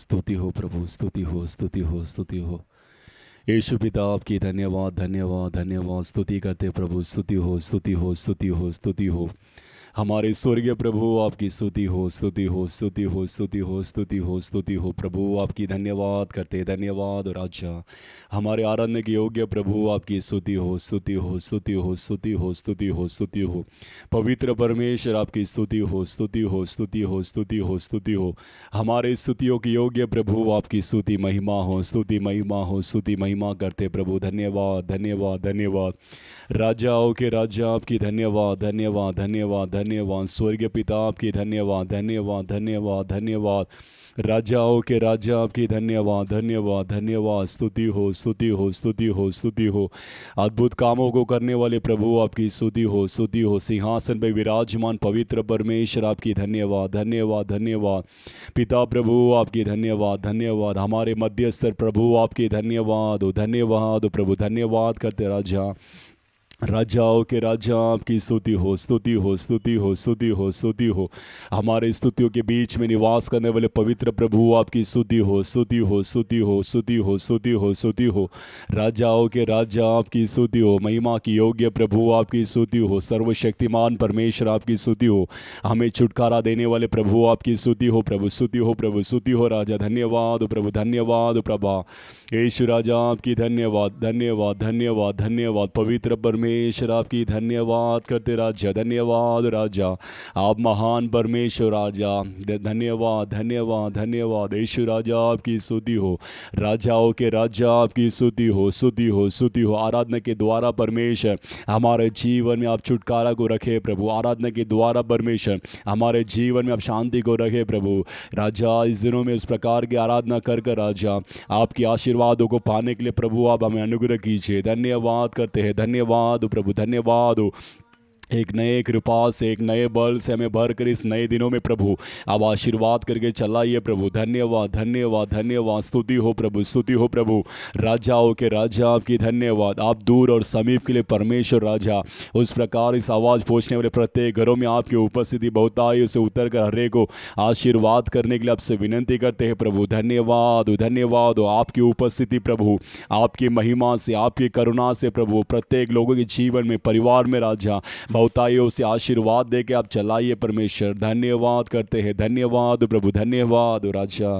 स्तुति हो प्रभु, स्तुति हो, स्तुति हो, स्तुति हो। यीशु पिता आपकी धन्यवाद धन्यवाद धन्यवाद स्तुति करते प्रभु, स्तुति हो, स्तुति हो, स्तुति हो, स्तुति हो। हमारे स्वर्गीय प्रभु आपकी स्तुति हो, स्तुति हो, स्तुति हो, स्तुति हो, स्तुति हो, स्तुति हो। प्रभु आपकी धन्यवाद करते, धन्यवाद और राजा हमारे आराधना के योग्य प्रभु आपकी स्तुति हो, स्तुति हो, स्तुति हो, स्तुति हो, स्तुति हो, स्तुति हो। पवित्र परमेश्वर आपकी स्तुति हो, स्तुति हो, स्तुति हो, स्तुति हो, स्तुति हो। हमारे स्तुतियों के योग्य प्रभु आपकी स्तुति महिमा हो, स्तुति महिमा हो, स्तुति महिमा करते प्रभु। धन्यवाद धन्यवाद धन्यवाद। राजाओं के राजा आपकी धन्यवाद धन्यवाद धन्यवाद धन्यवाद। स्वर्गीय पिता आपकी धन्यवाद धन्यवाद धन्यवाद धन्यवाद। राजाओं के राजा आपकी धन्यवाद धन्यवाद धन्यवाद। स्तुति हो, स्तुति हो, स्तुति हो, स्तुति हो। अद्भुत कामों को करने वाले प्रभु आपकी स्तुति हो, स्तुति हो। सिंहासन पर विराजमान पवित्र परमेश्वर आपकी धन्यवाद धन्यवाद धन्यवाद। पिता प्रभु आपकी धन्यवाद धन्यवाद। हमारे मध्यस्थ प्रभु आपकी धन्यवाद हो, धन्यवाद हो प्रभु। धन्यवाद करते राजा, राजाओं के राजा आपकी स्तुति हो, स्तुति हो, स्तुति हो, स्तुति हो, स्तुति हो। हमारे स्तुतियों के बीच में निवास करने वाले पवित्र प्रभु आपकी स्तुति हो, स्तुति हो, स्तुति हो, स्तुति हो, स्तुति हो, स्तुति हो। राजाओं के राजा आपकी स्तुति हो, महिमा की योग्य प्रभु आपकी स्तुति हो, सर्वशक्तिमान परमेश्वर आपकी स्तुति हो। हमें छुटकारा देने वाले प्रभु आपकी स्तुति हो प्रभु, स्तुति हो प्रभु, स्तुति हो राजा। धन्यवाद प्रभु, धन्यवाद प्रभा। यीशु राजा आपकी धन्यवाद धन्यवाद धन्यवाद धन्यवाद। पवित्र परमेश्वर आपकी धन्यवाद करते राजा, धन्यवाद राजा। आप महान परमेश्वर राजा, धन्यवाद धन्यवाद धन्यवाद। यीशु राजा आपकी स्तुति हो, राजाओं के राजा आपकी स्तुति हो, स्तुति हो, स्तुति हो। आराधना के द्वारा परमेश्वर हमारे जीवन में आप छुटकारा को रखे प्रभु। आराधना के द्वारा परमेश्वर हमारे जीवन में आप शांति को रखे प्रभु। राजा इस दिनों में उस प्रकार की आराधना कर कर राजा आपकी आशीर्वादों को पाने के लिए प्रभु आप हमें अनुग्रह कीजिए। धन्यवाद करते हैं, धन्यवाद प्रभु, धन्यवाद हो। एक नए कृपा से, एक नए बल से हमें भर कर इस नए दिनों में प्रभु आप आशीर्वाद करके चलाइए प्रभु। धन्यवाद धन्यवाद धन्यवाद। स्तुति हो प्रभु, स्तुति हो प्रभु। राजाओं के राजा आपकी धन्यवाद। आप दूर और समीप के लिए परमेश्वर राजा उस प्रकार इस आवाज़ पहुँचने वाले प्रत्येक घरों में आपकी उपस्थिति बहुतायु से उतर कर हरे को आशीर्वाद करने के लिए आपसे विनंती करते हैं प्रभु। धन्यवाद धन्यवाद हो। आपकी उपस्थिति प्रभु, आपकी महिमा से, आपकी करुणा से प्रभु प्रत्येक लोगों के जीवन में, परिवार में राजा बहुताइयों से आशीर्वाद दे के आप चलाइए परमेश्वर। धन्यवाद करते हैं, धन्यवाद प्रभु, धन्यवाद राजा।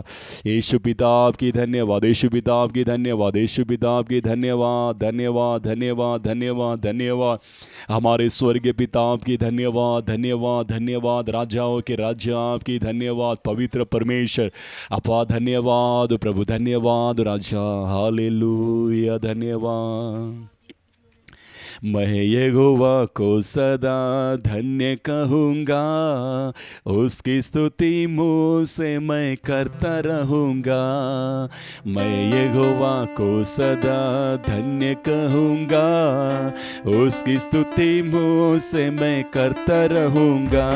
यीशु पिता आपकी धन्यवाद, यीशु पिता आपकी धन्यवाद, यीशु पिता आपकी धन्यवाद धन्यवाद धन्यवाद धन्यवाद धन्यवाद। हमारे स्वर्गीय पिता आपकी धन्यवाद धन्यवाद धन्यवाद। राजाओं के राजा आपकी धन्यवाद, पवित्र परमेश्वर आपका धन्यवाद प्रभु, धन्यवाद राजा। हालेलुया, धन्यवाद। मैं यहोवा को सदा धन्य कहूँगा, उसकी स्तुति मुँह से मैं करता रहूँगा। मैं यहोवा को सदा धन्य कहूँगा, उसकी स्तुति मुँह से मैं करता रहूँगा।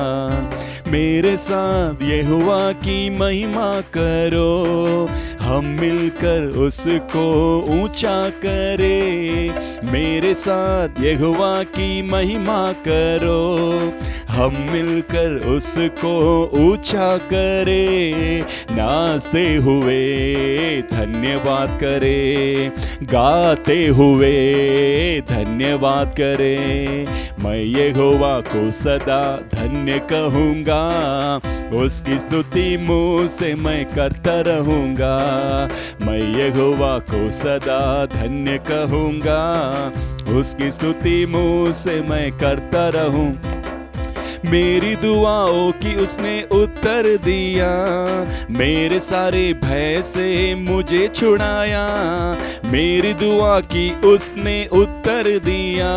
मेरे साथ यहोवा की महिमा करो, हम मिलकर उसको ऊंचा करें। मेरे साथ यहोवा की महिमा करो, हम मिलकर उसको ऊंचा करें। नाचते हुए धन्यवाद करें, गाते हुए धन्यवाद करें। मैं यहोवा को सदा धन्य कहूँगा, उसकी स्तुति मुँह से मैं करता रहूँगा। मैं यहोवा को सदा धन्य कहूँगा, उसकी स्तुति मुँह से मैं करता रहूँ। मेरी दुआओं की उसने उत्तर दिया, मेरे सारे भय से मुझे छुड़ाया। मेरी दुआ की उसने उत्तर दिया,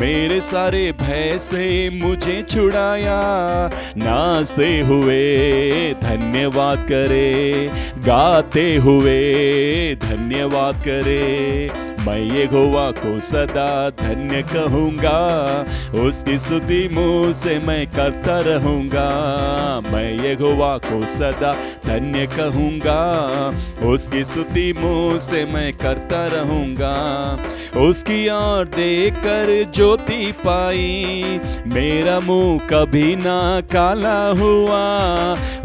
मेरे सारे भय से मुझे छुड़ाया। नाचते हुए धन्यवाद करे, गाते हुए धन्यवाद करे। मैं यहोवा को सदा धन्य कहूँगा, उसकी स्तुति मुँह से मैं करता रहूँगा। मैं यहोवा को सदा धन्य कहूँगा, उसकी स्तुति मुँह से मैं करता रहूँगा। उसकी ओर देखकर ज्योति पाई, मेरा मुँह कभी ना काला हुआ।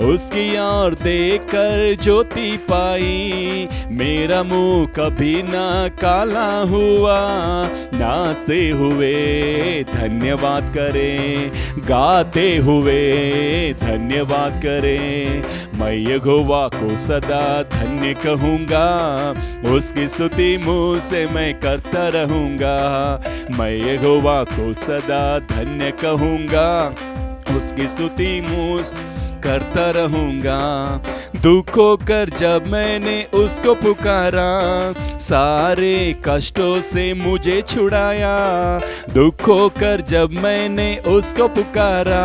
उसकी ओर देखकर ज्योति पाई, मेरा मुँह कभी ना काला हुआ। नाचते हुए धन्यवाद करें, गाते हुए धन्यवाद करें। मैं यहोवा को सदा धन्य कहूँगा, उसकी स्तुति मुँह से मैं करता रहूँगा। मैं यहोवा को सदा धन्य कहूँगा, उसकी स्तुति मुँह से करता रहूँगा। दुख होकर जब मैंने उसको पुकारा, सारे कष्टों से मुझे छुड़ाया। दुख होकर जब मैंने उसको पुकारा,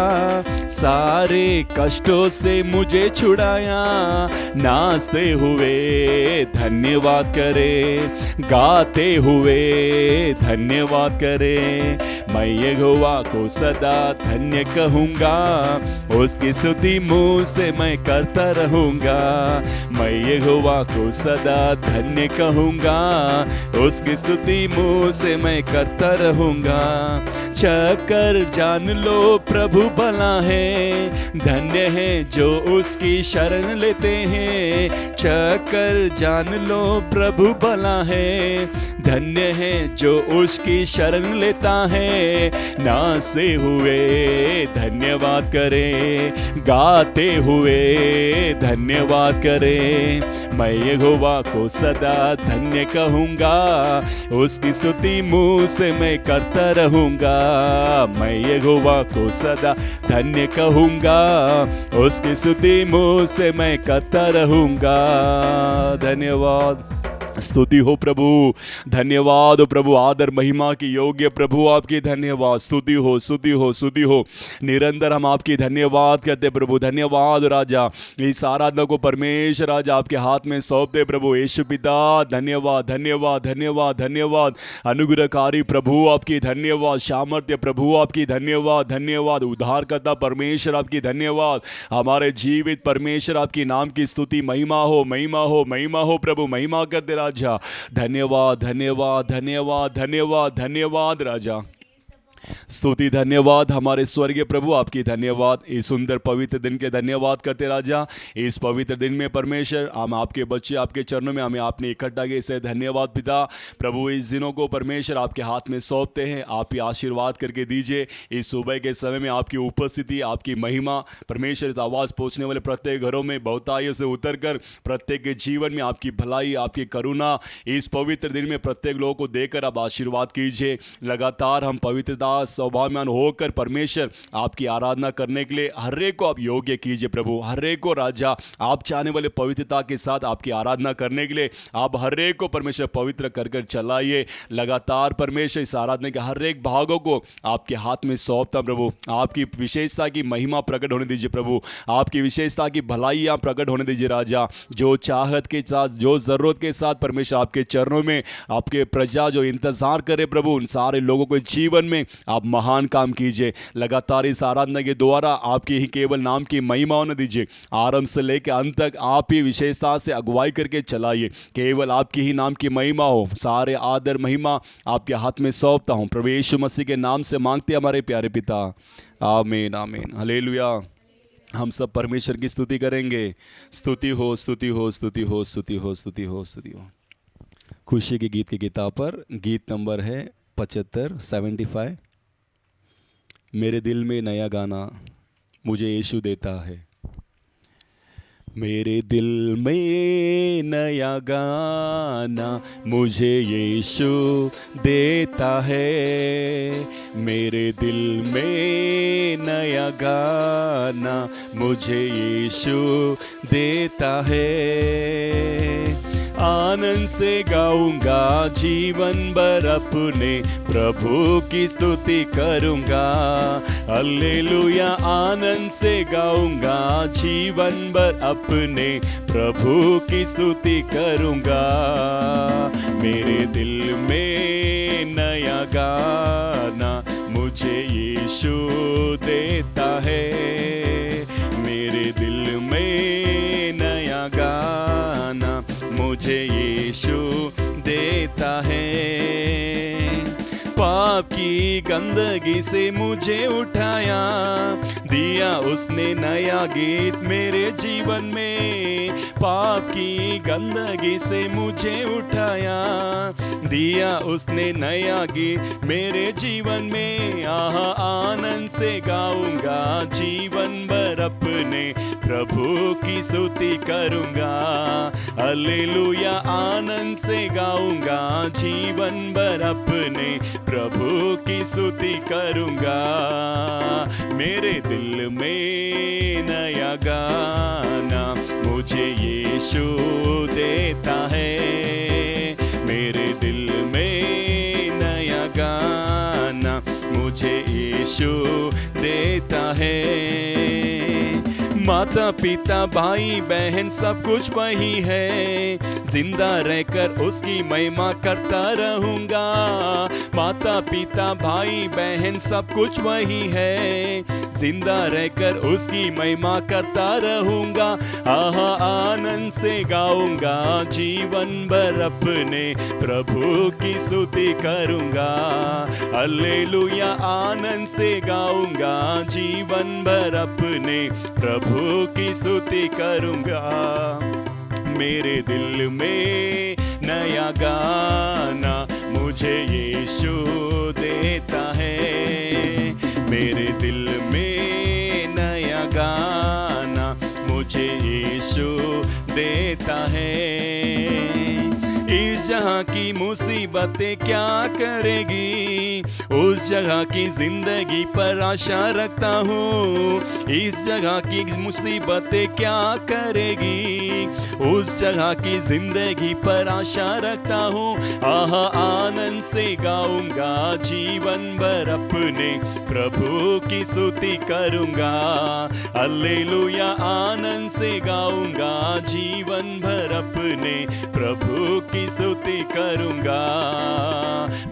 सारे कष्टों से मुझे छुड़ाया। नाचते हुए धन्यवाद करें, गाते हुए धन्यवाद करें। मैं यहोवा को सदा धन्य कहूँगा, उसकी स्तुति मुँह से मैं करता रहूँगा। मैं यहोवा को सदा धन्य कहूँगा, उसकी स्तुति मुँह से मैं करता रहूँगा। चकर जान लो प्रभु भला है, धन्य है जो उसकी शरण लेते हैं। चकर जान लो प्रभु भला है, धन्य है जो उसकी शरण लेता है। नाचते हुए धन्यवाद करें, गाते हुए धन्यवाद करें। मैं यहोवा को सदा धन्य कहूँगा, उसकी स्तुति मुँह से मैं करता रहूँगा। मैं यहोवा को सदा धन्य कहूँगा, उसकी स्तुति मुँह से मैं करता रहूँगा। धन्यवाद, स्तुति हो प्रभु, धन्यवाद हो प्रभु, आदर महिमा की योग्य प्रभु आपकी धन्यवाद। स्तुति हो, स्तुति हो, स्तुति हो। निरंतर हम आपकी धन्यवाद करते प्रभु। धन्यवाद राजा, इस आराधना को परमेश्वर राजा आपके हाथ में सौंपते प्रभु। यीशु पिता धन्यवाद, धन्यवाद, धन्यवाद, धन्यवाद। अनुग्रहकारी प्रभु आपकी धन्यवाद, सामर्थ्य प्रभु आपकी धन्यवाद, धन्यवाद। उद्धारकर्ता परमेश्वर आपकी धन्यवाद। हमारे जीवित परमेश्वर आपकी नाम की स्तुति, महिमा हो, महिमा हो, महिमा हो प्रभु, महिमा करते राजा। धन्यवाद, धन्यवाद, धन्यवाद, धन्यवाद, धन्यवाद राजा। स्तुति, धन्यवाद हमारे स्वर्गीय प्रभु आपकी धन्यवाद। इस सुंदर पवित्र दिन के धन्यवाद करते राजा। इस पवित्र दिन में परमेश्वर हम आपके बच्चे आपके चरणों में हमें आपने इकट्ठा किया, इसे धन्यवाद पिता। प्रभु इस दिनों को परमेश्वर आपके हाथ में सौंपते हैं, आप ही आशीर्वाद करके दीजिए। इस सुबह के समय में आपकी उपस्थिति, आपकी महिमा परमेश्वर, इस आवाज़ पहुँचने वाले प्रत्येक घरों में बहुताइयों से उतर कर प्रत्येक के जीवन में आपकी भलाई, आपकी करुणा इस पवित्र दिन में प्रत्येक लोगों को देकर आप आशीर्वाद कीजिए। लगातार हम पवित्रता सौभाग्यवान होकर परमेश्वर आपकी आराधना करने के लिए हर एक को आप योग्य कीजिए प्रभु। हर एक को राजा आप चाहने वाले पवित्रता के साथ आपकी आराधना करने के लिए आप हर एक को परमेश्वर पवित्र कर कर चलाइए। लगातार परमेश्वर इस आराधना के हर एक भागों को आपके हाथ में सौंपता प्रभु। आपकी विशेषता की महिमा प्रकट होने दीजिए प्रभु, आपकी विशेषता की भलाइयाँ प्रकट होने दीजिए राजा। जो चाहत के साथ, जो ज़रूरत के साथ परमेश्वर आपके चरणों में आपके प्रजा जो इंतजार करे प्रभु, उन सारे लोगों के जीवन में आप महान काम कीजिए। लगातार इस आराधना के द्वारा आपकी ही केवल नाम की महिमा होने दीजिए। आरंभ से लेकर अंत तक आप ही विशेषता से अगुवाई करके चलाइए। केवल आपकी ही नाम की महिमा हो। सारे आदर महिमा आपके हाथ में सौंपता हूँ प्रभु यीशु मसीह के नाम से मांगते हमारे प्यारे पिता, आमीन, आमीन, हालेलुया। हम सब परमेश्वर की स्तुति करेंगे। स्तुति हो, स्तुति हो, स्तुति हो, स्तुति हो, स्तुति हो, स्तुति हो। खुशी के गीत की किताब पर गीत नंबर है 75, 75। मेरे दिल में नया गाना मुझे यीशु देता है। मेरे दिल में नया गाना मुझे यीशु देता है। मेरे दिल में नया गाना मुझे यीशु देता है। आनंद से गाऊंगा जीवन भर अपने प्रभु की स्तुति करूंगा। हालेलुया। आनंद से गाऊंगा जीवन भर अपने प्रभु की स्तुति करूंगा। मेरे दिल गाना मुझे यीशु देता है। मेरे दिल में नया गाना मुझे यीशु देता है। पाप की गंदगी से मुझे उठाया, दिया उसने नया गीत मेरे जीवन में। पाप की गंदगी से मुझे उठाया, दिया उसने नया गीत मेरे जीवन में। आहा आनंद से गाऊंगा जीवन भर अपने प्रभु की स्तुति करूंगा। हालेलुया आनंद से गाऊंगा जीवन भर अपने प्रभु की स्तुति करूंगा। मेरे दिल में नया गाना मुझे यीशु देता है। मेरे दिल में नया गाना मुझे यीशु देता है। माता पिता भाई बहन सब कुछ वही है, जिंदा रहकर उसकी महिमा करता रहूंगा। माता पिता भाई बहन सब कुछ वही है, जिंदा रहकर उसकी महिमा करता रहूंगा। आहा आनंद से गाऊंगा जीवन भर अपने प्रभु की स्तुति करूंगा। हालेलुया आनंद से गाऊंगा जीवन भर अपने प्रभु की स्तुति करूंगा। मेरे दिल में नया गाना मुझे यीशु देता है। मेरे दिल में नया गाना मुझे यीशु देता है। इस जहां की मुसीबतें क्या करेगी, उस जगह की जिंदगी पर आशा रखता हूँ। इस जगह की मुसीबतें क्या करेगी, उस जगह की जिंदगी पर आशा रखता हूँ। आहा आनंद से गाऊंगा जीवन भर अपने प्रभु की स्तुति करूंगा। हालेलुया आनंद से गाऊंगा जीवन भर अपने प्रभु की स्तुति करूंगा।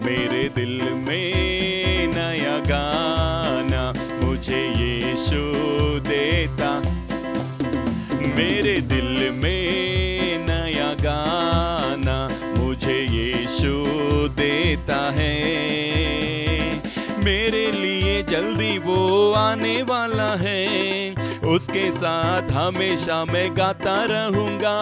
मेरे दिल में नया गाना मुझे यीशु देता। मेरे दिल में नया गाना मुझे यीशु देता है। मेरे लिए जल्दी वो आने वाला है, उसके साथ हमेशा मैं गाता रहूंगा।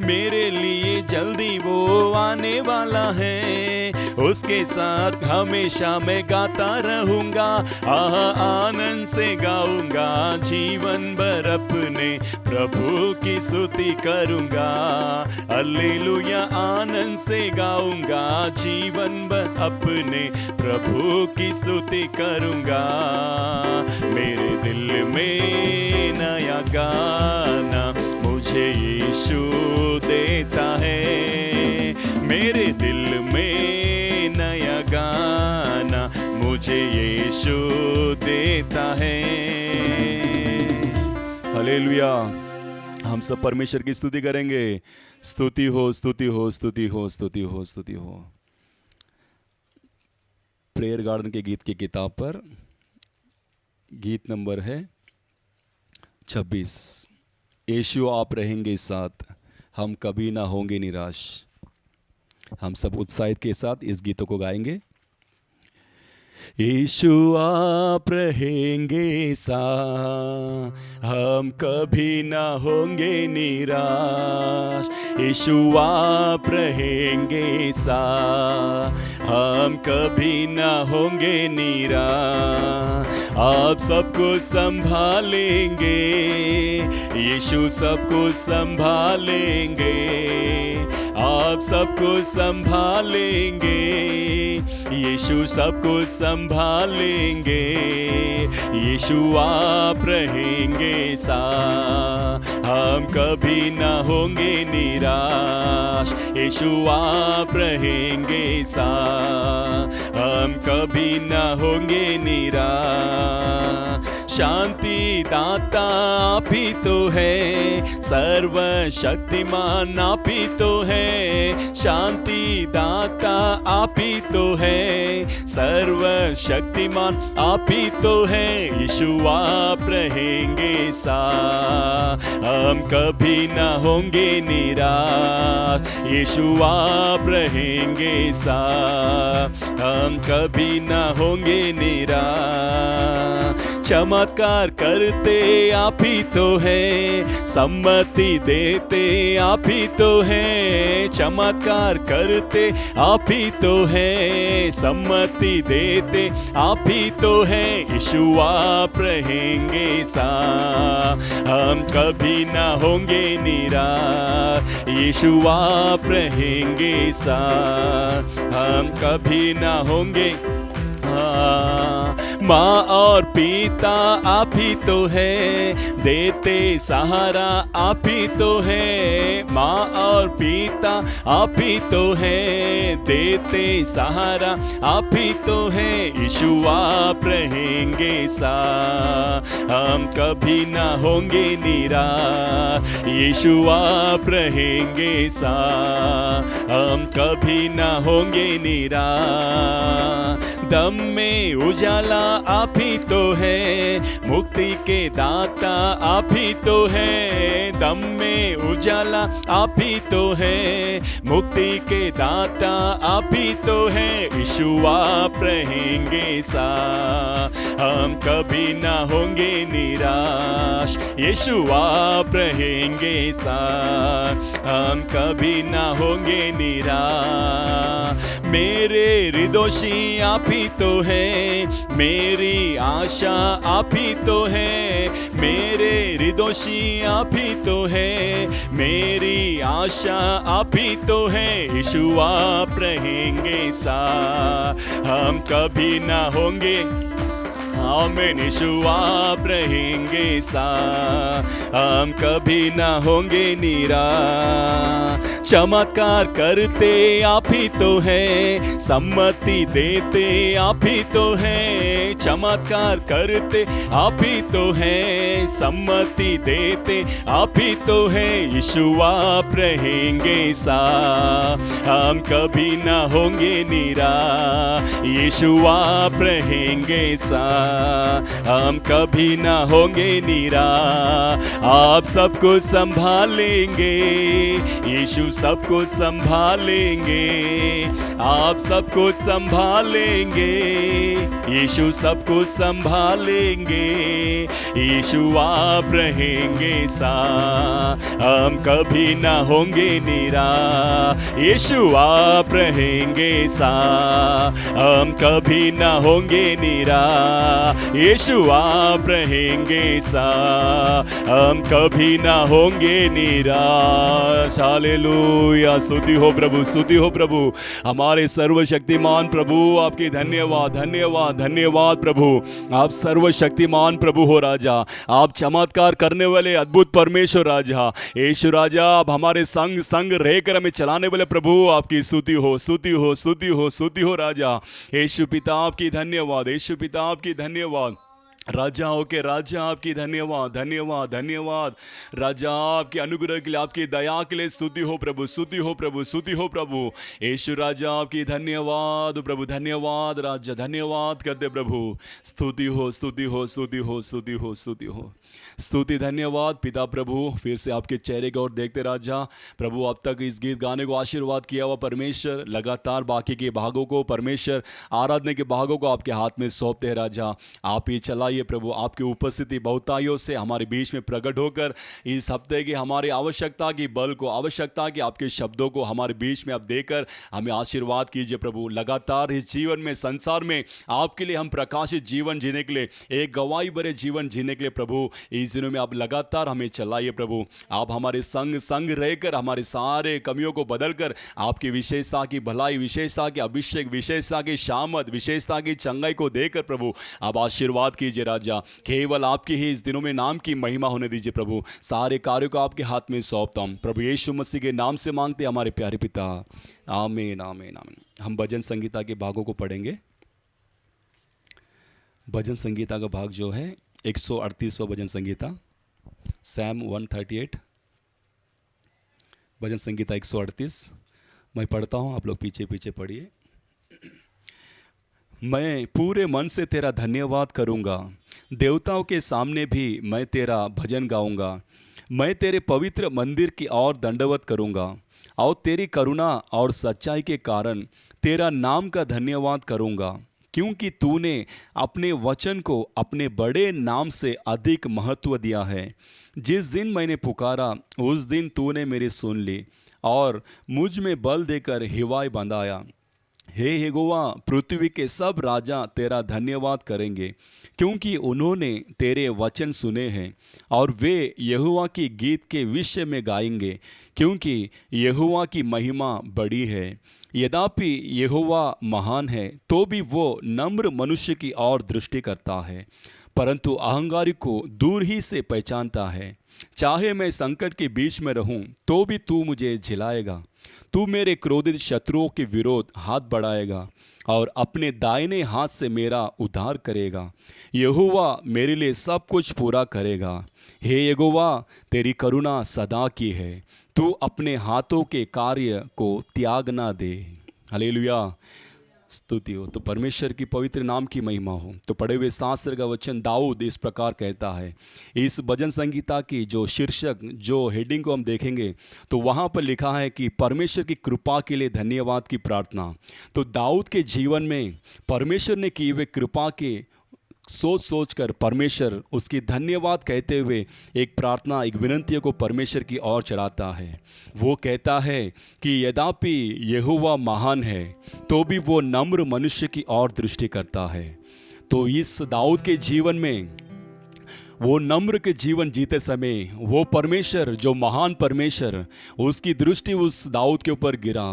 मेरे लिए जल्दी वो आने वाला है, उसके साथ हमेशा मैं गाता रहूंगा। आहा आनंद से गाऊंगा जीवन भर अपने प्रभु की स्तुति करूंगा। हालेलुया आनंद से गाऊंगा जीवन भर अपने प्रभु की स्तुति करूंगा। मेरे दिल में नया गाना मुझे यीशु देता है। मेरे दिल में नया गाना मुझे यीशु देता है। हालेलुया हम सब परमेश्वर की स्तुति करेंगे। स्तुति हो स्तुति हो स्तुति हो स्तुति हो स्तुति हो। प्रेयर गार्डन के गीत की किताब पर गीत नंबर है 26। यीशु आप रहेंगे साथ, हम कभी ना होंगे निराश। हम सब उत्साहित के साथ इस गीतों को गाएंगे। यीशु आप रहेंगे साथ, हम कभी ना होंगे निराश। यीशु आप रहेंगे साथ, हम कभी ना होंगे निराश। आप सबको संभालेंगे, यीशु सबको संभालेंगे। आप सबको संभालेंगे, यीशु सबको संभालेंगे। यीशु आप रहेंगे साथ, हम कभी ना होंगे निराश। यीशु आप रहेंगे साथ, हम कभी ना होंगे निराश। शांति दाता आप ही तो है, सर्वशक्तिमान आप ही तो है। शांति दाता आप ही तो है, सर्वशक्तिमान आप ही तो है। यीशु आप रहेंगे साथ, हम कभी ना होंगे निराश। यीशु आप रहेंगे साथ, हम कभी ना होंगे निराश। चमत्कार करते आप ही तो है, सम्मति देते आप ही तो है। चमत्कार करते आप ही तो है, सम्मति देते आप ही तो है। यीशु आप रहेंगे साथ, हम कभी ना होंगे निराश। यीशु आप रहेंगे साथ, हम कभी ना होंगे। माँ और पिता आप ही तो है, देते सहारा आप ही तो है। माँ और पिता आप ही तो है, देते सहारा आप ही तो है। यीशु आप रहेंगे साथ, हम कभी ना होंगे निराश। यीशु आप रहेंगे साथ, हम कभी ना होंगे निराश। दम में उजाला आप ही तो है, मुक्ति के दाता आप ही तो है। दम में उजाला आप ही तो है, मुक्ति के दाता आप ही तो है। यीशु आप रहेंगे साथ, हम कभी ना होंगे निराश। यीशु आप रहेंगे साथ, हम कभी ना होंगे निराश। मेरे निर्दोषी आप ही तो है, मेरी आशा आप ही तो है। मेरे निर्दोषी आप ही तो है, मेरी आशा आप ही तो है। यीशु आप रहेंगे साथ, हम कभी ना होंगे। आमीन। यीशु आप रहेंगे साथ, हम कभी ना होंगे निराश। चमत्कार करते आप ही तो है, सम्मति देते आप ही तो है। चमत्कार करते आप ही तो है, सम्मति देते आप ही तो है। यीशु आप रहेंगे साथ, हम कभी ना होंगे निराश। यीशु आप रहेंगे साथ, हम कभी ना होंगे निराश। आप सबको संभालेंगे, यीशु सबको संभालेंगे। आप सबको संभालेंगे, यीशु सबको संभालेंगे। यीशु आप रहेंगे साथ, हम कभी ना होंगे निराश। यीशु आप रहेंगे साथ, हम कभी ना होंगे निराश। यीशु आप रहेंगे साथ, हम कभी ना होंगे निराश। हालेलुया। स्तुति हो प्रभु, स्तुति हो प्रभु। हमारे सर्वशक्तिमान प्रभु, आपकी धन्यवाद धन्यवाद धन्यवाद प्रभु। आप सर्वशक्तिमान प्रभु हो राजा, आप चमत्कार करने वाले अद्भुत परमेश्वर राजा। यीशु राजा, आप हमारे संग संग रहकर हमें चलाने वाले प्रभु, आपकी स्तुति हो स्तुति हो स्तुति हो स्तुति हो राजा। यीशु पिता आपकी धन्यवाद, यीशु पिता आपकी धन्यवाद। राजाओं के राजा आपकी धन्यवाद धन्यवाद धन्यवाद। राजा आपके अनुग्रह के लिए, आपकी दया के लिए स्तुति हो प्रभु, स्तुति हो प्रभु, स्तुति हो प्रभु। यीशु राजा आपकी धन्यवाद प्रभु, धन्यवाद राजा, धन्यवाद करते प्रभु। स्तुति हो स्तुति हो स्तुति हो स्तुति हो स्तुति हो स्तुति। धन्यवाद पिता प्रभु, फिर से आपके चेहरे की ओर देखते राजा प्रभु। अब तक इस गीत गाने को आशीर्वाद किया हुआ परमेश्वर, लगातार बाकी के भागों को परमेश्वर, आराधना के भागों को आपके हाथ में सौंपते हैं राजा। आप ही चलाइए प्रभु। आपकी उपस्थिति बहुताइयों से हमारे बीच में प्रकट होकर इस हफ्ते की हमारी आवश्यकता की बल को, आवश्यकता की आपके शब्दों को हमारे बीच में आप देकर हमें आशीर्वाद कीजिए प्रभु। लगातार इस जीवन में, संसार में आपके लिए हम प्रकाशित जीवन जीने के लिए, एक गवाही भरे जीवन जीने के लिए प्रभु, इस दिनों में आप लगातार हमें चलाइए प्रभु। आप हमारे संग संग रहकर हमारे सारे कमियों को बदलकर आपकी विशेषता की भलाई, विशेषता की अभिषेक, विशेषता की शामत, विशेषता की चंगाई को देकर प्रभु आप आशीर्वाद कीजिए राजा। केवल आपकी ही इस दिनों में नाम की महिमा होने दीजिए प्रभु। सारे कार्यों को आपके हाथ में सौंपता हूं प्रभु, यीशु मसीह के नाम से मांगते हमारे प्यारे पिता, आमीन आमीन आमीन। हम भजन संगीता के भागों को पढ़ेंगे। भजन संगीता का भाग जो है 138वां भजन संगीता, सैम 138, भजन संगीता 138। मैं पढ़ता हूँ, आप लोग पीछे पीछे पढ़िए। मैं पूरे मन से तेरा धन्यवाद करूँगा, देवताओं के सामने भी मैं तेरा भजन गाऊँगा। मैं तेरे पवित्र मंदिर की ओर दंडवत करूँगा और तेरी करुणा और सच्चाई के कारण तेरा नाम का धन्यवाद करूँगा, क्योंकि तूने अपने वचन को अपने बड़े नाम से अधिक महत्व दिया है। जिस दिन मैंने पुकारा उस दिन तूने मेरी सुन ली और मुझ में बल देकर हिवाए बंधाया। हे यहोवा, पृथ्वी के सब राजा तेरा धन्यवाद करेंगे, क्योंकि उन्होंने तेरे वचन सुने हैं और वे यहोवा की गीत के विषय में गाएंगे, क्योंकि यहोवा की महिमा बड़ी है। यद्यपि यहोवा महान है तो भी वो नम्र मनुष्य की ओर दृष्टि करता है, परंतु अहंकारी को दूर ही से पहचानता है। चाहे मैं संकट के बीच में रहूं तो भी तू मुझे झिलाएगा। तू मेरे क्रोधित शत्रुओं के विरोध हाथ बढ़ाएगा और अपने दाहिने हाथ से मेरा उद्धार करेगा। यहोवा मेरे लिए सब कुछ पूरा करेगा। हे यहोवा, तेरी करुणा सदा की है, तू अपने हाथों के कार्य को त्याग ना दे। हालेलुया, स्तुति हो। तो परमेश्वर की पवित्र नाम की महिमा हो। तो पढ़े हुए शास्त्र का वचन दाऊद इस प्रकार कहता है। इस भजन संगीता की जो शीर्षक, जो हेडिंग को हम देखेंगे तो वहाँ पर लिखा है कि परमेश्वर की कृपा के लिए धन्यवाद की प्रार्थना। तो दाऊद के जीवन में परमेश्वर ने की हुए कृपा के सोच सोच कर परमेश्वर उसकी धन्यवाद कहते हुए एक प्रार्थना, एक विनंती को परमेश्वर की ओर चढ़ाता है। वो कहता है कि यद्यपि यहोवा महान है तो भी वो नम्र मनुष्य की ओर दृष्टि करता है। तो इस दाऊद के जीवन में वो नम्र के जीवन जीते समय वो परमेश्वर, जो महान परमेश्वर, उसकी दृष्टि उस दाऊद के ऊपर गिरा।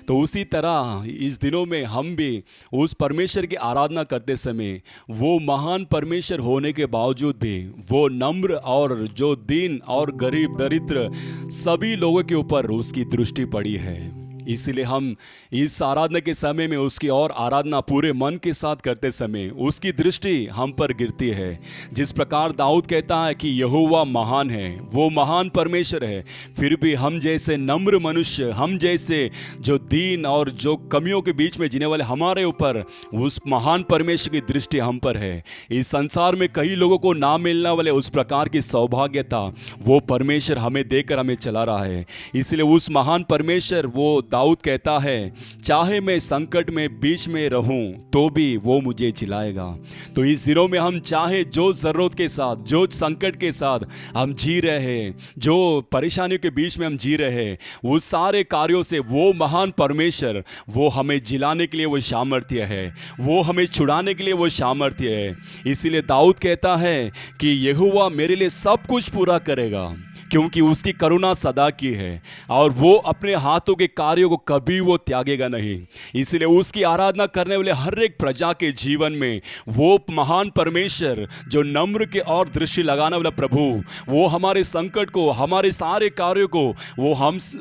तो उसी तरह इस दिनों में हम भी उस परमेश्वर की आराधना करते समय वो महान परमेश्वर होने के बावजूद भी वो नम्र और जो दीन और गरीब दरिद्र सभी लोगों के ऊपर उसकी दृष्टि पड़ी है। इसलिए हम इस आराधना के समय में उसकी और आराधना पूरे मन के साथ करते समय उसकी दृष्टि हम पर गिरती है। जिस प्रकार दाऊद कहता है कि यहोवा महान है, वो महान परमेश्वर है, फिर भी हम जैसे नम्र मनुष्य, हम जैसे जो दीन और जो कमियों के बीच में जीने वाले, हमारे ऊपर उस महान परमेश्वर की दृष्टि हम पर है। इस संसार में कई लोगों को ना मिलने वाले उस प्रकार की सौभाग्यता वो परमेश्वर हमें देकर हमें चला रहा है। इसलिए उस महान परमेश्वर, वो दाऊद कहता है, चाहे मैं संकट में बीच में रहूं तो भी वो मुझे जिलाएगा। तो इस दिनों में हम चाहे जो जरूरत के साथ, जो संकट के साथ हम जी रहे हैं, जो परेशानियों के बीच में हम जी रहे हैं, उस सारे कार्यों से वो महान परमेश्वर वो हमें जिलाने के लिए वो सामर्थ्य है, वो हमें छुड़ाने के लिए वो सामर्थ्य है। इसीलिए दाऊद कहता है कि यहोवा मेरे लिए सब कुछ पूरा करेगा, क्योंकि उसकी करुणा सदा की है और वो अपने हाथों के कार्यों को कभी वो त्यागेगा नहीं। इसलिए उसकी आराधना करने वाले हर एक प्रजा के जीवन में वो महान परमेश्वर, जो नम्र के और दृष्टि लगाने वाला प्रभु, वो हमारे संकट को, हमारे सारे कार्यों को वो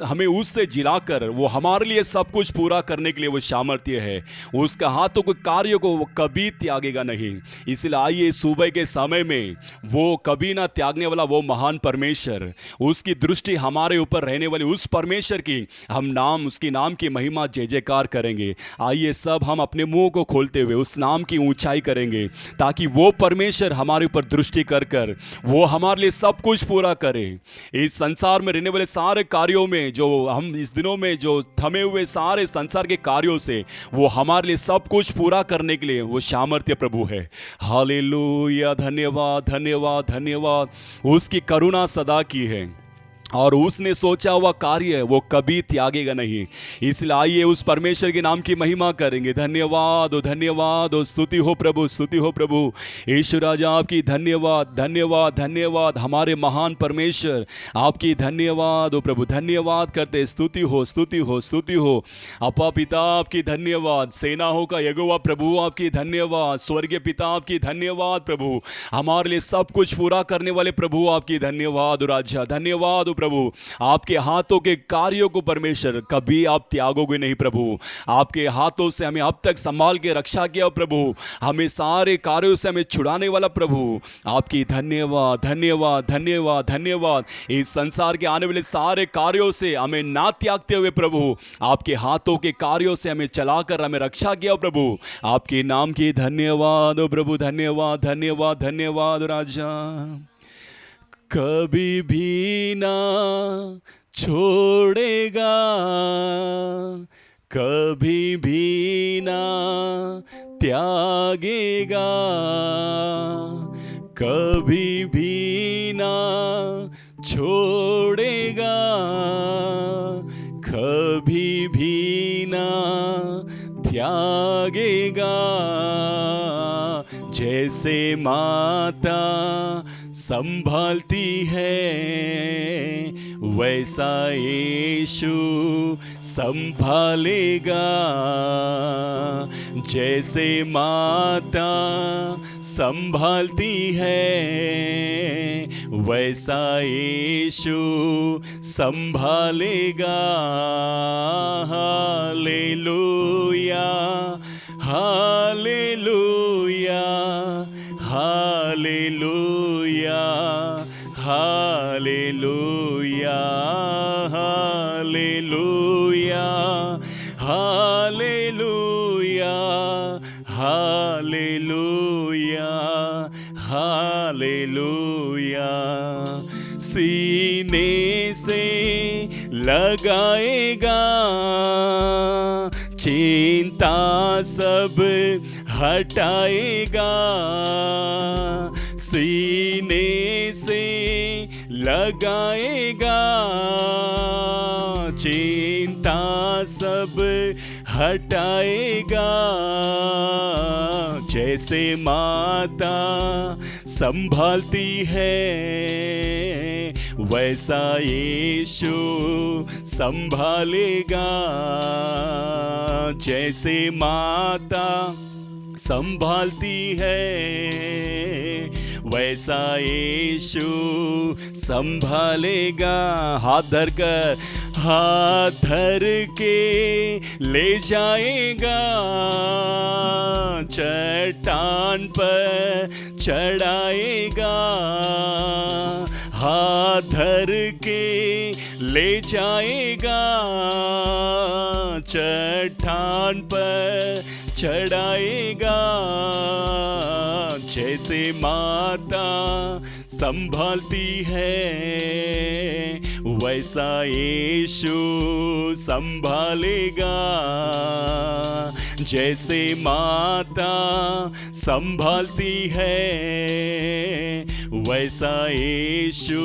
हमें उससे जिलाकर वो हमारे लिए सब कुछ पूरा करने के लिए वो सामर्थ्य है। उसका हाथों के कार्यों को वो कभी त्यागेगा नहीं। इसलिए आइए सुबह के समय में वो कभी ना त्यागने वाला वो महान परमेश्वर, उसकी दृष्टि हमारे ऊपर रहने वाली उस परमेश्वर की हम उसकी नाम की महिमा जय जयकार करेंगे। आइए सब हम अपने मुंह को खोलते हुए उस नाम की ऊंचाई करेंगे, ताकि वो परमेश्वर हमारे ऊपर दृष्टि कर वो हमारे लिए सब कुछ पूरा करे। इस संसार में रहने वाले सारे कार्यों में, जो हम इस दिनों में जो थमे हुए सारे संसार के कार्यों से वो हमारे लिए सब कुछ पूरा करने के लिए वो सामर्थ्य प्रभु है। हालेलुया, धन्यवाद धन्यवाद धन्यवाद। उसकी करुणा सदा की है और उसने सोचा हुआ कार्य वो कभी त्यागेगा नहीं। इसलिए आइए उस परमेश्वर के नाम की महिमा करेंगे। धन्यवाद धन्यवाद, स्तुति हो प्रभु, स्तुति हो प्रभु। यीशु राजा आपकी धन्यवाद धन्यवाद धन्यवाद। हमारे महान परमेश्वर आपकी धन्यवाद हो प्रभु, धन्यवाद करते। स्तुति हो स्तुति हो स्तुति हो। अपा पिता आपकी धन्यवाद, सेनाओं का यहोवा प्रभु आपकी धन्यवाद, स्वर्गीय पिता आपकी धन्यवाद प्रभु, हमारे लिए सब कुछ पूरा करने वाले प्रभु आपकी धन्यवाद राजा, धन्यवाद प्रभु। आपके हाथों के कार्यों को परमेश्वर कभी आप त्यागोगे नहीं प्रभु। आपके हाथों से हमें अब तक संभाल के रक्षा किया प्रभु, हमें सारे कार्यों से हमें छुड़ाने वाला प्रभु, आपकी धन्यवाद धन्यवाद धन्यवाद धन्यवाद। इस संसार के आने वाले सारे कार्यों से हमें ना त्यागते हुए प्रभु, आपके हाथों के कार्यों से हमें चलाकर हमें रक्षा किया प्रभु। आपके नाम की धन्यवाद ओ प्रभु, धन्यवाद धन्यवाद धन्यवाद राजा। कभी भी ना छोड़ेगा, कभी भी ना त्यागेगा, कभी भी ना छोड़ेगा, कभी भी ना त्यागेगा। जैसे माता संभालती है वैसा यीशु संभालेगा। जैसे माता संभालती है वैसा यीशु संभालेगा। Hallelujah hallelujah hallelujah hallelujah hallelujah hallelujah hallelujah hallelujah. सीने से लगाएगा चिंता सब हटाएगा। सीने से लगाएगा चिंता सब हटाएगा। जैसे माता संभालती है वैसा यीशु संभालेगा। जैसे माता संभालती है वैसा यीशु संभालेगा। हाथ धर के ले जाएगा, चट्टान पर चढ़ाएगा। हाथ धर के ले जाएगा, चट्टान पर चढ़ाएगा। जैसे माता संभालती है वैसा यीशु संभालेगा। जैसे माता संभालती है वैसा यीशु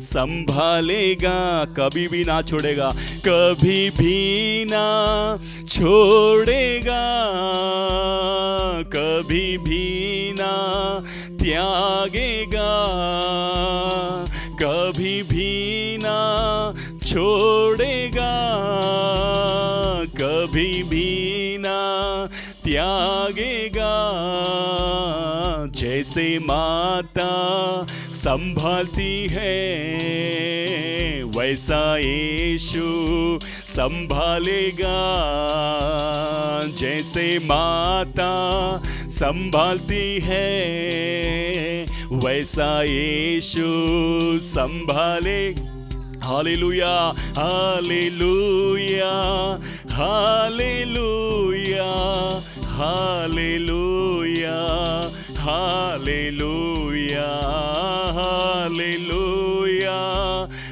संभालेगा। कभी भी ना छोड़ेगा, कभी भी ना छोड़ेगा, कभी भी ना त्यागेगा, कभी भी ना छोड़ेगा, कभी भी ना त्यागेगा। जैसे माता संभालती है वैसा यीशु संभालेगा। जैसे माता संभालती है वैसा यीशु संभालेगा। Hallelujah hallelujah hallelujah hallelujah hallelujah hallelujah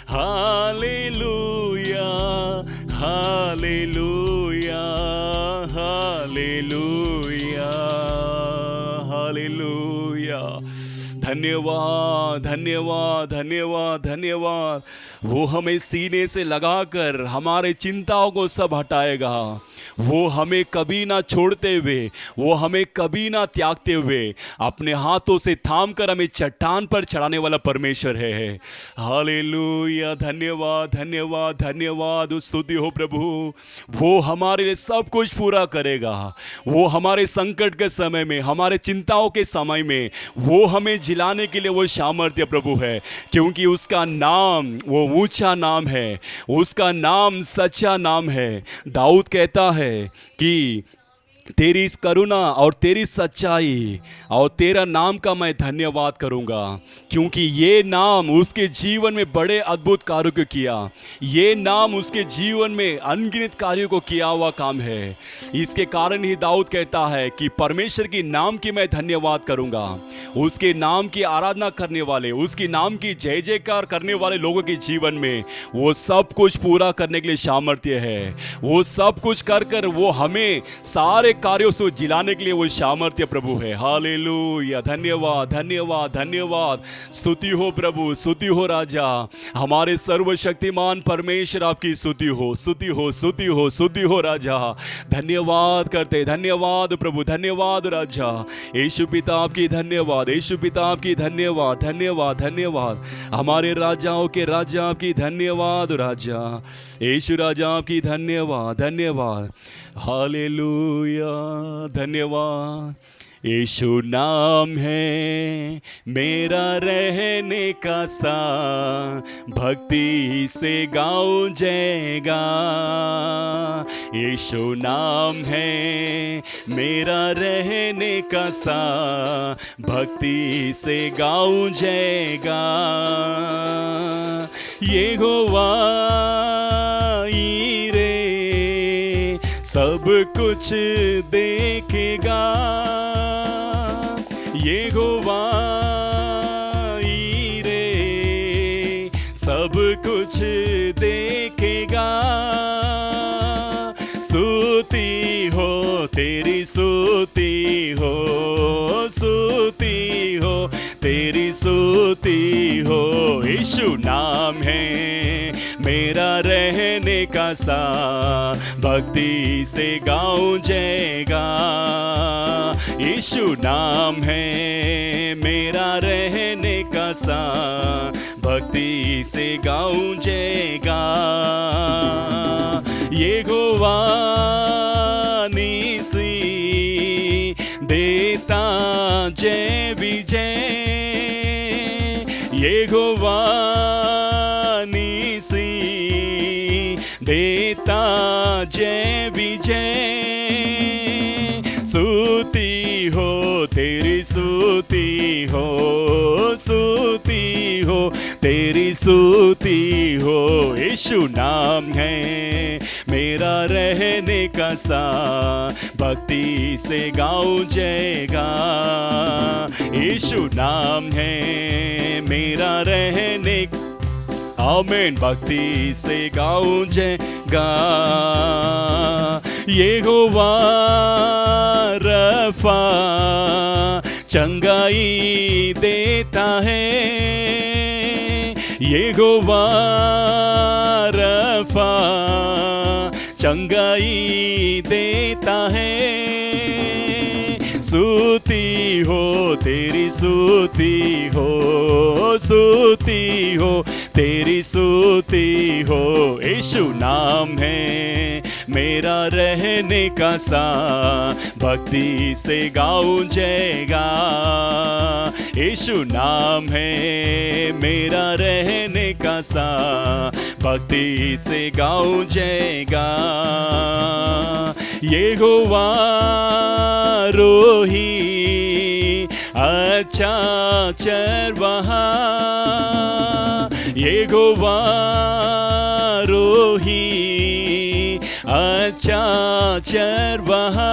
hallelujah hallelujah hallelujah hallelujah. धन्यवाद धन्यवाद धन्यवाद धन्यवाद। वो हमें सीने से लगाकर हमारे चिंताओं को सब हटाएगा। वो हमें कभी ना छोड़ते हुए, वो हमें कभी ना त्यागते हुए अपने हाथों से थाम कर हमें चट्टान पर चढ़ाने वाला परमेश्वर है। हालेलुया, धन्यवाद धन्यवाद धन्यवाद, स्तुति हो प्रभु। वो हमारे लिए सब कुछ पूरा करेगा। वो हमारे संकट के समय में, हमारे चिंताओं के समय में वो हमें जिलाने के लिए वो सामर्थ्य प्रभु है, क्योंकि उसका नाम वो ऊंचा नाम है, उसका नाम सच्चा नाम है। दाऊद कहता है कि तेरी इस करुणा और तेरी सच्चाई और तेरा नाम का मैं धन्यवाद करूंगा, क्योंकि ये नाम उसके जीवन में बड़े अद्भुत कार्यों को किया। ये नाम उसके जीवन में अनगिनत कार्यों को किया हुआ काम है। इसके कारण ही दाऊद कहता है कि परमेश्वर की नाम की मैं धन्यवाद करूंगा। उसके नाम की आराधना करने वाले, उसके नाम की जय जयकार करने वाले लोगों के जीवन में वो सब कुछ पूरा करने के लिए सामर्थ्य है। वो सब कुछ कर कर वो हमें सारे कार्यों से जिलाने के लिए वो सामर्थ्य प्रभु है। हालेलुया, धन्यवाद धन्यवाद धन्यवाद, स्तुति हो प्रभु, स्तुति हो राजा। हमारे सर्वशक्तिमान परमेश्वर आपकी स्तुति हो, स्तुति हो, स्तुति हो, स्तुति हो राजा। धन्यवाद करते, धन्यवाद प्रभु, धन्यवाद राजा। यीशु पिता आपकी धन्यवाद, यीशु पिता आपकी धन्यवाद, धन्यवाद धन्यवाद। हमारे राजाओं के राजा आपकी धन्यवाद राजा। यीशु राजा आपकी धन्यवाद धन्यवाद। हालेलुया, धन्यवाद। यीशु नाम है मेरा रहने का स्थान, भक्ति से गाऊं जयगा। यीशु नाम है मेरा रहने का स्थान, भक्ति से गाऊं जयगा। यहोवा ईरे सब कुछ देखेगा। यहोवा ईरे सब कुछ देखेगा। स्तुति हो तेरी, स्तुति हो, स्तुति हो तेरी, स्तुति हो। यीशु नाम है मेरा रहने का स्थान, भक्ति से गाऊं जयगा। यीशु नाम है मेरा रहने का स्थान, भक्ति से गाऊं जयगा। यहोवा निसी देता जय विजय। यहोवा निसी देता जय विजय। स्तुति हो तेरी, स्तुति हो, स्तुति हो तेरी, स्तुति हो। यीशु नाम है मेरा रहने का स्थान, भक्ति से गाऊं जयगा। यीशु नाम है मेरा रहने, आमीन, भक्ति से गाऊं जयगा। यहोवा रफा चंगाई देता है। यहोवा रफा चंगाई देता है। स्तुति हो तेरी, स्तुति हो, स्तुति हो तेरी, स्तुति हो। यीशु नाम है मेरा रहने का स्थान, भक्ति से गाऊं जयगा। यीशु नाम है मेरा रहने का स्थान, भक्ति से गाऊं जयगा। यहोवा रोही अच्छा चरवाहा। यहोवा रोही अच्छा चरवाहा।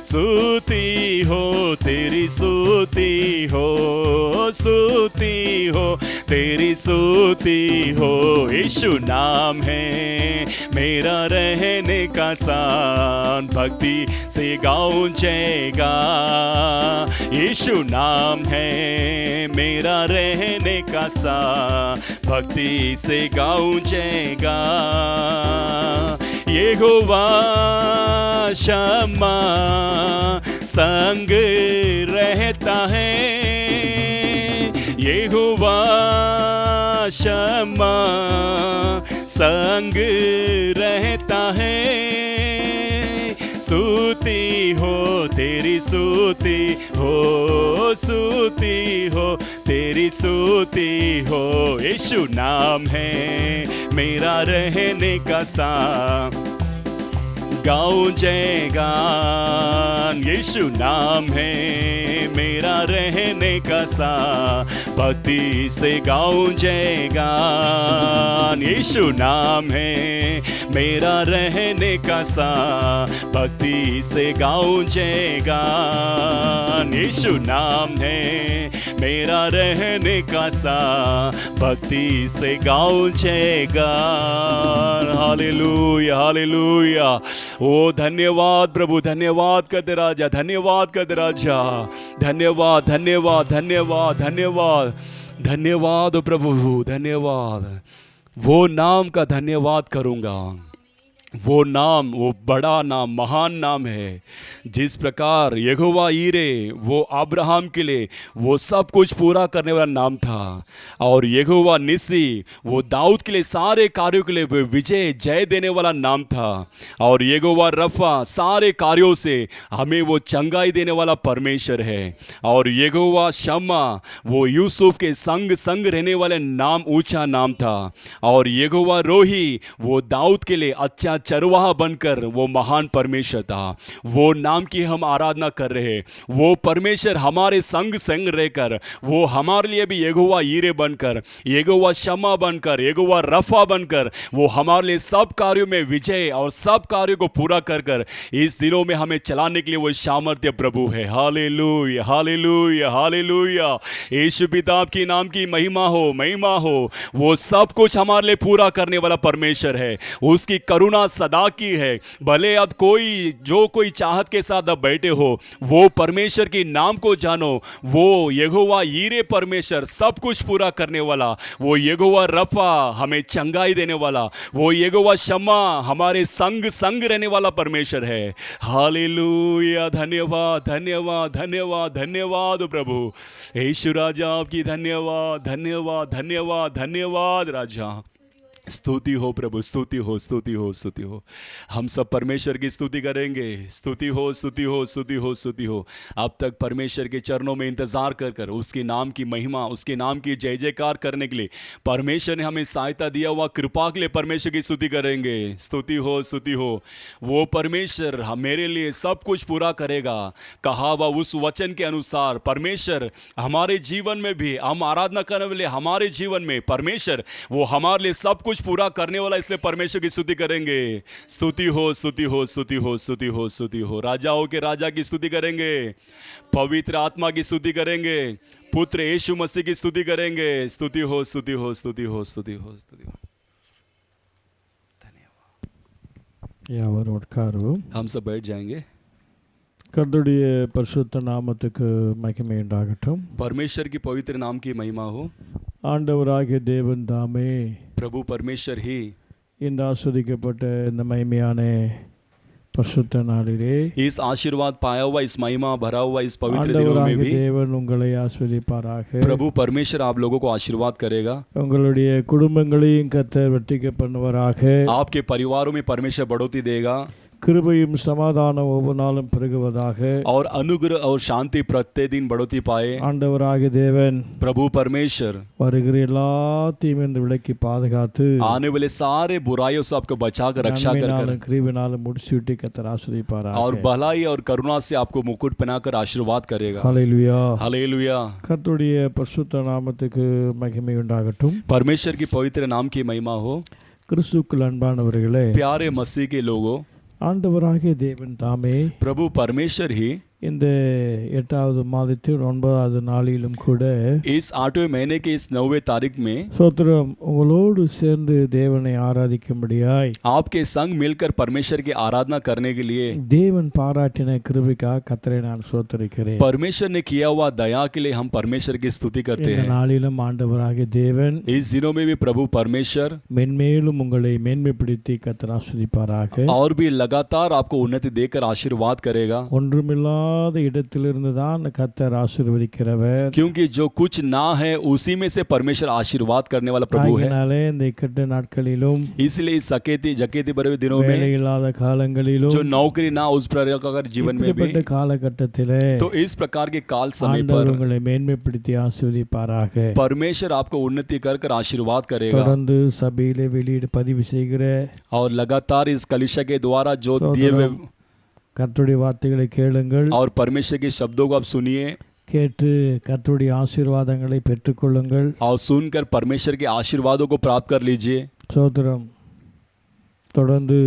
स्तुति हो तेरी, स्तुति हो, स्तुति हो तेरी, स्तुति हो। यीशु नाम है मेरा रहने का स्थान, भक्ति से गाऊं जयगा। यीशु नाम है मेरा रहने का स्थान, भक्ति से गाऊं जयगा। यहोवा शम्मा संग रहता है, यहोवा शम्मा संग रहता है। स्तुति हो तेरी स्तुति हो, स्तुति हो तेरी स्तुति हो। यीशु नाम है मेरा रहने का स्थान, गाऊं जय गान। यीशु नाम है मेरा रहने का स्थान, भक्ति से गाऊं जय गान। यीशु नाम है मेरा रहने का स्थान, भक्ति से गाऊं जय गान। यीशु नाम है मेरा रहने का स्थान, भक्ति से गाऊं जय गान। Hallelujah hallelujah. ओ धन्यवाद प्रभु, धन्यवाद करते राजा, धन्यवाद करते राजा, धन्यवाद धन्यवाद धन्यवाद धन्यवाद धन्यवाद प्रभु, धन्यवाद। वो नाम का धन्यवाद करूंगा, वो नाम, वो बड़ा नाम, महान नाम है। जिस प्रकार यहोवा यीरे वो अब्राहम के लिए वो सब कुछ पूरा करने वाला नाम था, और यहोवा निसी वो दाऊद के लिए सारे कार्यों के लिए विजय जय देने वाला नाम था, और यहोवा रफा सारे कार्यों से हमें वो चंगाई देने वाला परमेश्वर है, और यहोवा शम्मा वो यूसुफ के संग संग रहने वाले नाम, ऊंचा नाम था, और यहोवा रोही वो दाऊद के लिए अच्छा चरवाहा बनकर वो महान परमेश्वर था। वो नाम की हम आराधना कर रहे हैं। वो परमेश्वर हमारे संग संग रहकर वो हमारे लिए भी यहोवा यीरे बनकर, यहोवा शम्मा बनकर, यहोवा रफा बनकर वो हमारे लिए सब कार्यों में विजय और सब कार्यों को पूरा कर कर इस दिनों में हमें चलाने के लिए वो सामर्थ्य प्रभु है। Hallelujah hallelujah hallelujah. यीशु पिता की नाम की महिमा हो, महिमा हो। वो सब कुछ हमारे लिए पूरा करने वाला परमेश्वर है। उसकी करुणा सदा की है। भले अब कोई चाहत के साथ अब बैठे हो, वो परमेश्वर की नाम को जानो। वो यहोवा यीरे परमेश्वर सब कुछ पूरा करने वाला, वो यहोवा रफा हमें चंगाई देने वाला, वो यहोवा शम्मा हमारे संग संग रहने वाला परमेश्वर है। हालेलुया। धन्यवाद धन्यवाद धन्यवाद धन्यवाद प्रभु। यीशु राजा आपकी धन्यवाद धन्यवाद धन्यवाद धन्यवाद राजा। स्तुति हो प्रभु, स्तुति हो स्तुति हो स्तुति हो। हम सब परमेश्वर की स्तुति करेंगे। स्तुति हो स्तुति हो स्तुति हो स्तुति हो। अब तक परमेश्वर के चरणों में इंतजार कर कर उसके नाम की महिमा, उसके नाम की जय जयकार करने के लिए परमेश्वर ने हमें सहायता दिया हुआ कृपा के लिए परमेश्वर की स्तुति करेंगे। स्तुति हो स्तुति हो। वो परमेश्वर हम मेरे लिए सब कुछ पूरा करेगा, कहा हुआ उस वचन के अनुसार परमेश्वर हमारे जीवन में भी, हम आराधना करने वाले हमारे जीवन में परमेश्वर वो हमारे लिए सब कुछ पूरा करने वाला, इसलिए परमेश्वर की स्तुति करेंगे। स्तुति हो स्तुति हो स्तुति हो स्तुति हो स्तुति हो। राजाओं के राजा की स्तुति करेंगे, पवित्र आत्मा की स्तुति करेंगे, पुत्र यीशु मसीह की स्तुति करेंगे। स्तुति हो स्तुति हो स्तुति हो स्तुति हो स्तुति हो। धन्यवाद। हम सब बैठ जाएंगे। கர்த்தருடைய பரிசுத்த நாமத்துக்கு மகிமை உண்டாகட்டும். परमेश्वर की पवित्र नाम की महिमा हो। ஆண்டவராகிய தேவன் தாமே प्रभु परमेश्वर ही இந்த ஆஸ்வதிக்கப்பட்ட இந்த மகிமையான பரிசுத்த நாளிலே इस आशीर्वाद पाया हुआ, इस महिमा भरा हुआ इस पवित्र दिनों में भी தேவன் உங்களை ஆசீர்வதிப்பாராக. प्रभु परमेश्वर आप लोगों को आशीर्वाद करेगा। உங்களுடைய குடும்பங்களையும் கர்த்தர் வர்த்திக்க பண்ணுவாராக. आपके परिवारों में परमेश्वर बढ़ोतरी देगा, கிருபையும் சமாதானம் ஒவ்வொரு நாளும் பெருகுவதாக. और अनुग्रह और शांति प्रत्येक दिन बढ़ोतरी पाए। ஆண்டவராகிய தேவன் प्रभु परमेश्वर வருகிற எல்லா தீமையிலிருந்து விலக்கி பாதுகாத்து आने वाले सारे बुराइयों से आपको बचा कर रक्षा कर கிருபையினாலும் முடிசூட்டி கர்த்தர் ஆசீர்வதிப்பாராக. और भलाई और करुणा से आपको मुकुट पहनाकर आशीर्वाद करेगा। ஹல்லேலூயா हालेलुया। கர்த்தருடைய பரிசுத்த நாமத்துக்கு மகிமை உண்டாகட்டும். परमेश्वर की पवित्र नाम की महिमा हो। கிறிஸ்துவுக்குள் அன்பானவர்களே, प्यारे मसीह के लोगों, ஆண்டவராகிய தேவன் தாமே प्रभु परमेश्वर ही இந்த 8வது மாதத்தின் 9வது நாளிலும் கூட इस 8वें महीने के इस 9वें तारीख में சோத்திரம் உங்களோடு சேர்ந்து தேவனை ஆராதிக்கும்படியாய் आपके संग मिलकर परमेश्वर की आराधना करने के लिए தேவன் பாராட்டின கிருபைக்காக கர்த்தரை நான் சோத்தரிக்கிறேன். परमेश्वर ने किया हुआ दया के लिए हम परमेश्वर की स्तुति करते இந்த हैं. நாளிலும் ஆண்டவராகிய தேவன் इस दिनों में भी प्रभु परमेश्वर மென்மேலும் உங்களை மேன்மைப்படுத்தி கர்த்தர் ஆசீர்வதிப்பாராக. और भी लगातार आपको उन्नति देकर आशीर्वाद करेगा. ஒன்றுமில்லாத இடத்திலிருந்து தான் கர்த்தர் ஆசீர்வதிக்கிறவர். क्योंकि जो कुछ ना है उसी में से परमेश्वर आशीर्वाद करने वाला प्रभु है. ஆகையினாலே இந்த இக்கட்டு நாட்களிலும் इसलिए इस जकेती भरे हुए दिनों வேலை में இல்லாத காலங்களிலும் जो नौकरी ना उस प्रकार जीवन में भी இப்படிப்பட்ட காலகட்டத்திலே तो इस प्रकार के काल समय ஆண்டவர் पर உங்களை மேன்மைப்படுத்தி ஆசீர்வதிப்பாராக. परमेश्वर आपको उन्नति कर आशीर्वाद करेगा. தொடர்ந்து சபையிலே வெளியீடு பதிவு செய்கிற और लगातार इस कलिशा के द्वारा जो दिए हुए கர்த்தருடைய வார்த்தைகளை கேளுங்கள். और परमेश्वर के शब्दों को आप सुनिए கேட்டு கர்த்தருடைய ஆசீர்வாதங்களை பெற்றுக்கொள்ளுங்கள். और सुनकर परमेश्वर के आशीर्वादों को प्राप्त कर लीजिए. சோத்திரம். தொடர்ந்து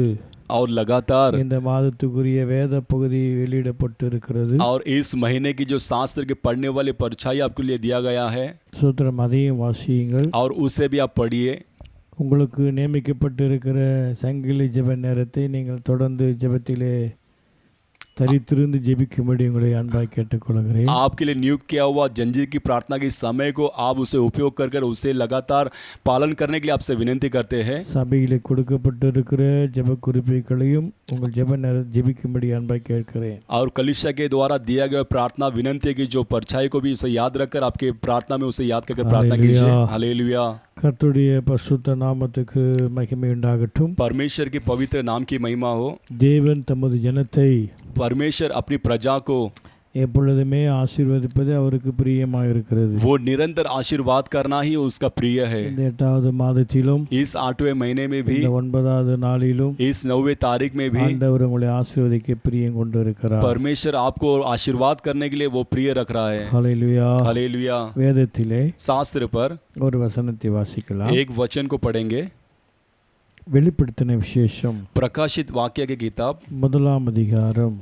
और लगातार இந்த மாதத்துக்குரிய வேத பகுதி வெளியிடப்பட்டு இருக்கிறது. और इस महीने की जो शास्त्र के पढ़ने वाली परछाई आपके लिए दिया गया है சோத்திரம் அதையும் வாசியுங்கள். और उसे भी आप पढ़िए. உங்களுக்கு நியமிக்கப்பட்டிருக்கிற சங்கிலி ஜெப நேரத்தை நீங்கள் தொடர்ந்து ஜெபத்திலே தரித்திருந்து ஜெபிக்கும்படி உங்களை அன்பாய் கேட்டுக்கொள்கிறேன். आपके लिए नियुक्त किया हुआ जंजीर की प्रार्थना के समय को आप उसे उपयोग कर उसे लगातार पालन करने के लिए आपसे विनती करते हैं. சபையிலே கொடுக்கப்பட்டிருக்கிற ஜெப குறிப்புகளையும் உங்கள் ஜெப நேரம் ஜெபிக்கும்படி அன்பாய் கேட்கிறேன். और कलिशा के द्वारा दिया गया प्रार्थना विनंती की जो परछाई को भी उसे याद रखकर आपके प्रार्थना में उसे याद करके प्रार्थना कीजिए. हालेलुया. கர்த்தருடைய பரிசுத்த நாமத்துக்கு மகிமை உண்டாகட்டும். परमेश्वर के पवित्र नाम की महिमा हो. தேவன் தமது ஜனத்தை परमेश्वर अपनी प्रजा को எப்பொழுதுமே ஆசீர்வதிப்பது அவருக்கு பிரியமாயிருக்கிறது. वो निरंतर आशीर्वाद करना ही उसका प्रिय है. இந்த 8வது மாதத்திலும் इस 8वें महीने में भी இந்த 9வது நாளிலும் इस 9वें तारीख में भी ஆண்டவர் உங்களை ஆசீர்வதிக்க பிரியம் கொண்டிருக்கிறார். परमेश्वर आपको आशीर्वाद करने के लिए वो प्रिय रख रहा है. ஹல்லேலூயா. हालेलुया. வேதத்திலே शास्त्र पर ஒரு வசனத்தை வாசிக்கலாம். एक वचन को पढ़ेंगे. வெளிப்படுத்தின விசேஷம் प्रकाशित वाक्य की किताब 1ஆம் அதிகாரம்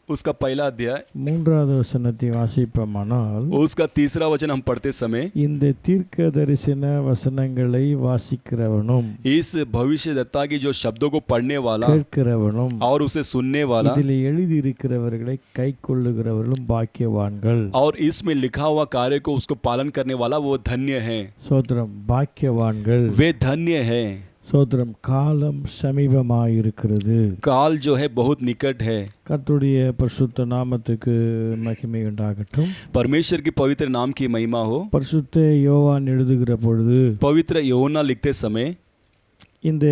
उसका पहला अध्याय 3வது வசனத்தை வாசிப்போமானால் उसका तीसरा वचन हम पढ़ते समय இந்த தீர்க்க தரிசன வசனங்களை வாசிக்கிறவனும் इस भविष्यद्वक्ता की जो शब्दों को पढ़ने वाला கேட்கிறவனும் और उसे सुनने वाला இதில் எழுதியிருக்கிறவர்களை கைக்கொள்ளுகிறவர்களும் பாக்கியவான்கள். और इसमें लिखा हुआ कार्य को उसको पालन करने वाला वो धन्य है. சோத்திரம். பாக்கியவான்கள். वे धन्य है. சோத்திரம். காலம் சமீபமாயிருக்கிறது. काल जो है बहुत निकट है. கர்த்தருடைய பரிசுத்த நாமத்துக்கு மகிமை உண்டாகட்டும். परमेश्वर की पवित्र नाम की महिमा हो. பரிசுத்த யோவான் எழுதுகிற பொழுது पवित्र योना लिखते समय இந்த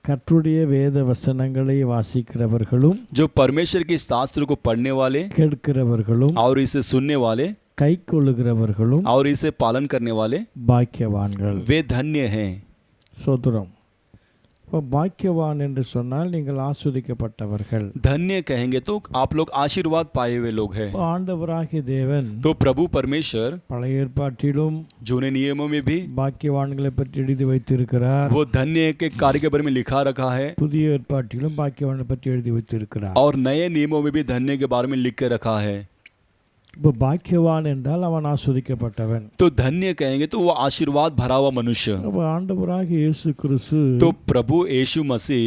கர்த்தருடைய வேத வசனங்களை வாசிக்கிறவர்களும் जो परमेश्वर के शास्त्र को पढ़ने वाले கேட்கிறவர்களும் और इसे सुनने वाले கைக்கொள்ளுகிறவர்களும் और इसे पालन करने वाले பாக்கியவான்கள். वे धन्य हैं. சோத்திரம். இப்போ பாக்கியவான் என்று சொன்னால் நீங்கள் ஆஸ்வதிக்கப்பட்டவர்கள். धन्य कहेंगे तो आप लोग आशीर्वाद पाए हुए लोग हैं. ஆண்டவராகிய தேவன் तो प्रभु परमेश्वर பழைய ஏற்பாட்டிலும் जूने नियमों में भी பாக்கியவான்களை பற்றி எழுதி வைத்திருக்கிறார். वो धन्य के कार्य के बारे में लिखा रखा है புதிய ஏற்பாட்டிலும் பாக்கியவான்களை பற்றி எழுதி வைத்திருக்கிறார். और नए नियमों में भी धन्य के बारे में लिख के रखा है. இப்போ பாக்கியவான் என்றால் அவன் ஆஸ்வதிக்கப்பட்டவன். तो धन्य कहेंगे तो वो आशीर्वाद भरा हुआ मनुष्य. அப்போ ஆண்டவராகிய இயேசு கிறிஸ்து तो प्रभु यीशु मसीह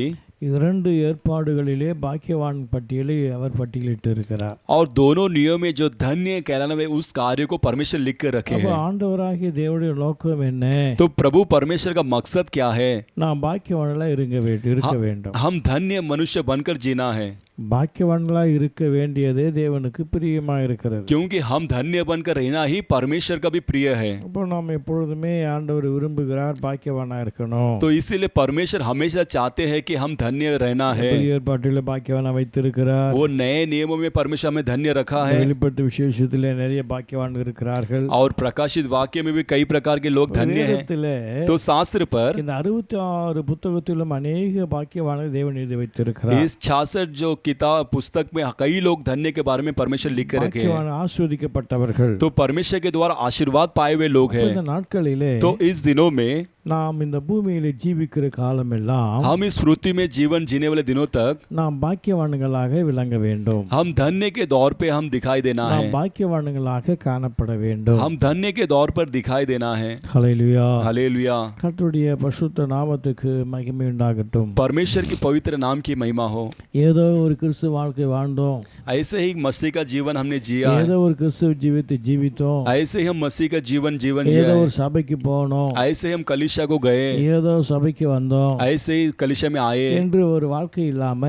2 ஏற்பாடுகளிலே பாக்கியவான் பட்டியலை அவர் பட்டியலிட்டு இருக்கிறார். और दोनों नियम में जो धन्य कहलाने में उस कार्य को परमेश्वर लिख कर रखे அப்போ हैं. ஆண்டவராகிய தேவனுடைய நோக்கம் என்ன? तो प्रभु परमेश्वर का मकसद क्या है? நாம் பாக்கியவான்களா இருக்க வேண்டும். हम धन्य मनुष्य बनकर जीना है. பாக்கியவான்களா இருக்க வேண்டியதே தேவனுக்கு பிரியமா இருக்கிறது. क्योंकि हम धन्य बनकर रहना ही परमेश्वर का भी प्रिय है. அப்போ நாம் எப்பொழுதுமே ஆண்டவர் விரும்புகிறார் பாக்கியவானா இருக்கணும். तो इसीलिए परमेश्वर हमेशा चाहते हैं कि हम धन्य रहना है. புதிய ஏற்பாட்டிலே பாக்கியவானா வைத்திருக்கிறார். वो नए नियमों में परमेश्वर हमें धन्य रखा है. வெளிப்பட்ட விசேஷத்திலே நிறைய பாக்கியவான்கள் இருக்கிறார்கள். और प्रकाशित वाक्य में भी कई प्रकार के लोग धन्य हैं. வேதத்திலே तो शास्त्र पर இந்த 66 புத்தகத்திலும் अनेक பாக்கியவான்களை தேவன் எழுதி வைத்திருக்கிறார். इस 66 जो किताब पुस्तक में कई लोग धन्य के बारे में परमेश्वर लिख के रखे हैं। பாக்கியவான் ஆசீர்வதிக்கப்பட்டவர்கள். तो परमेश्वर के द्वारा आशीर्वाद पाए हुए लोग இந்த हैं। நாட்களிலே तो इस दिनों में நாம் இந்த பூமியிலே ஜீவிக்கிற காலமெல்லாம் हम इस पृथ्वी में जीवन जीने वाले दिनों तक நாம் பாக்கியவான்களாக விளங்க வேண்டும். हम धन्य के दौर पे हम दिखाई देना நாம் है। பாக்கியவான்களாக காணப்பட வேண்டும். हम धन्य के दौर पर दिखाई देना है। ஹல்லேலூயா. हालेलुया। கர்த்தருடைய பரிசுத்த நாமத்துக்கு மகிமை உண்டாகட்டும். परमेश्वर की पवित्र नाम की महिमा हो। ஏதோ ஒரு கிறிஸ்துவ வாழ்க்கை வாழ்ந்தோம், ऐसे ही मसीह का जीवन हमने जिया है। ஏதோ ஒரு கிறிஸ்துவ ஜீவித்தை ஜீவித்தோம், ऐसे ही हम मसीह का जीवन जिया ஏதோ है। ஒரு சபைக்கு போனோம், ऐसे हम कलिशा को गए, ஏதோ சபைக்கு வந்தோம் ऐसे ही कलिशा में आए। என்று ஒரு வாழ்க்கை இல்லாம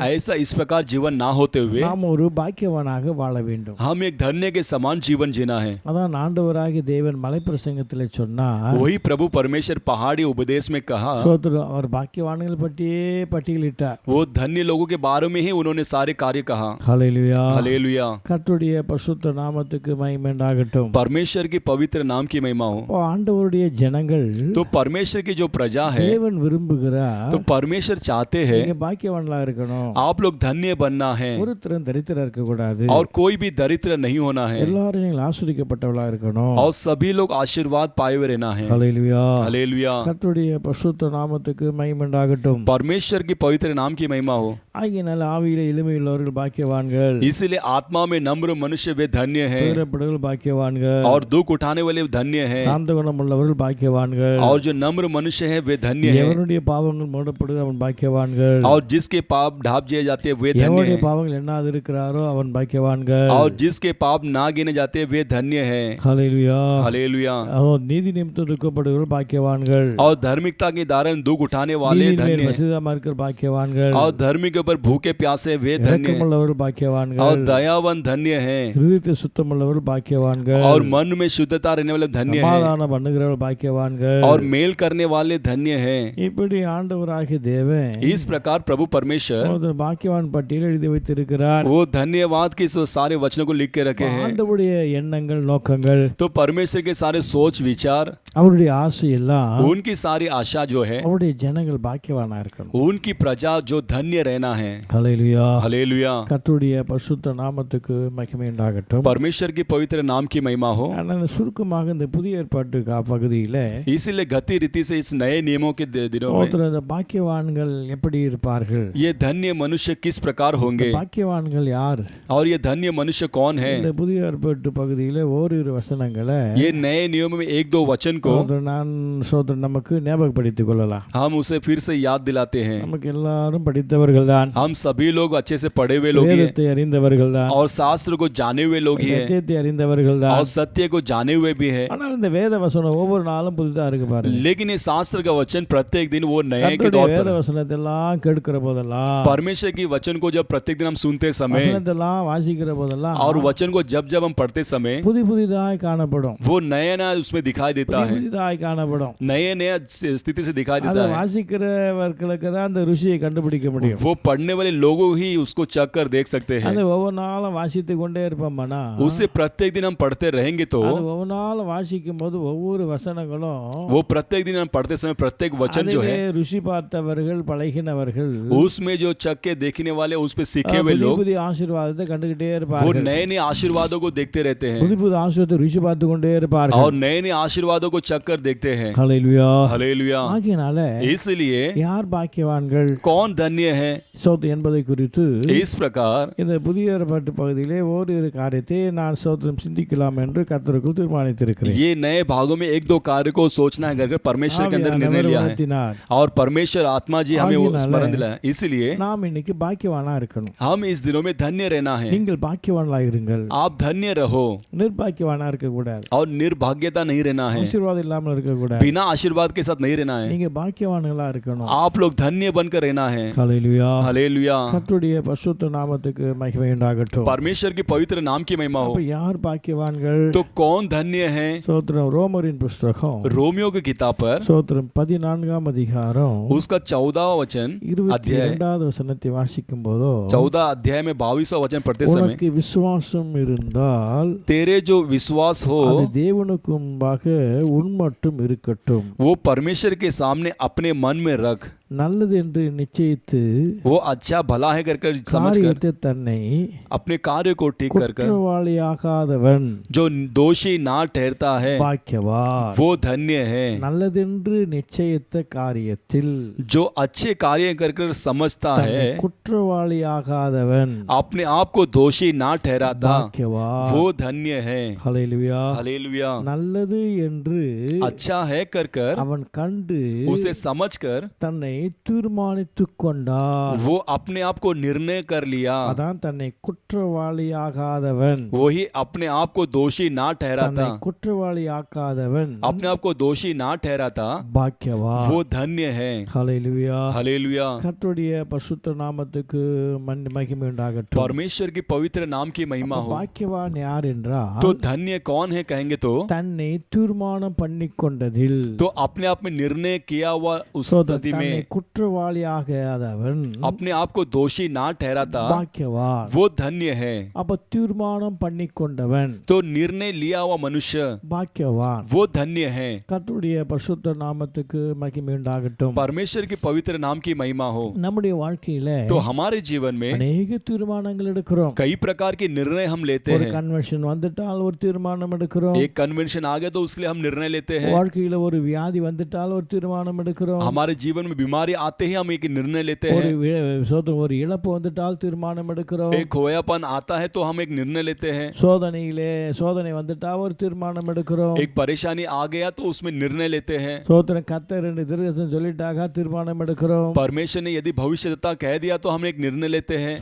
ऐसा इस प्रकार जीवन ना होते हुए நாம் ஒரு பாக்கியவானாக வாழ வேண்டும். हम एक धन्य के समान जीवन जीना है। அதான் ஆண்டவராகிய தேவன் மலைப்பிரசங்கத்திலே சொன்னார். वही प्रभु परमेश्वर पहाड़ी उपदेश में कहा, சோத்திரம். அவர் பாக்கியவான்கள் பற்றியே பட்டியலிட்டார். वो धन्य लोगों के बारे में ही उन्होंने सारे कार्य कहा। ஹல்லேலூயா. हालेलुया। கர்த்தருடைய பரிசுத்த நாமத்துக்கு மகிமை உண்டாகட்டும். परमेश्वर की पवित्र नाम की महिमा हो। இப்போ ஆண்டவருடைய ஜனங்கள் तो परमेश्वर की जो प्रजा है, தேவன் விரும்புகிறார் तो परमेश्वर चाहते हैं நீங்க பாக்கியவான்களா இருக்கணும். आप लोग धन्य बनना है ஒருத்தரும் தரித்திரம் இருக்க கூடாது. और कोई भी दरिद्र नहीं होना है எல்லாரும் நீங்கள் ஆசீர்வதிக்கப்பட்டவளா இருக்கணும். और सभी लोग आशीर्वाद पाए हुए रहना है। ஹல்லேலூயா. हालेलुया। கர்த்தருடைய பரிசுத்த நாமத்துக்கு மகிமை உண்டாகட்டும். परमेश्वर की पवित्र नाम की महिमा हो। ஆகியனால ஆவியிலே எளிமையுள்ளவர்கள் பாக்கியவான்கள், इसीलिए आत्मा में नम्र मनुष्य वे धन्य है துயரப்படுகிறவர்கள் பாக்கியவான்கள், और दुख उठाने वाले धन्य है சாந்த குணம் உள்ளவர்கள் பாக்கியவான்கள், और जो नम्र मनुष्य है वे धन्य है எவனுடைய பாவங்கள் மூடப்படுது அவன் பாக்கியவான்கள், और जिसके पाप ढाप दिए जाते हैं वे धन्य எவனுடைய है பாவங்கள் எண்ணாது இருக்கிறாரோ அவன் பாக்கியவான்கள். और जिसके पाप ना गिने जाते हैं वे धन्य है। ஹல்லேலூயா. हालेलुया। நீதி நிமித்தம் துக்கப்படுகிறவர்கள் பாக்கியவான்கள், और धार्मिकता के कारण दुख उठाने वाले நீதியின் மேல் धन्य है வசிதமா இருக்கிற பாக்கியவான்கள், और धर्म के ऊपर भूखे प्यासे वे धन्य है இரக்கமுள்ளவர்கள் और பாக்கியவான்கள், दयावान धन्य है இருதயத்தை சுத்தமுள்ளவர்கள் பாக்கியவான்கள், और मन में शुद्धता रहने वाले धन्य है சமாதானம் பண்ணுகிறவர்கள் பாக்கியவான்கள். और मेल करने वाले धन्य है। இப்படி ஆண்டவராகிய தேவன் इस प्रकार प्रभु परमेश्वर ஒரு பாக்கியவான் பட்டியல் எழுதி வைத்திருக்கிறார். वो धन्यवाद के सारे वचनों को लिख के रखे हैं। ஆண்டவருடைய எண்ணங்கள் நோக்கங்கள் तो परमेश्वर के सारे सोच विचार, அவருடைய ஆசை எல்லாம் उनकी सारी आशा जो है, அவருடைய ஜனங்கள் பாக்கியவானா இருக்கணும். उनकी प्रजा जो धन्य रहना है। ஹல்லேலூயா. हालेलुया। கர்த்தருடைய பரிசுத்த நாமத்துக்கு மகிமை உண்டாகட்டும். परमेश्वर की पवित्र नाम की महिमा हो। ஆனால் சுருக்கமாக இந்த புதிய ஏற்பாட்டு பகுதியில इसीलिए गति रीति से इस नए नियमों के दिनों में ஒருத்தர் இந்த பாக்கியவான்கள் எப்படி இருப்பார்கள், ये धन्य मनुष्य किस प्रकार होंगे பாக்கியவான்கள் யார், और ये धन्य मनुष्य कौन है। இந்த புதிய ஏற்பாட்டு பகுதியில ஓரிரு வசனங்களை ये नए नियमों में एक दो वचन को நான் நமக்கு ஞாபகப்படுத்திக் கொள்ளலாம். हम उसे फिर से याद दिलाते हैं। நமக்கு எல்லாரும் படித்தவர்கள் தான், हम सभी लोग अच्छे से पढ़े हुए लोग ही हैं வேதத்தை அறிந்தவர்கள் தான், और शास्त्र को जाने हुए लोग ही हैं சத்தியத்தை அறிந்தவர்கள் தான். और सत्य को जाने हुए भी है। ஆனால் இந்த வேத வசனம் ஒவ்வொரு நாளும் புதிதா இருக்கு பாருங்க. लेकिन ये शास्त्र का वचन प्रत्येक दिन वो नए के கர்த்தருடைய दौर வேத पर வசனத்தை எல்லாம் கேட்கிற போதெல்லாம், परमेश्वर की वचन को जब प्रत्येक दिन हम सुनते समय வசனத்தை எல்லாம் வாசிக்கிற போதெல்லாம் और वचन को जब हम पढ़ते समय புதிதாய் காணப்படும், वो नया नया उसमें दिखाई देता है, புதிதாய் காணப்படும். नए नया स्थिति से दिखाई அதை देता है। வாசிக்கிறவர்களுக்கு தான் அந்த ருசியை கண்டுபிடிக்க முடியும். वो पढ़ने वाले लोगों ही उसको चख कर देख सकते हैं। அதை ஒவ்வொரு நாளும் வாசித்து கொண்டே இருப்போம்னா, उसे प्रत्येक दिन हम पढ़ते रहेंगे तो அது ஒவ்வொரு நாளும் வாசிக்கும் போது ஒவ்வொரு வசனங்களும் वो प्रत्येक दिन हम पढ़ते समय प्रत्येक वचन जो है அதிலே ருசி பார்த்தவர்கள் பழகினவர்கள் उसमें जो चख के देखने वाले उस पे सीखे हुए புதிய लोग புதிய ஆசீர்வாதத்தை கண்டுகிட்டே वो இருப்பார்கள். नए नए आशीर्वादों को देखते रहते हैं புதிய புதிய ஆசீர்வாதத்தை ருசி பார்த்து கொண்டே இருப்பார்கள். और नए नए आशीर्वादों को चख कर देखते हैं। ஹல்லேலூயா. हालेलुया। ஆகையினால इसलिए யார் பாக்கியவான்கள் कौन धन्य है, என்பதை குறித்து इस प्रकार இந்த புதிய ஏற்பாட்டு பகுதியிலே ஓரிரு காரியத்தை நான் சோத்திரம் சிந்திக்கலாம் என்று கர்த்தருக்குள் தீர்மானித்திருக்கிறேன். ये नए भागों में एक दो कार्य को सोचना है करके परमेश्वर के अंदर निर्णय लिया है உணர்த்தினார். और परमेश्वर आत्मा जी हमें वो ஆகையினால स्मरण दिलाया। इसलिए நாம் இன்னைக்கு பாக்கியவானா இருக்கணும். हम इस दिनों में धन्य रहना है। நீங்கள் பாக்கியவான்களா இருங்கள், आप धन्य रहो நிர்பாக்கியவானா இருக்க கூடாது, और निर्भाग्यता नहीं रहना है, ஆசீர்வாதம் இல்லாமல் இருக்க கூடாது. बिना आशीर्वाद के साथ नहीं रहना है। நீங்க பாக்கியவான்களா இருக்கணும். आप लोग धन्य बनकर रहना है। ஹல்லேலூயா. हालेलुया। கர்த்தருடைய பரிசுத்த நாமத்துக்கு மகிமை உண்டாகட்டும். परमेश्वर के पवित्र नाम की महिमा हो। அப்ப யார் பாக்கியவான்கள்? तो कौन धन्य है? சோத்திரம் ரோமரின் புஸ்தகம் रोमियो की किताब पर சோத்திரம் 14ஆம் அதிகாரம் उसका 14वां वचन अध्याय 22வது வசனத்தை வாசிக்கும் போதோ 14 अध्याय में 22वां वचन पढ़ते समय உனக்கு விசுவாசம் இருந்தால் तेरे जो विश्वास हो அது தேவனுக்கு முன்பாக உன் மட்டும் இருக்கட்டும். वो परमेश्वर के सामने अपने मन में रख। நல்லது என்று நிச்சயித்து वो अच्छा भला है कर कर समझ कर காரியத்தை தன்னை अपने कार्य को ठीक कर कर குற்றவாளியாகாதவன் जो दोषी ना ठहरता है பாக்கியவான். वो धन्य है। நல்லதென்று நிச்சயித்த காரியத்தில் जो अच्छे कार्य कर कर समझता தன்னை है குற்றவாளியாகாதவன் अपने आप को दोषी ना ठहराता பாக்கியவான். वो धन्य है। ஹல்லேலூயா. हालेलुया। நல்லது என்று अच्छा है कर कर அவன் கண்டு उसे समझ कर தன்னை தீர்மானித்துக் கொண்டான். वो अपने आप को निर्णय कर लिया, அதான் தன்னை குற்றவாளியாகாதவன். वही अपने आप को दोषी ना தன்னை ठहराता, குற்றவாளியாக்காதவன் अपने आप को दोषी ना ठहराता பாக்கியவான். वो धन्य है। ஹல்லேலூயா. हालेलुया। கர்த்தருடைய பரிசுத்த நாமத்துக்கு மகிமை உண்டாகட்டும். परमेश्वर की पवित्र नाम की महिमा हो। பாக்கியவான் யார் என்றால் तो धन्य कौन है कहेंगे तो தன்னை தீர்மானம் பண்ணிக்கொண்டதில் तो अपने आप में निर्णय किया हुआ उस स्थिति தன்னை में குற்றவாளியாகாதவன் अपने आप को दोषी ना ठहराता பாக்கியவான். वो धन्य है। அப்ப தீர்மானம் பண்ணிக்கொண்டவன் तो निर्णय लिया हुआ मनुष्य பாக்கியவான். वो धन्य है। கர்த்தருடைய பரிசுத்த நாமத்துக்கு மகிமை உண்டாகட்டும். परमेश्वर की पवित्र नाम की महिमा हो। நம்முடைய வாழ்க்கையில तो हमारे जीवन में அநேக தீர்மானங்கள் எடுக்கிறோம். कई प्रकार के निर्णय हम लेते ஒரு हैं। கன்வென்ஷன் வந்துட்டால் ஒரு தீர்மானம் எடுக்கிறோம். एक कन्वेंशन आ गया तो उसके लिए हम निर्णय लेते हैं। வாழ்க்கையில ஒரு வியாதி வந்துட்டால் ஒரு தீர்மானம் எடுக்கிறோம். हमारे जीवन में बीमारी आते ही हम एक निर्णय लेते ஒரு हैं। ஒரு இழப்பு வந்துட்டால் தீர்மானம் எடுக்கிறோம். एक खोयापन आता है तो हम एक निर्णय लेते हैं। சோதனை வந்துட்டா ஒரு தீர்மானம் எடுக்கிறோம். एक परेशानी आ गया तो उसमें निर्णय लेते हैं। சோதனை கர்த்தர் என்று தீர்க்கதரிசனம் சொல்லிட்டாக தீர்மானம் எடுக்கிறோம். परमेश्वर ने यदि भविष्यता कह दिया तो हम एक निर्णय लेते हैं।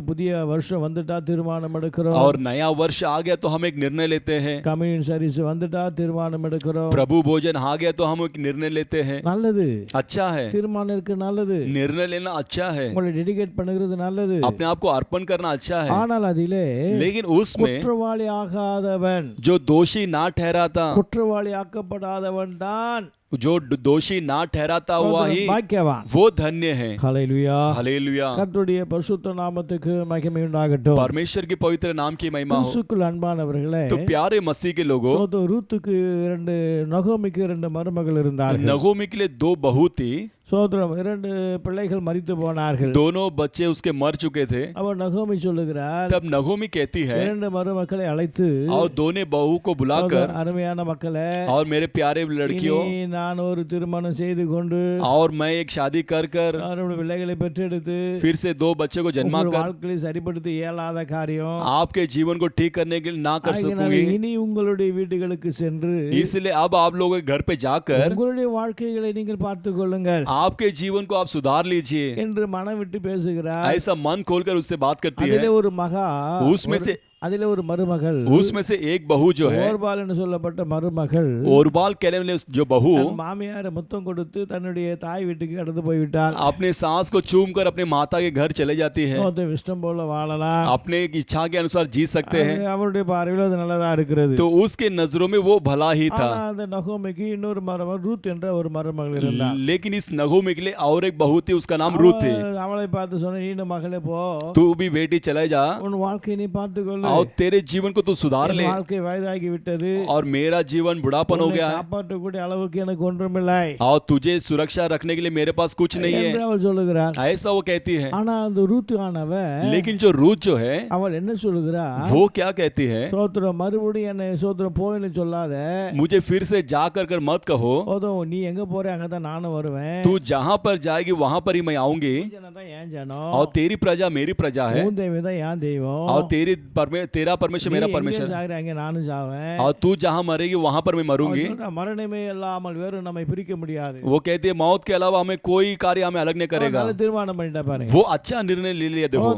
புதிய வருஷம் வந்துட்டா தீர்மானம் எடுக்கிறோம். और नया वर्ष आ गया तो हम एक निर्णय लेते हैं। கம்யூனியன் சர்வீஸ் வந்துட்டா தீர்மானம் எடுக்கிறோம். प्रभु भोजन आ गया तो हम एक निर्णय लेते हैं। நல்லது, अच्छा है, தீர்மானம் இருக்கு, நல்லது. निर्णय लेना अच्छा है, உங்களை டெடிகேட் பண்ணுகிறது நல்லது. अपने आप को अर्पण करना अच्छा है। ஆனால் அதிலே लेकिन उसमें குற்றவாளி ஆகாதவன், जो दोषी ना ठहराता, குற்றவாளி ஆக்கப்படாதவன் தான் जो दोषी ना ठहराता हुआ ही பாக்கியவான். वो धन्य है। ஹல்லேலூயா. हालेलुया। கர்த்தருடைய பரிசுத்த நாமத்துக்கு மகிமை உண்டாகட்டும். परमेश्वर के पवित्र नाम की महिमा हो। கிறிஸ்துவுக்குள் அன்பானவர்களே, तो प्यारे मसीह के लोगों, ரூத்துக்கு நகோமிக்கு 2 மருமகள் இருந்தார்கள். नगोमी के लिए 2 बहू थी। சோதரம் 2 பிள்ளைகள் மரித்து போனார்கள். दोनों बच्चे उसके मर चुके थे। அவர் நகோமி சொல்லுகிறார், तब नगोमी कहती है 2 மருமக்களை அழைத்து, और दोनों बहू को बुलाकर, அருமையான மக்களே, और मेरे प्यारे लड़कियों, இனி நான் ஒரு திருமணம் செய்து கொண்டு और मैं एक शादी कर कर பிள்ளைகளை பெற்றெடுத்து फिर से 2 बच्चे को जन्मा कर வாழ்க்கையை சரிப்படுத்த இயலாத காரியம், आपके जीवन को ठीक करने के लिए ना कर सकूंगी। இனி உங்களுடைய வீடுகளுக்கு சென்று इसलिए अब आप लोगों के घर पे जाकर உங்களுடைய வாழ்க்கைகளை நீங்கள் பார்த்துக் கொள்ளுங்கள் आपके जीवन को आप सुधार लीजिए என்று மனம் விட்டு பேசுகிறார். ऐसा मन खोलकर उससे बात करती है। அதிலே ஒரு மகா, उसमें से அதிலே ஒரு மருமகள், उसमें से एक बहू जो है, ஓர்பால் என்று சொல்லப்பட்ட மருமகள், ओरबाल कहने वाले जो बहू மாமியாரை முத்தம் கொடுத்து தன்னுடைய தாய் வீட்டுக்கு கடந்து போய்விட்டார். अपने सास को चूम कर अपने माता के घर चले जाती है। இஷ்டம் போல வாழலாம், अपने इच्छा के अनुसार जी सकते हैं। அவருடைய பார்வையில் அது நல்லதா இருக்கிறது. तो उसके नजरों में वो भला ही था। அந்த நகோமிக்கு இன்னொரு மருமகள் ரூத் என்ற ஒரு மருமகள் இருந்தார். लेकिन इस नगोमी के लिए और एक बहू थी, उसका नाम रूत थी। அவளை பார்த்து சொன்ன, நீ மகளே போ, तू भी बेटी चले जा உன் வாழ்க்கையை நீ பார்த்துக்கொள்ள, और तेरे जीवन को तू सुधार ले, வாழ்க்கை வயதாகி விட்டது, और मेरा जीवन बुढ़ापन हो गया है, காப்பாற்றக்கூடிய அளவுக்கு எனக்கு ஒன்றுமில்லை, और तुझे सुरक्षा रखने के लिए मेरे पास कुछ नहीं என்று है, அவள் சொல்லுகிறார். ऐसा वो कहती है। ஆனா அந்த ரூத் ஆனவள், लेकिन जो रूत जो है அவள் என்ன சொல்லுகிறார்? वो क्या कहती है, சோத்திரம் மறுபடியும் என்னை சோத்திரம் போயின்னு சொல்லாத, मुझे फिर से जा कर मत कहो, நீ எங்க போற அங்கதான் நானும் வருவேன், तू जहां पर जाएगी वहां पर ही मैं आऊंगी, ஏன் ஜனம், और तेरी प्रजा मेरी प्रजा है, உன் தெய்வம் தான் ஏன் தெய்வம், और तेरा परमेश्वर मेरा परमेश्वर, சாகுறாங்க நானும் சாவேன், और तू जहां मरेगी वहां पर मैं मरूंगी। மரணமே இல்லாமல் வேறு நம்மை பிரிக்க முடியாது. वो कहती है मौत के अलावा हमें कोई कार्य हमें अलग नहीं करेगा। தீர்மானம் பண்ணிட்டா பாருங்க. वो अच्छा निर्णय ले लिया। देखो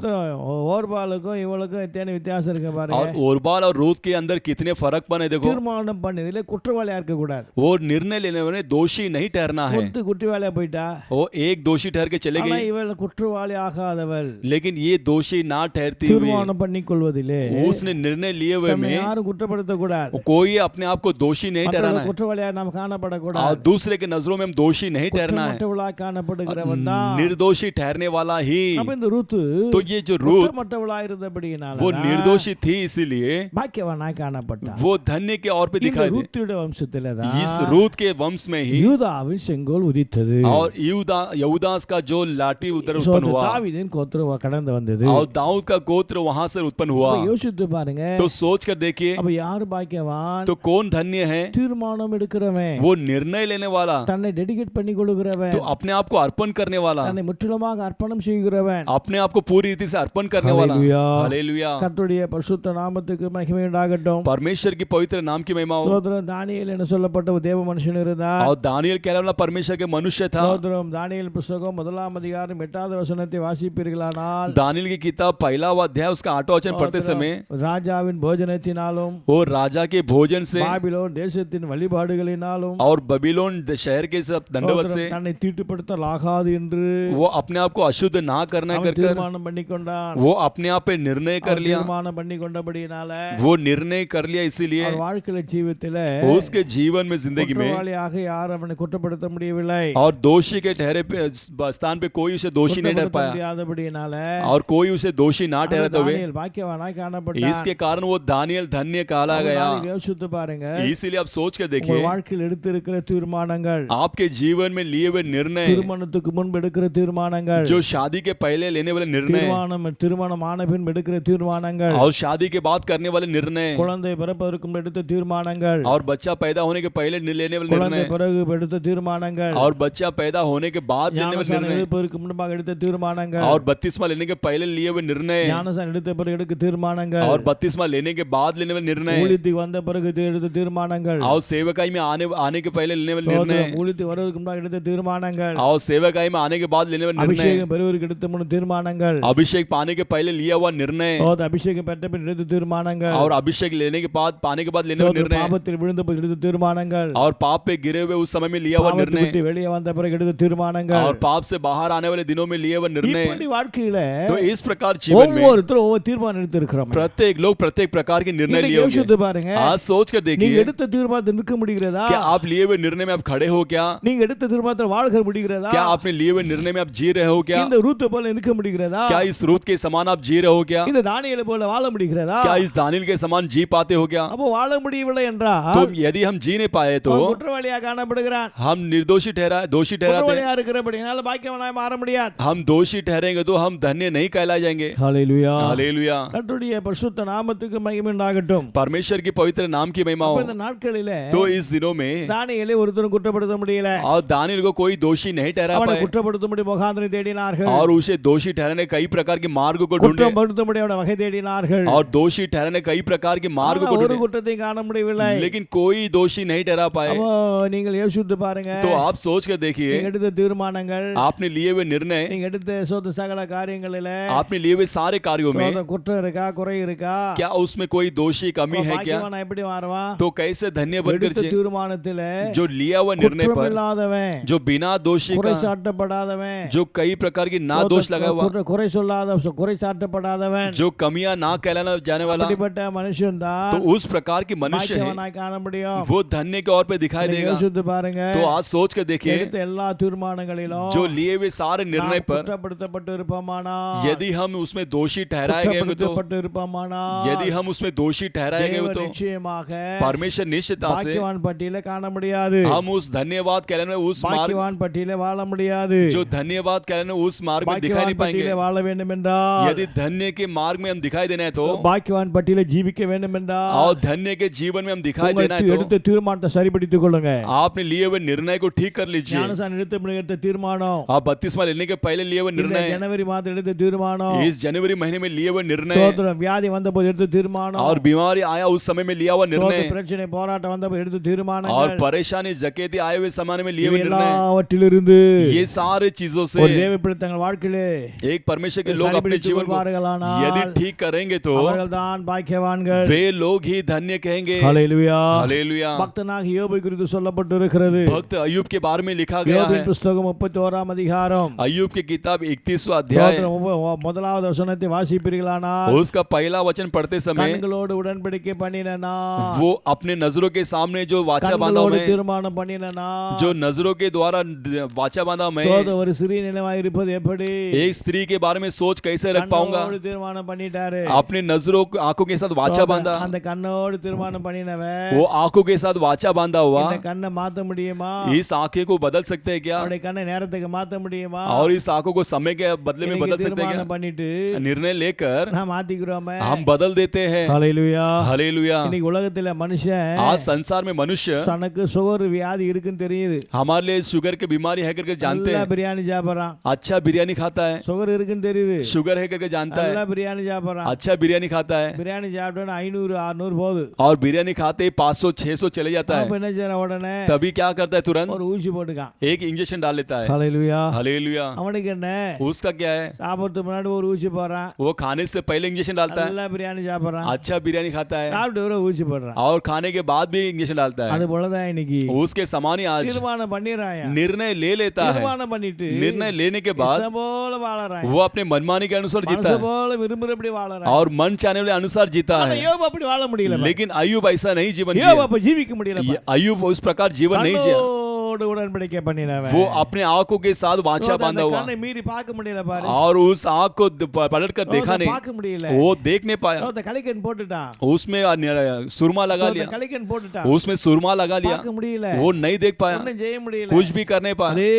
ஓர்பாலுக்கும் இவளுக்கும் எத்தனை வித்தியாசம் இருக்கு பாருங்க. और ओरबाल और रूत के अंदर कितने फर्क बने देखो। தீர்மானம் பண்ணதிலே குற்றவாளியா இருக்க கூடாது. वो निर्णय लेने वाले दोषी नहीं ठहरना है। குற்றவாளியா போயிட்டா, वो एक दोषी ठहर के चले गए, இவள் குற்றவாளி ஆகாதவள், लेकिन ये दोषी ना ठहरती हुई தீர்மானம் பண்ணிக்கொள்வதிலே उसने निर्णय लिए हुए தம்மை में யாரும் குற்றப்படுத்தக்கூடாது. कोई अपने आप को दोषी नहीं ठहराना மற்றவர்கள் है குற்றவாளியாக நாம் और காணப்படக்கூடாது. दूसरे के नजरों में हम दोषी नहीं ठहरना है, குற்றமற்றவளாய் காணப்படுகிறவன் தான். निर्दोषी ठहरने वाला ही। அப்ப இந்த ரூத்து तो ये जो रूत குற்றமற்றவளாய் இருந்தபடியினால वो निर्दोषी थी, इसीलिए பாக்கியவானாய் காணப்பட்டான். वो धन्य के और पे இந்த दिखाई दे। ரூத்துடைய வம்சத்திலே தான் इस रूत के वंश में ही யூதாவின் செங்கோல் உதித்தது. और यहूदास का जो लाठी उधर उत्पन्न हुआ தாவீதின் கோத்திரம் கடந்து வந்தது. और दाऊद का गोत्र वहां से उत्पन्न हुआ। அப்ப யோசித்து பாருங்க. तो सोच कर देखिए, அப்ப யார் பாக்கியவான்? तो कौन धन्य है? தீர்மானம் எடுக்கிறவன், वो निर्णय लेने वाला, தன்னை டெடிகேட் பண்ணி கொள்கிறவன், तो अपने आप को अर्पण करने वाला, தன்னை முற்றிலுமாக அர்ப்பணம் செய்கிறவன், अपने आप को पूरी रीति से अर्पण करने वाला। हालेलुया। हालेलुया। கர்த்தருடைய பரிசுத்த நாமத்துக்கு மகிமை உண்டாகட்டும். परमेश्वर की पवित्र नाम की महिमा हो। சோதரம் தானியேல் என சொல்லப்பட்ட ஒரு தேவ மனுஷன் இருந்தார். और दानियल कहने वाला परमेश्वर के मनुष्य था। சோதரம் தானியேல் புத்தகம் 1ஆம் அதிகாரம் 8வது வசனத்தை வாசிப்பீர்களானால் दानियल की किताब पहला अध्याय उसका 8वां वचन पढ़ते समय ராஜாவின் போஜனத்தினாலும் वो राजा के भोजन से பாபிலோன் தேசத்தின் வழிபாடுகளினாலும் और बबीलोन शहर के सब दंडवत से தன்னை தீட்டுப்படுத்தலாகாது என்று वो अपने आप को अशुद्ध ना करना அவன் कर कर தீர்மானம் பண்ணிக்கொண்டான். वो अपने आप पे निर्णय कर लिया। தீர்மானம் பண்ணிக்கொண்டபடியினால वो निर्णय कर लिया, इसीलिए அவன் வாழ்க்கையில ஜீவித்திலே उसके जीवन में जिंदगी में குற்றவாளியாக யாரும் அவனை குற்றப்படுத்த முடியவில்லை. और दोषी के ठहरे पे स्थान पे कोई उसे दोषी नहीं ठहर குற்றப்படுத்த पाया முடியாதபடியினால और कोई उसे दोषी ना ठहराते हुए தானியேல் பாக்கியவானாய் காணப்பட்டான். इसके कारण वो दानियल धन्य कहला गया। யோசித்து பாருங்க. इसीलिए आप सोच कर உங்கள் देखिए, வாழ்க்கையில் எடுத்திருக்கிற தீர்மானங்கள், आपके जीवन में लिए हुए निर्णय, திருமணத்துக்கு முன்பு எடுக்கிற தீர்மானங்கள், जो शादी के पहले लेने वाले निर्णय திருமணம் ஆன பின் எடுக்கிற தீர்மானங்கள், और शादी के बाद करने वाले निर्णय குழந்தை பிறப்பதற்கு முன்பு எடுத்த தீர்மானங்கள், और बच्चा पैदा होने के पहले लेने वाले குழந்தை निर्णय பிறகு எடுத்த தீர்மானங்கள், और बच्चा पैदा होने के बाद लेने वाले ஞானஸ்நானம் निर्णय எடுப்பதற்கு முன்பாக எடுத்த தீர்மானங்கள், और बत्तीसवा लेने के पहले लिए हुए निर्णय ஞானஸ்நானம் எடுத்த பிறகு எடுக்க தீர்மானங்கள், और बत्तीसवा लेने के बाद लेने वाले निर्णय ஊழியத்துக்கு வந்த பிறகு எடுத்த தீர்மானங்கள், और सेवकाई में आने के पहले लेने वाले निर्णय ஊழியத்துக்கு வருவதற்கு முன்பாக எடுத்த தீர்மானங்கள், और सेवकाई में आने के बाद लेने वाले निर्णय, அபிஷேகம் பெறுவதற்கு எடுத்த முன் தீர்மானங்கள், अभिषेक पाने के पहले लिया हुआ निर्णय அபிஷேகம் பெற்ற பின் எடுத்த தீர்மானங்கள், और अभिषेक लेने के बाद पाने के बाद लेने वाले निर्णय பாவத்தில் விழுந்த போது எடுத்த தீர்மானங்கள், और पाप पे गिरे हुए उस समय में लिया हुआ பாவத்தை निर्णय விட்டு வெளியே வந்த பிறகு எடுத்த தீர்மானங்கள், और पाप से बाहर आने वाले दिनों में लिए हुए निर्णय। இப்படி வாழ்க்கையில तो इस प्रकार जीवन में ஒவ்வொருத்தரும் ஒவ்வொரு தீர்மானம் எடுத்திருக்கிறோம். प्रत्येक लोग प्रत्येक प्रकार के निर्णय लिए யோசித்து होंगे। பாருங்க. आज सोच कर நீங்க देखिए, எடுத்த தீர்மானத்தை நிற்க முடிகிறதா? क्या आप लिए हुए निर्णय में आप खड़े हो क्या? நீங்க எடுத்த தீர்மானத்தில் வாழ்க முடிகிறதா? क्या आपने लिए हुए निर्णय में आप जी रहे हो क्या? இந்த ரூத் போல நிற்க முடிகிறதா? क्या इस रूत के समान आप जी रहे हो क्या? இந்த தானியேல் போல வாழ முடிகிறதா? क्या इस दानियल के समान जी पाते हो क्या? அப்போ வாழ முடியவில்லை என்றால் तो यदि हम जी नहीं पाए तो அவன் குற்றவாளியாக காணப்படுகிறான். हम दोषी ठहराते हैं। குற்றவாளியாக இருக்கிறபடியால் பாக்கியவானாய் மாற முடியாது. हम दोषी ठहरेंगे तो हम धन्य नहीं कहलाए जाएंगे। ஹல்லேலூயா. हालेलुया। கர்த்தருடைய பரிசுத்த நாமத்துக்கு மகிமை உண்டாகட்டும். परमेश्वर की पवित्र नाम की महिमा हो। அப்ப இந்த நாட்களிலே तो इस दिनों में தானியேலை ஒருத்தரும் குற்றப்படுத்த முடியல. और दानियल को कोई दोषी नहीं ठहरा அவனை पाए குற்றப்படுத்தும்படி முகாந்திரம் தேடினார்கள். और उसे दोषी ठहराने कई प्रकार के मार्ग को ढूंढे குற்றப்படுத்தும்படி அவனை வகை தேடினார்கள். और दोषी ठहराने कई प्रकार के मार्ग को ஒரு ढूंढे, குற்றத்தையும் காண முடியவில்லை. लेकिन कोई दोषी नहीं ठहरा पाए। அப்போ நீங்கள் யோசித்து பாருங்க. तो आप सोच कर देखिए, நீங்க எடுத்த தீர்மானங்கள், आपने लिए हुए निर्णय, நீங்க எடுத்த சொந்த சகல காரியங்களிலே आपने लिए हुए सारे कार्यों में குற்றம் இருக்கா, குறை இருக்கா? क्या उसमें कोई दोषी कमी है क्या? பாக்கியவான் எப்படி மாறுவான்? तो कैसे धन्य बनकर எடுத்த தீர்மானத்திலே जो लिया हुआ निर्णय पर குற்றமில்லாதவன், जो बिना दोषी குறை का, சாட்டப்படாதவன், जो कई प्रकार की ना दोष लगा हुआ, குறை சொல்லாத குறை சாட்டப்படாதவன், जो कमियां ना कहलाना जाने वाला, அப்படிப்பட்ட மனுஷன் தான் तो उस प्रकार की मनुष्य है, பாக்கியவானாய் காண முடியும். वो धन्य के और पे दिखाई நீங்க देगा। யோசித்து பாருங்க. तो आज सोच कर देखिए, எடுத்த எல்லா தீர்மானங்களிலும் जो लिए हुए सारे निर्णय நாம் पर குற்றப்படுத்தப்பட்டு இருப்போமானா, यदि हम उसमें दोषी ठहराए गए तो, குற்றப்படுத்தப்பட்டு இருப்போமானா, यदि हम उसमें दोषी ठहराए गए தேவன் तो நிச்சயமாக परमेश्वर निश्चितता से பாக்கியவான் பட்டியல காண முடியாது. हम उस धन्यवाद कहने में उस मार्ग, பாக்கியவான் பட்டியல வாழ முடியாது. जो धन्यवाद कहने उस मार्ग में दिखाई नहीं பாக்கியவான் पाएंगे। பட்டியல வாழ வேண்டும் என்றால், यदि धन्य के मार्ग में हम दिखाई देना है तो, பாக்கியவான் பட்டியல ஜீவிக்க வேண்டும் என்றால், और धन्य के जीवन में हम दिखाई देना है உங்கள் तो எடுத்த தீர்மானத்தை சரிப்படுத்திக் கொள்ளுங்க. आपने लिए हुए निर्णय को ठीक कर लीजिए। ஞானசானம் எடுத்த தீர்மானம், आप 32वां लेने के पहले लिए हुए இந்த निर्णय, ஜனவரி மாதம் எடுத்த தீர்மானம், इस जनवरी महीने में लिए हुए निर्णय, சோதனை வியாதி வந்தபோது எடுத்த தீர்மானம், और बीमारी आया उस समय में लिया हुआ சோதனை निर्णय, பிரச்சனை போராட்டம் வந்தபோது எடுத்த और தீர்மானங்கள், परेशानी जकेती आए हुए समय में लिए हुए निर्णय, எல்லாவற்றிலிருந்து ये सारे चीजों से ஒரு தேவ பிள்ளை தங்கள் வாழ்க்கையிலே एक परमेश्वर के लोग अपने சரிப்படுத்திக் जीवन को கொள்வார்களானால், यदि ठीक करेंगे तो அவர்கள் தான் பாக்கியவான்கள். वे लोग ही धन्य कहेंगे। ஹல்லேலூயா. हालेलुया। பக்தனாக யோபை குறித்து சொல்லப்பட்டிருக்கிறது. भक्त अय्यूब के बारे में लिखा गया है। யோபின் புத்தகம் 31ஆம் அதிகாரம் अय्यूब की किताब 31वां अध्याय, முதலாவது வசனத்தை வாசிப்பீர்களானால், उसका पहला वचन पढ़ते समय கண்களோடு உடன்படிக்கை பண்ணினா, वो अपने नजरों के सामने जो वाचा बांधा கண்களோடு मैं, தீர்மானம் பண்ணினா, जो नजरों के द्वारा वाचा बांधा मैं, ஒரு சிறிய நிலவாய் இருப்பது எப்படி? एक स्त्री के बारे में सोच कैसे रख पाऊंगा? கண்ணோடு தீர்மானம் பண்ணிட்டாரு. अपने नजरों आंखों के साथ वाचा बांधा, அந்த கண்ணோடு தீர்மானம் பண்ணினவன் वो आंखों के साथ वाचा बांधा हुआ, இந்த கண்ணை மாத்த முடியுமா? इस आंखें को बदल सकते हैं क्या? அவருடைய கண்ணை நேரத்துக்கு மாத்த முடியுமா? और इस आंखों को समय के बदले में बदल सकते हैं தீர்மானம் பண்ணிட்டு क्या? निर्णय लेकर நான் மாத்திக்கிறோமே. हम बदल देते हैं। ஹalleluya. हालेलुया। இன்னைக்கு உலகத்துல மனுஷன் आज संसार में मनुष्य தனக்கு சுகர் வியாதி இருக்குன்னு தெரியுது. हमारे लिए शुगर की बीमारी है करके जानते நல்லா हैं, பிரியாணி சாப்பிடுறான். अच्छा बिरयानी खाता है, சுகர் இருக்குன்னு தெரியுது. शुगर है करके जानता நல்லா है, பிரியாணி சாப்பிடுறான். अच्छा बिरयानी खाता है, பிரியாணி சாப்பிட்டோன்னா 500 600 போகுது. और बिरयानी खाते ही 500 600 चले जाता அப்ப है। என்ன செய்யறான்? உடனே तभी क्या करता है? तुरंत ஒரு ஊசி போட்டுக்கான். एक इंजेक्शन डाल लेता है। ஹalleluya. हालेलुया। அவனுக்கு என்ன? उसका क्या है? சாப்பிட்டு முன்னாடி ஒரு ஊசி போடுறான். वो खाने से पहले इंजेक्शन डालता है, நல்லா பிரியாணி சாப்பிடுறான். अच्छा बिरयानी खाता है, சாப்பிட்டு ஒரு ஊசி போடுறான். और खाने के बाद भी इंजेक्शन डालता அது है। போலதான் இன்னைக்கு उसके समान ही आज தீர்மானம் பண்ணிடுறான். निर्णय ले लेता है। தீர்மானம் பண்ணிட்டு निर्णय लेने के बाद இஷ்டம் போல வாழறான். वो अपने मनमानी के अनुसार जीता மனசு है போல விரும்புறபடி வாழறான். और मन चाहने वाले अनुसार जीता ஆனா है। யோபு அப்படி வாழ முடியல. लेकिन अय्यूब ऐसा नहीं जीवन யோபு जिया। அப்ப ஜீவிக்க முடியல. ये अय्यूब उस प्रकार जीवन नहीं जिया। கண்ணோடு உடன்படிக்கை பண்ணினவன். वो अपने आंखों के साथ वाचा बांधा हुआ கண்ணை மீறி பார்க்க முடியல பாரு. और उस आंख को पलट कर देखा नहीं, பார்க்க முடியல. वो देख नहीं पाया। அந்த கலிக்கன் போட்டுட்டான். उसमें सुरमा लगा அந்த लिया, கலிக்கன் போட்டுட்டான். उसमें सुरमा लगा लिया, பார்க்க முடியல. वो नहीं देख पाया, ஒண்ணும் செய்ய முடியல. कुछ भी कर नहीं पाया। அதே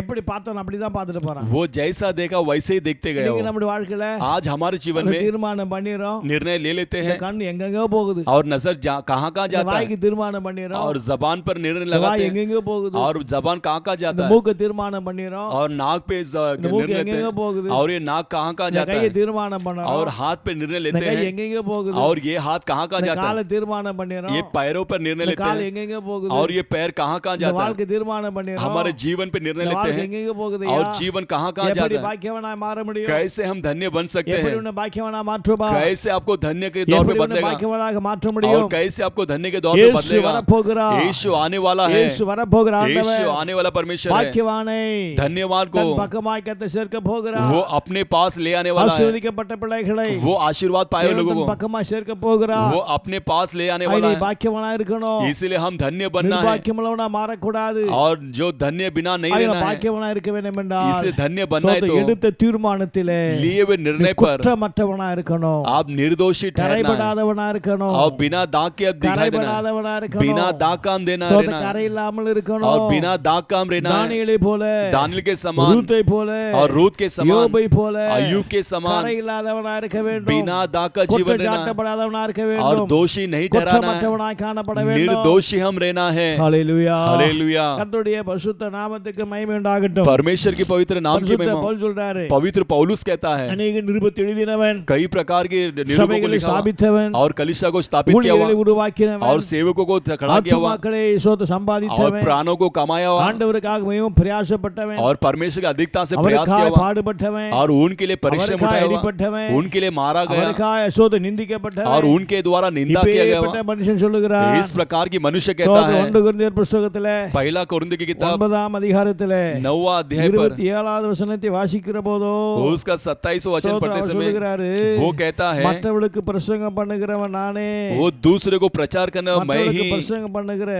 எப்படி பார்த்தோம் அப்படிதான் பார்த்துட்டு போறான். वो जैसा देखा वैसे ही देखते गए। இன்னைக்கு वो நம்ம வாழ்க்கையில आज हमारे जीवन में தீர்மானம் பண்ணிரோம். निर्णय ले लेते இந்த हैं கண் எங்கெங்கோ போகுது. और नजर कहाँ कहाँ जाता है, வாய்க்கு தீர்மானம் பண்ணிரோம். और जबान पर निर्णय வாய் लगाते हैं, எங்கெங்கோ போகுது. और जबान कहाँ कहाँ இந்த जाता है, மூக்கு தீர்மானம் பண்ணிரோம். और नाक पे இந்த மூக்கு निर्णय लेते எங்கெங்கோ हैं, போகுது. और ये नाक कहाँ कहाँ இந்த जाता கையை है, தீர்மானம் பண்ணறோம். और हाथ पे निर्णय இந்த लेते கை हैं, எங்கெங்கோ போகுது. और ये हाथ कहाँ कहाँ இந்த जाता காலை है, தீர்மானம் பண்ணிரோம். ये पैरों पर निर्णय இந்த लेते கால் हैं, எங்கெங்கோ போகுது. और ये पैर कहाँ कहाँ இந்த जाता है, வாழ்க்கை தீர்மானம் பண்ணிரோம். हमारे जीवन पे निर्णय இந்த लेते வாழ்க்கை हैं, எங்கெங்கோ போகுதுயா. और जीवन कहाँ कहाँ எப்படி जाता है। பாக்கியவானாய் மாற முடியும்? कैसे हम धन्य बन सकते எப்படி हैं, உன்னை பாக்கியவானா மாற்றுவா? कैसे आपको धन्य के दौर पे எப்படி உன்னை बदलेगा, பாக்கியவானாக மாற்ற और முடியும்? कैसे आपको धन्य के दौर पे இயேசு बदलेगा। வரப்போகிறார். यीशु आने वाला है, இயேசு வரப்போகிற यीशु ஆண்டவர் आने वाला परमेश्वर है, பாக்கியவானை धन्यवाद को தன் பக்கமாய் கர்த்தர் சேர்க்க போகிறார். वो अपने पास ले आने वाला है, ஆசீர்வதிக்கப்பட்ட பிள்ளைகளை वो आशीर्वाद पाए हुए தேவன் लोगों தன் को பக்கமாய் சேர்க்க போகிறார். वो अपने पास ले आने நீ वाला है। பாக்கியவானா இருக்கணும். इसलिए हम धन्य बनना है, நிர்பாக்கியமுள்ளவனா மாறக்கூடாது. और जो धन्य बिना नहीं रहना है, பாக்கியவானா இருக்க வேண்டும் என்றால் इसलिए धन्य बनना है तो எடுத்த தீர்மானத்திலே लिए हुए निर्णय पर குற்றமற்றவனா இருக்கணும். आप निर्दोषी ठहरना है, கரைபடாதவனா இருக்கணும். और बिना दाग के अब दिखाई देना है, கரைபடாதவனா இருக்கணும். बिना दाग काम देना रहना है, கரை இல்லாமல் और இருக்கணும். बिना दाग काम रहना है, தானியேலை போல, दानियेल के समान, ரூத்தை போல, और रूत के समान, யோபை போல, अय्यूब के समान கரை இல்லாதவனா இருக்க வேண்டும். बिना दाग का जीवन रहना है, குற்றச்சாட்டப்படாதவனா இருக்க और வேண்டும். दोषी नहीं ठहराना है, குற்றமற்றவனாய் காணப்பட வேண்டும். निर्दोषी हम रहना है। ஹalleluya. हालेलुया। கர்த்தருடைய பரிசுத்த நாமத்துக்கு மகிமை உண்டாகட்டும். परमेश्वर की पवित्र नाम की பரிசுத்த महिमा। பவுல் சொல்றாரு, पवित्र पौलुस कहता है, அநேக நிருபத்தை எழுதினவன், कई प्रकार के निरूपकों को சபைகளை लिखा हुआ, ஸ்தாபித்தவன், और कलीसिया को स्थापित किया ஊழியர்களை हुआ, உருவாக்கினவன், और सेवकों को खड़ा किया हुआ, ஆத்துமாக்களை சொத்து और சம்பாதித்தவன், प्राणों को कमाया हुआ, ஆண்டவருக்காக மிகவும் பிரயாசப்பட்டவன், और परमेश्वर की अधिकता से प्रयास किया அவருக்காக हुआ, பாடுபட்டவன், और उनके लिए परिश्रम அவருக்காக उठाया हुआ, அடிபட்டவன், उनके लिए मारा गया, அவருக்காக சொத்து நிந்திக்கப்பட்டவன். और उनके द्वारा निंदा किया गया இப்பேற்பட்ட हुआ। மனுஷன் சொல்லுகிறார், इस प्रकार की मनुष्य कहता ஸ்தோத்திரம். है, 1 கொரிந்தியர் புத்தகத்திலே पहला कोरिन्थियों की किताब 9ஆம் அதிகாரத்திலே 9वां अध्याय पर 27வது வசனத்தை வாசிக்கிற போதோ उसका 27वां वचन ஸ்தோத்திரம், पढ़ते அவர் समय சொல்லுகிறாரு, वो कहता है, மற்றவர்களுக்கு பிரசங்கம் பண்ணுகிறவன் நானே, वो दूसरे को प्रचार करने वाला मैं மற்றவர்களுக்கு ही, பிரசங்கம் பண்ணுகிற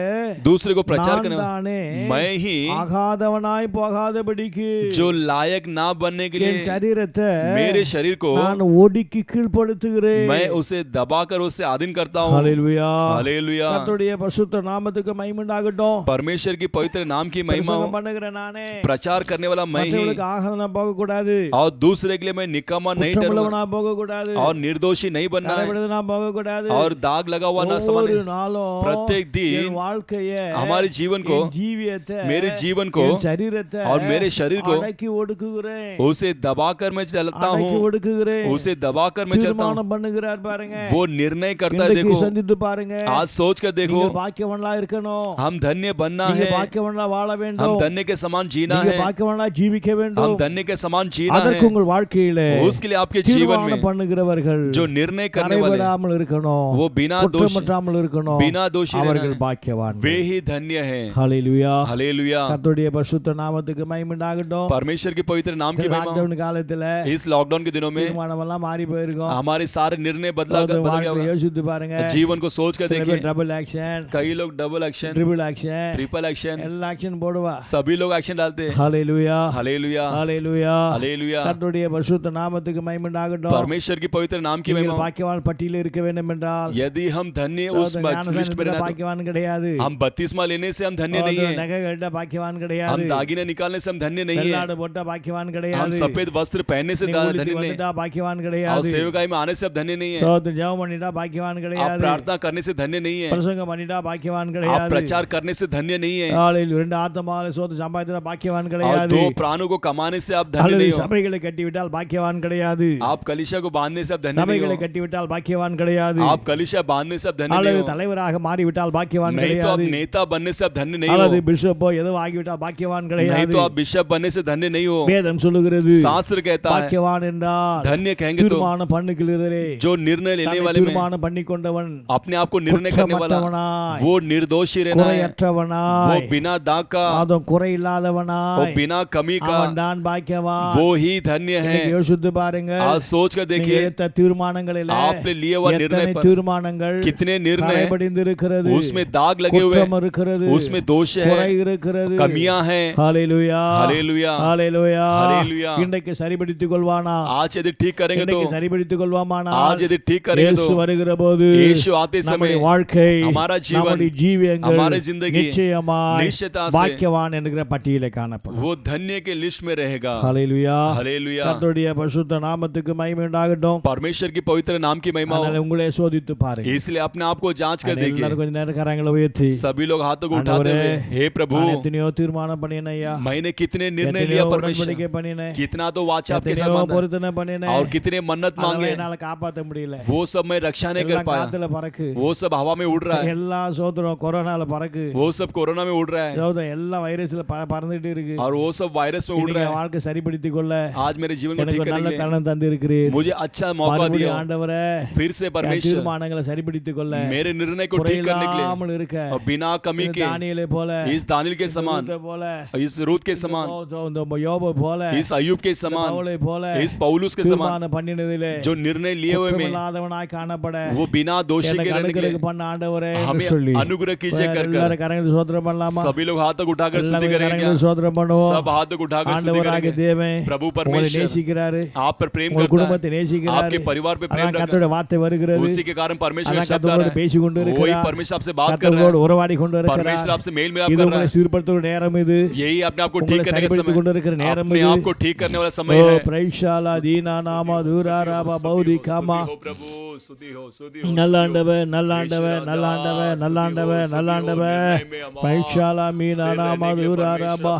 दूसरे को प्रचार நான் करने वाला தானே, मैं ही, ஆகாதவனாய் போகாதபடிக்கு जो लायक ना बनने के என் लिए சரீரத்தை मेरे शरीर को நான் ஒடுக்கி கீழ்ப்படுத்துகிறேன். मैं उसे दबाकर उससे आधीन करता हूँ। ஹalleluya. हालेलुया। கர்த்தருடைய பரிசுத்த நாமத்துக்கு மகிமை உண்டாகட்டும். परमेश्वर की पवित्र नाम की महिमा हो, பிரசங்கம் பண்ணுகிற நானே, प्रचार करने वाला मैं ही, மற்றவர்களுக்கு ஆகாதவனா போக கூடாது, और दूसरे के लिए मैं निकम्मा नहीं ठहरूंगा, குற்றமுள்ளவனா போக கூடாது, और निर्दोषी नहीं बनना है, கரைபடுதனா போக கூடாது. और दाग लगा हुआ ना ஒவ்வொரு समझना। நாளும் प्रत्येक दिन என் வாழ்க்கையை, हमारे जीवन को, என் ஜீவியத்தை, मेरे जीवन को, என் சரீரத்தை और मेरे शरीर को அடக்கி ஒடுக்குகிறேன், उसे दबाकर मैं चलता அடக்கி हूँ, ஒடுக்குகிறேன். उसे दबाकर मैं चलता हूँ। தீர்மானம் பண்ணுகிறார் பாருங்க. वो निर्णय करता है। இன்றைக்கு देखो சந்தித்து பாருங்க. आज सोच कर देखो, நீங்க பாக்கியவான்களா இருக்கணும். हम धन्य बनना நீங்க है, பாக்கியவான்களா வாழ हम வேண்டும். धन्य के समान जीना நீங்க है, பாக்கியவான்களா ஜீவிக்க हम வேண்டும். धन्य के समान जीना அதற்கு है। உங்கள் வாழ்க்கையிலே उसके लिए आपके जीवन தீர்மானம் में பண்ணுகிறவர்கள் जो निर्णय करने वाले கரைபடாமல் இருக்கணும், वो बिना दोष குற்றமற்றாமல் இருக்கணும். बिना दोषी அவர்கள் रहना है, பாக்கியவான்கள். वे ही धन्य है। ஹalleluya. ஹalleluya हालेलुया। கர்த்தருடைய பரிசுத்த நாமத்துக்கு மகிமை உண்டாகட்டும். परमेश्वर के पवित्र नाम की महिमा। லாக்டவுன் காலத்துல इस लॉकडाउन के दिनों में தீர்மானம் எல்லாம் மாறி போயிருக்கும். हमारे सारे निर्णय बदल गया வாழ்க்கையை होगा। யோசித்து பாருங்க. जीवन को सोच कर देखिए, டபுள் ஆக்ஷன், कई लोग double action, triple action, triple action, எல்லா ஆக்ஷன் போடுவா. सभी लोग एक्शन डालते हैं। ஹalleluya हालेलुया ஹalleluya हालेलुया। கர்த்தருடைய பரிசுத்த நாமத்துக்கு மகிமை உண்டாகட்டும். परमेश्वर की पवित्र नाम की நீங்கள் महिमा। பாக்கியவான் பட்டியலில் இருக்க வேண்டும் என்றால் यदि हम धन्य उस लिस्ट में रहते, பாக்கியவான் கிடையாது. हम बत्तीसवां लेने से हम धन्य नहीं है, நகை கட்ட பாக்கியவான் हम கிடையாது. दागिने निकालने से हम धन्य नहीं है, வெள்ளாடு போட்டா பாக்கியவான் हम கிடையாது. सफेद वस्त्र पहनने से धन्य नहीं है, வந்துட்டா பாக்கியவான் और கிடையாது. सेवकाई में आने से अब धन्य नहीं है, சோதனை ஜெபம் பண்ணிட்டா பாக்கியவான் आप கிடையாது. प्रार्थना करने से धन्य नहीं है, பிரசங்கம் பண்ணிட்டா பாக்கியவான் आप கிடையாது. प्रचार करने से धन्य नहीं है, ஹalleluya ரெண்டு ஆத்மாவை சோதனை சம்பாதித்தா பாக்கியவான் और கிடையாது. 2 प्राणों को कमाने से आप धन्य அல்லது नहीं हो, சபைகளை கட்டிவிட்டால் பாக்கியவான் கிடையாது. आप कलीसिया को बांधने से आप धन्य नहीं சபைகளை हो, கட்டிவிட்டால் பாக்கியவான் கிடையாது. आप कलीसिया बांधने से आप धन्य नहीं அல்லது हो, தலைவராக மாறிவிட்டால் பாக்கியவான் नहीं तो आप கிடையாது. नेता बनने से आप धन्य नहीं அல்லது हो, பிஷப்போ ஏதோ ஆகிவிட்டால் பாக்கியவான் नहीं கிடையாது. तो आप बिशप बनने से धन्य नहीं हो। வேதம் சொல்லுகிறது शास्त्र कहता है பாக்கியவான் என்றால் धन्य कहेंगे तो தீர்மானம் பண்ணுகிறவரே जो निर्णय लेने वाले में தீர்மானம் பண்ணிக்கொண்டவன் अपने आप को निर्णय करने वाला, குற்றமற்றவனாய், वो निर्दोषी रहना है, वो குறையற்றவனாய், बिना दाग का, அதுவும் குறை वो இல்லாதவனாய், बिना कमी का, அவன் தான் பாக்கியவான். वो ही धन्य है। இன்னைக்கு யோசித்து பாருங்க. आज सोच कर நீங்க देखिए, எடுத்த தீர்மானங்களில் आपने लिए हुआ निर्णय எத்தனை पर தீர்மானங்கள் कितने निर्णय கரைபடிந்து இருக்கிறது, उसमें दाग लगे हुए, குற்றம் இருக்கிறது, उसमें दोष குறை है, இருக்கிறது, कमियां हैं। ஹalleluya हालेलुया ஹalleluya हालेलुया। இன்றைக்கு சரிபடுத்திக் கொள்வானா? आज यदि ठीक करेंगे तो, இன்றைக்கு சரிபடுத்திக் கொள்வாமானா? आज यदि ठीक करेंगे இயேசு तो, வருகிற போது यीशु आते समय நம்முடைய வாழ்க்கை, हमारा जीवन, நம்முடைய ஜீவியங்கள் हमारे जिंदगी நிச்சயமாய் निश्चितता से பாக்கியவான் என்கிற பட்டியலில் காணப்படும். वो धन्य के लिस्ट में रहेगा। ஹalleluya हालेलुया। கர்த்தருடைய பரிசுத்த நாமத்துக்கு மகிமை உண்டாகட்டும். परमेश्वर की पवित्र नाम की महिमा हो, அதனால உங்களே சோதித்து பாருங்க. इसलिए अपने आप को जांच कर देखिए। எல்லாரும் கொஞ்ச நேரம் கரங்களை உயர்த்தி, सभी लोग हाथों को उठाते हुए, हे प्रभु நான் எத்தனையோ தீர்மானம் பண்ணினேன் ஐயா, मैंने कितने निर्णय எத்தனையோ लिया परमेश्वर, உடன்படிக்கை பண்ணினேன், कितना तो वाचा आपके साथ எத்தனையோ बांधा, பொருத்தனை பண்ணினேன், और कितने मन्नत அதெல்லாம் मांगे, என்னால காப்பாற்ற முடியல. वो सब मैं रक्षा नहीं कर எல்லாம் पाया, காத்துல பறக்கு, वो सब हवा में उड़ रहा है, எல்லா சோதரம் கொரோனால பறக்கு, वो सब कोरोना में उड़ रहा है, சோதரம் எல்லா வைரஸ்ல பறந்துட்டு இருக்கு. और वो सब वायरस में उड़ இன்னைக்கு रहा है। வாழ்க்கை சரிப்படுத்திக் கொள்ள आज मेरे जीवन को எனக்கு ठीक ஒரு करने நல்ல के लिए தருணம் தந்து இருக்கிறீர். मुझे अच्छा मौका மறுபடியும் दिया, ஆண்டவரே फिर से என் परमेश्वर தீர்மானங்களை சரிப்படுத்திக் கொள்ள, मेरे निर्णय को ठीक करने के लिए, குறையில்லாமல் இருக்க, और बिना कमी के, தானியேலை போல, इस दानियल के समान, ரூத்தை போல, इस रूत के समान, இந்த யோபு போல, इस अय्यूब के समान, பவுலை போல इस पौलुस के समान, தீர்மானம் பண்ணினதிலே जो निर्णय लिए हुए में குற்றமில்லாதவனாய் காணப்பட वो बिना दोषी के எனக்கு रहने के அனுகிரகம் लिए பண்ண ஆண்டவரே என்று हमें சொல்லி अनुग्रह कीजिए कर எல்லாரும் கரங்களை சோதரம் பண்ணலாமா? सभी लोग हाथ तक उठाकर स्तुति எல்லாரும் करेंगे, கரங்களை சோதரம் பண்ணுவோம். सब हाथ तक उठाकर स्तुति ஆண்டவராகிய करेंगे। தேவன் प्रभु உங்களை परमेश्वर நேசிக்கிறாரு, आप पर प्रेम உங்கள் करता குடும்பத்தை है, நேசிக்கிறாரு. आपके परिवार पे प्रेम அதான் रखता கர்த்தருடைய வார்த்தை है, வருகிறது. उसी के कारण परमेश्वर அதான் शब्द आ கர்த்தரோடு रहा है, பேசிக் கொண்டு वही இருக்கிறார். परमेश्वर आपसे बात कर रहा கர்த்தரோடு है, உறவாடி கொண்டு परमेश्वर இருக்கிறார். आपसे मेल मिलाप இது कर रहा உங்களை है, சீர்படுத்தும் நேரம் இது. यही अपने आप को உங்களை ठीक करने का சரிப்படுத்திக் கொண்டு இருக்கிற समय, நேரம் अपने இது. आप को ठीक करने वाला समय ஓ है। பிரைஷாலா தீனா நாமா தூராராபா பௌதிகாமா. स्तुति हो प्रभु, स्तुति हो, स्तुति हो, நல்லாண்டவர் நல்லாண்டவர் நல்லாண்டவர் நல்லாண்டவர் நல்லாண்டவர் பைஷாலா மீனா நாமா தூராராபா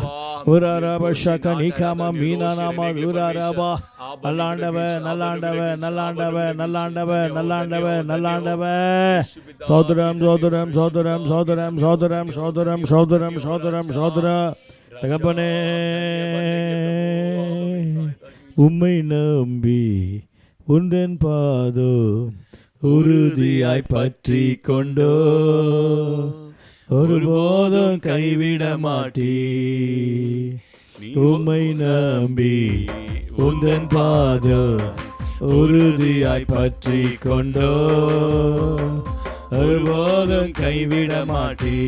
உராராபா ஷகனிகாமா மீனா நாமா தூராராபா. நல்லாண்டவர் நல்லாண்டவர் நல்லாண்டவர் நல்லாண்டவர் நல்லாண்டவர் நல்லாண்டவர். சோதரம் சோதரம் சோதரம் சோதரம் சோதரம் சோதரம் சோதரம் சோதரம் சோதரம். தகப்பனே உம்மை நம்பி உந்தன் பாதோ உறுதியாய் பற்றி கொண்டோ ஒருபோதும் கைவிட மாட்டீ. உம்மை நம்பி உந்தன் பாதோ உறுதியாய் பற்றி கொண்டோ ஒருபோதும் கைவிட மாட்டீ.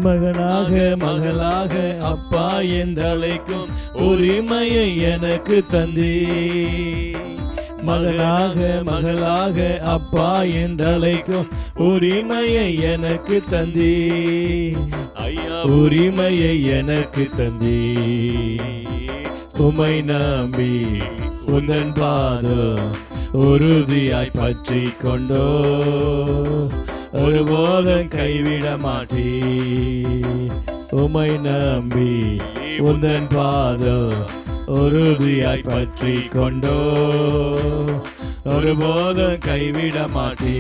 மகனாக மகளாக அப்பா என்றழைக்கும் உரிமையை எனக்கு தந்தீ. மகனாக மகளாக அப்பா என்றழைக்கும் உரிமையை எனக்கு தந்தீ. ஐயா உரிமையை எனக்கு தந்தீ. உம்மை நம்பி உந்தன் பாதம் உறுதியாய் பற்றி கொண்டோ ஒருபோதும் கைவிட மாட்டீ. உம்மை நம்பி உந்தன் பாதம் உறுதியாய் பற்றி கொண்டோ ஒருபோதும் கைவிட மாட்டீ.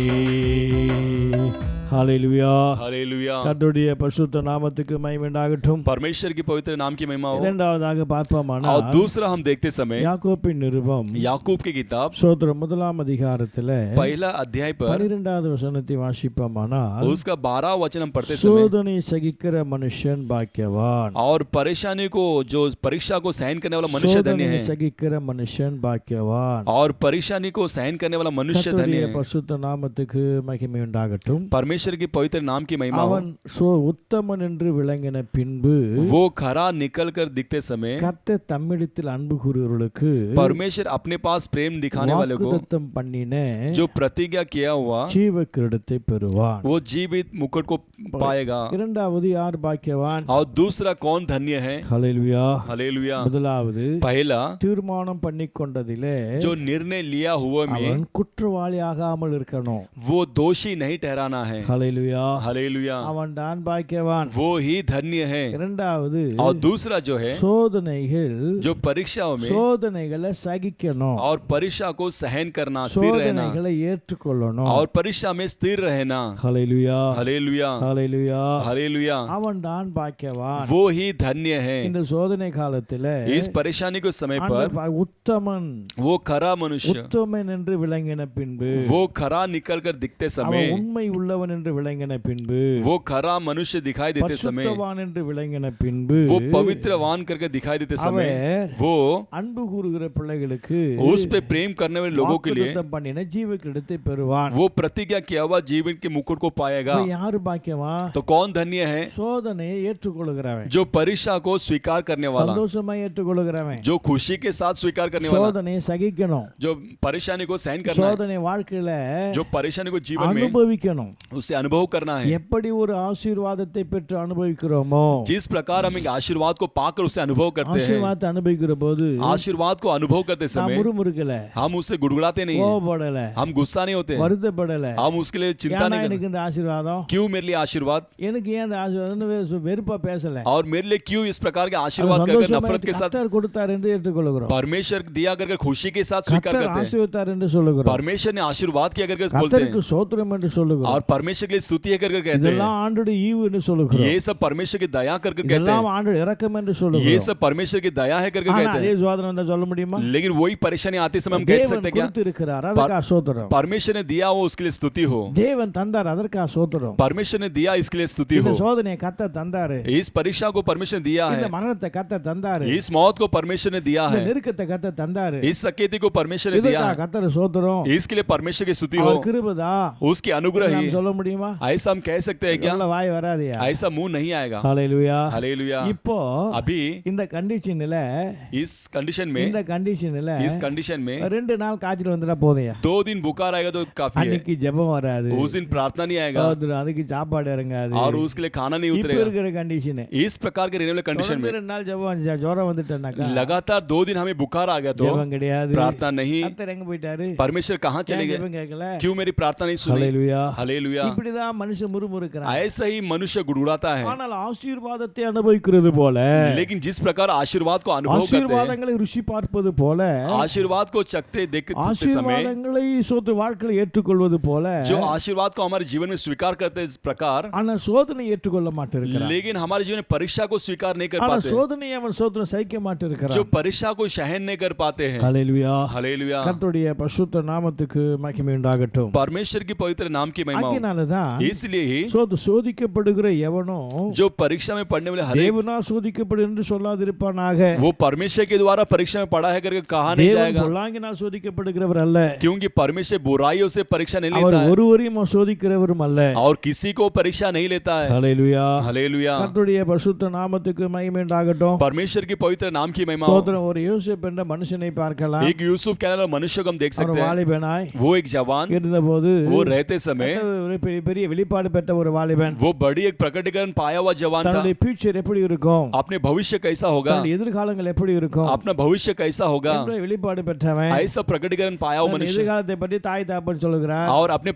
ஹalleluya हालेलुया। கர்த்தருடைய பரிசுத்த நாமத்துக்கு மகிமை உண்டாகட்டும். परमेश्वर की पवित्र नाम की महिमा हो। இரண்டாவதாக और பார்ப்போமானால் दूसरा हम देखते समय யாக்கோபின் நிருபம் याकूब की किताब சோதரம் முதலாம் அதிகாரத்திலே पहला अध्याय पर 12வது வசனத்தை வாசிப்போமானால் उसका 12 वचन हम पढ़ते समय சோதனை சகிக்கிற மனுஷன் பாக்கியவான். और परेशानी को जो परीक्षा को सहन करने वाला मनुष्य धन्य சோதனை है। சகிக்கிற மனுஷன் பாக்கியவான். और परेशानी को सहन करने वाला मनुष्य धन्य கர்த்தருடைய है। பரிசுத்த நாமத்துக்கு மகிமை உண்டாகட்டும். परमेश्वर की पवित्र नाम की महिमा हो। அவன் உத்தமன் என்று விளங்கின பின்பு वो खरा निकल कर दिखते समय கர்த்தர் தம்மிடத்தில் அன்பு கூறுகிறவர்களுக்கு परमेश्वर अपने पास प्रेम दिखाने वाले को வாக்குத்தத்தம் பண்ணின जो प्रतिज्ञा किया हुआ ஜீவ கிரீடத்தை பெறுவான். वो जीवित मुकुट को पाएगा। இரண்டாவது யார் பாக்கியவான்? और दूसरा कौन धन्य है? ஹalleluya. हालेलुया। முதலாவது पहला தீர்மானம் பண்ணிக்கொண்டதிலே जो निर्णय लिया हुआ में அவன் குற்றவாளி ஆகாமல் இருக்கணும். वो दोषी नहीं ठहराना है। ஹalleluya. हालेलुया। அவன் தான் பாக்கியவான். वो ही धन्य है। இரண்டாவது और दूसरा जो है சோதனைகள் जो परीक्षाओं में சோதனைகளை சகிக்கணும். और परीक्षा को सहन करना, स्थिर रहना சோதனைகளை ஏற்றுக்கொள்ளணும். और परीक्षा में स्थिर रहना। ஹalleluya. हालेलुया। ஹalleluya. हालेलुया। அவன் தான் பாக்கியவான். वो ही धन्य है। இந்த சோதனை காலத்திலே इस परेशानी के समय पर உத்தமன் वो खरा मनुष्य உத்தமன் என்று விளங்கின பின்பு वो खरा निकल कर दिखते அவன் समय உண்மை உள்ளவன் என்று விளங்கின பின்பு वो खरा मनुष्य दिखाई देते समय பரிசுத்தவான் என்று விளங்கின பின்பு वो पवित्रवान करके दिखाई देते समय वो அன்பு கூறுகிற பிள்ளைகளுக்கு उस पे प्रेम करने वाले लोगों के लिए வாக்குத்தத்தம் பண்ணின ஜீவ கிரீடத்தை பெறுவான். वो प्रतिज्ञा किया हुआ जीवन के मुकुट को पाएगा। இப்ப யாரு பாக்கியவான்? तो कौन धन्य है? சோதனையை ஏற்றுக்கொள்கிறவன், जो परीक्षा को स्वीकार करने वाला, சந்தோஷமா ஏற்றுக்கொள்கிறவன், जो खुशी के साथ स्वीकार करने वाला, சோதனையை சகிக்கணும், जो परेशानी को सहन करना है, சோதனை வாழ்க்கையில जो परेशानी को जीवन में அனுபவிக்கணும். उसे अनुभव करना है। எப்படி ஒரு ஆசீர்வாதத்தை பெற்று அனுபவிக்கிறோமோ, जिस प्रकार हम एक आशीर्वाद को पाकर उसे अनुभव करते हैं, ஆசீர்வாதத்தை அனுபவிக்கிற போது आशीर्वाद को अनुभव करते நான் समय முறுமுறுக்கல, हम उससे गुड़गुड़ाते नहीं हैं, கோபப்படல, हम गुस्सा नहीं होते हैं, வருத்தப்படல. हम उसके लिए चिंता ஏன்னா नहीं करते। எனக்கு இந்த ஆசீர்வாதம், क्यों मेरे लिए आशीर्वाद எனக்கு ஏன் இந்த ஆசீர்வாதம்னு வெறுப்பா பேசல. और मेरे लिए क्यों इस प्रकार के आशीर्वाद करके नफरत के साथ கர்த்தர் கொடுத்தார் என்று ஏற்றுக்கொள்கிறோம். परमेश्वर दिया करके खुशी के साथ स्वीकार கர்த்தர் करते हैं। ஆசீர்வதித்தார் என்று சொல்லுகிறோம். परमेश्वर ने आशीर्वाद किया करके बोलते கர்த்தருக்கு हैं ஸ்தோத்திரம் என்று சொல்லுகிறோம். और परमेश्वर के लिए स्तुति है करके कहते இதெல்லாம் हैं। ஆண்டவருடைய ஈவு என்று சொல்லுகிறோம். ये सब परमेश्वर की दया करके कहते இதெல்லாம் हैं। ஆண்டவர் இரக்கம் என்று ये சொல்லுகிறோம். सब परमेश्वर की दया है करके ஆனா कहते அதே हैं। சுவாதனம் வந்தா சொல்ல முடியுமா? लेकिन वही परेशानी आते समय हम कह தேவன் सकते हैं क्या? கொடுத்து இருக்கிறார், அதற்காக ஸ்தோத்திரம். परमेश्वर ने दिया वो उसके लिए स्तुति हो। தேவன் தந்தார், அதற்காக ஸ்தோத்திரம். परमेश्वर ने दिया इसके लिए स्तुति இந்த हो। சோதனையை கர்த்தர் தந்தாரு, इस परीक्षा को परमेश्वर ने दिया இந்த है, மரணத்தை கர்த்தர் தந்தாரு, इस मौत को परमेश्वर ने दिया இந்த है, நெருக்கத்தை கர்த்தர் தந்தாரு, इस सकेती को परमेश्वर ने दिया இதற்காக है, கர்த்தர் ஸ்தோத்திரம். इसके लिए परमेश्वर की स्तुति हो। அவர் கிருபைதா उसकी अनुग्रह நாம் ही சொல்ல முடியுமா? ऐसा हम कह सकते हैं क्या? சொல்ல வாய் வராதியா? ऐसा मुंह नहीं आएगा। ஹalleluya. हालेलुया। இப்போ अभी இந்த கண்டிஷன்ல इस कंडीशन में இந்த கண்டிஷன்ல इस कंडीशन में 2 நாள் காய்ச்சல் வந்துட்டா போதும்யா. 2 दिन बुखार आएगा तो काफी है। அன்னைக்கு ஜெபம் வராது, उस दिन प्रार्थना नहीं आएगा அதுக்கு சாப்பாடு இறங்காது. और उसके लिए खाना नहीं இப்ப उतरेगा। இருக்கிற கண்டிஷன் इस प्रकार के रहने वाले कंडीशन में 2 நாள் ஜெபம் ஜுரம் வந்துட்டேனாக்கா लगातार 2 दिन हमें बुखार आ गया तो ஜெபம் கிடையாது. प्रार्थना नहीं। கர்த்தர் எங்க போயிட்டாரு? परमेश्वर कहाँ चले ஏன் गए? ஜெபம் கேட்கல? क्यों मेरी प्रार्थना नहीं सुनी? ஹalleluya. हालेलुया। இப்படிதான் மனுஷன் முறுமுறுக்கிறான். ऐसा ही मनुष्य गुड़गुड़ाता है। ஆனால் ஆசீர்வாதத்தை அனுபவிக்கிறது போல, लेकिन जिस प्रकार आशीर्वाद को अनुभव करते हैं, ஆசீர்வாதங்களை ருசி பார்ப்பது போல, आशीर्वाद को चखते देखते समय, ஆசீர்வாதங்களை சொத்து வாழ்க்கையில் ஏற்றுக்கொள்வது போல, जो आशीर्वाद को हमारे जीवन में स्वीकार करते हैं इस प्रकार, ஆனா சோதனை ஏற்றுக்கொள்ள மாட்டிருக்கிறான். लेकिन हमारे जीवन में परीक्षा को स्वीकार नहीं कर ஆனா पाते, சோதனையை அவன் சோதனை சகிக்க जो மாட்டிருக்கிறான். परीक्षा को सहन नहीं कर पाते हैं। ஹalleluya. हालेलुया। கர்த்தருடைய பரிசுத்த நாமத்துக்கு மகிமை உண்டாகட்டும். परमेश्वर की पवित्र नाम की महिमा हो। ஆகினாலதான் इसलिए ही சோதிக்கப்படுகிற எவனோ जो परीक्षा में पढ़ने वाले हर एक, தேவனா சோதிக்கப்படு என்று சொல்லாதிருப்பானாக. वो परमेश्वर के द्वारा परीक्षा में पढ़ा है करके कहा नहीं தேவன் जाएगा, பொல்லாங்கினால் சோதிக்கப்படுகிறவர் அல்ல, क्योंकि परमेश्वर बुराइयों से परीक्षा नहीं அவர் लेता है ஒருவரையும் சோதிக்கிறவரும் அல்ல. और किसी को परीक्षा नहीं लेता है। ஹalleluya. हालेलुया। கர்த்தருடைய பரிசுத்த நாமத்துக்கு மகிமை உண்டாகட்டும். परमेश्वर की पवित्र नाम की महिमा हो। ஸ்தோத்திரம். ஒரு யோசேப் என்ற மனுஷனை பார்க்கலாம். एक यूसुफ कहने वाला मनुष्य को हम देख அவர் सकते हैं। வாலிபனாய் वो एक जवान, இருந்தபோது वो रहते समय ஒரு பெரிய வெளிப்பாடு பெற்ற ஒரு வாலிபன். वो बड़ी एक प्रकटीकरण पाया हुआ जवान था। தன்னுடைய ஃபியூச்சர் எப்படி இருக்கும், अपने भविष्य कैसा होगा, தன்னுடைய எதிர்காலங்கள் எப்படி இருக்கும் अपना भविष्य कैसा होगा, என்ற வெளிப்பாடு பெற்றவன். ऐसा प्रकटीकरण पाया हुआ தன் मनुष्य எதிர்காலத்தை பற்றி தாய் தாப்பன் சொல்லுகிறான். और अपने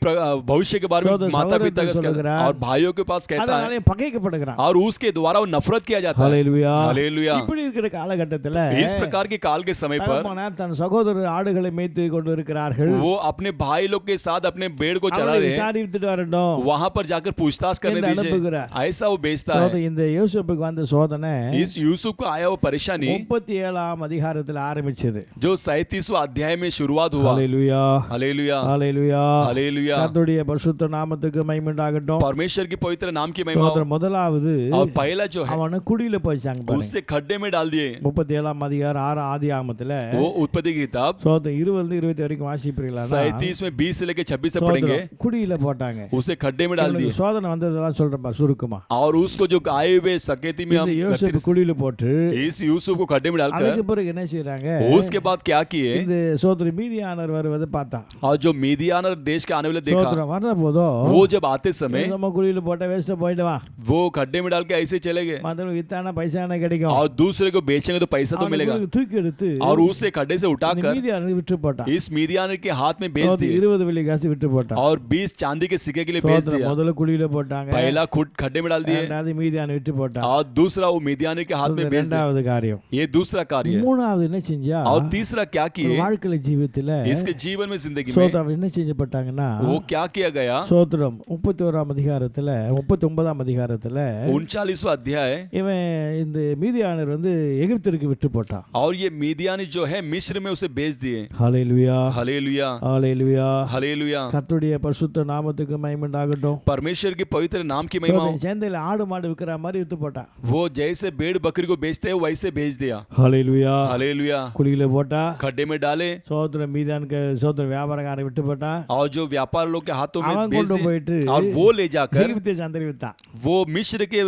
भविष्य के बारे में सहोदर माता पिता सहोदरन சொல்லுகிறான். और भाइयों के पास कहता है அதனாலே பகைக்கப்படுகிறான். और उसके द्वारा वो नफरत किया जाता है। ஹalleluya. हालेलुया। இப்படி இருக்கிற காலகட்டத்துல इस प्रकार के काल के समय पर தகப்பனார் தன் சகோதரர் ஆடுகளை மேய்த்து கொண்டு இருக்கிறார்கள். वो अपने भाई लोग के साथ अपने भेड़ को चरा அவர்களை रहे हैं விசாரித்துட்டு வர வரட்டும் वहां पर जाकर पूछताछ करने என்று दीजिए, அனுப்புகிறார். ऐसा वो बेचता है। சோதனை இந்த யோசேப்புக்கு வந்த சோதனை इस यूसुफ को आया वो परेशानी 37ஆம் அதிகாரத்தில் ஆரம்பிச்சது. जो 37वां अध्याय में शुरुआत हुआ। ஹalleluya हालेलुया, ஹalleluya. हालेलुया। கர்த்தருடைய பரிசுத்த நாமத்துக்கு மகிமை உண்டாகட்டும். परमेश्वर की पवित्र नाम की महिमा हो। சோதனை முதலாவது और पहला जो है அவன குடியில போயிச்சாங்க பாருங்க. उससे खड्डे में डाल दिए। 37ஆம் அதிகாரம் 6 ஆதியாகமத்துல वो उत्पत्ति की किताब சோதனை 20 20 வரைக்கும் வாசிப்பீங்களா? 37 में 20 से लेकर 26 तक पढ़ेंगे। குடியில போட்டாங்க. उसे खड्डे में डाल दिए। சோதனை வந்ததெல்லாம் சொல்றேன் சுருக்கமா. और उसको जो आए हुए सकेती में हम இந்த யோசேப்பு குடியில போட்டு इस यूसुफ को खड्डे में डालकर அதுக்கு பிறகு என்ன செய்றாங்க? उसके बाद क्या किए? இந்த சோதனை மீதியானவர் வருவதை பார்த்தா. और जो मीदियान देश के आने वाले देखा, சோதனை வந்த போதோ वो जब आते समय நம்ம குடியில போட்டா வேஸ்டா போய்டுவா. वो खड्डे में डाल के ऐसे चले गए। மத்தவங்க வித்தானா பைசானா கிடைக்கும். और दूसरे को बेचेंगे तो पैसा तो मिलेगा। தூக்கி எடுத்து और उसे खड्डे से उठाकर மீதியானவர் விட்டு போட்டா. इस मीदियान के हाथ में बेच दिए 20 வெள்ளி காசு விட்டு போட்டா. और 20 चांदी के सिक्के के लिए बेच சோதனை दिया। முதல்ல குடியில போட்டாங்க. पहला खुद खड्डे में डाल दिए ரெண்டாவது மீதியான விட்டு போட்டா. और दूसरा वो मीदियान के हाथ में बेच दिया। இரண்டாவது காரியம். ये दूसरा कार्य है। மூணாவது என்ன செஞ்சா? और तीसरा क्या किए? வாழ்க்கை ஜீவிதத்துல इसके जीवन में जिंदगी में சோதனை என்ன செஞ்சப்பட்டாங்கன்னா वो क्या किया गया? சோத்திரம் 31ஆம் அதிகாரத்துல 39ஆம் அதிகாரத்துல 39वां अध्याय। இவன் இந்த மீதியானர் வந்து எகிப்திற்கு விட்டு போட்டான். और ये मीदियानी जो है मिस्र में उसे बेच दिए। ஹalleluya हालेलुया, ஹalleluya. हालेलुया। கர்த்தருடைய பரிசுத்த நாமத்துக்கு மகிமை உண்டாகட்டும். परमेश्वर के पवित्र नाम की महिमा हो। சந்தையில ஆடு மாடு விக்கிற மாதிரி வித்து போட்டான். वो जैसे भेड़ बकरी को बेचते हैं वैसे बेच दिया। ஹalleluya. हालेलुया। குழியில போட்டா खड्डे में डाले சோத்திரம் மீதியானுக்கு சோத்திரம் வியாபாரக்காரன் விட்டு போட்டான். और जो व्यापार लोग के हाथों में அவன் बेच கொண்டு दिए போயிட்டு और वो ले जाकर எகிப்திய சந்தையில வித்தான். वो मिस्र के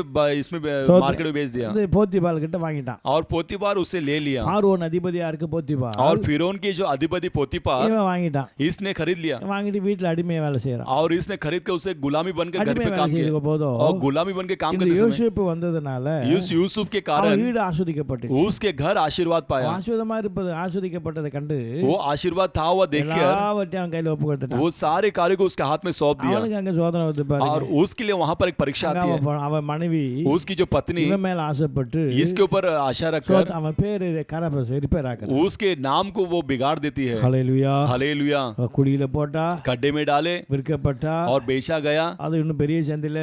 इसमें मार्केट में बेच दिया। இந்த போத்திபால் கிட்ட வாங்கிட்டான். और पोतीपार उसे ले लिया। பார்வோன் அதிபதியா இருக்கு போத்திபால். और फिरौन की जो अधिपति पोतीपार இவன் வாங்கிட்டான். इसने खरीद लिया வாங்கிட்டு வீட்டுல அடிமையா வேலை செய்யறான். और इसने खरीद कर उसे गुलामी बनकर घर அடிமையா पे வேலை काम किया। செய்த போதும் और गुलामी बनकर काम இந்த करते समय யோசேப்பு வந்ததனால इस यूसुफ के அவன் कारण வீடு ஆஸ்வதிக்கப்பட்டு उसके घर आशीर्वाद पाया। ஆஸ்வதமா இருப்பது ஆஸ்வதிக்கப்பட்டதை கண்டு वो आशीर्वाद था हुआ देखकर எல்லாவற்றையும் அவன் கையில ஒப்பு கொடுத்துட்டான். वो सारे कार्य को उसके हाथ में सौंप दिया। அவனுக்கு அங்க சோதனை வந்து और பாருங்க. उसके लिए वहां पर एक परीक्षा आती है। அவன் மனைவி उसकी जो पत्नी இவன் மேல ஆசைப்பட்டு इसके ऊपर आशा रखकर அவன் பேரு கரபஸ் ரிப்பேர் ஆக்குறான். उसके नाम को वो बिगाड़ देती है। ஹalleluya. हालेलुया। குழியில போட்டா खड्डे में डाले விற்கப்பட்டா और बेचा गया அது இன்னும் பெரிய சந்தையில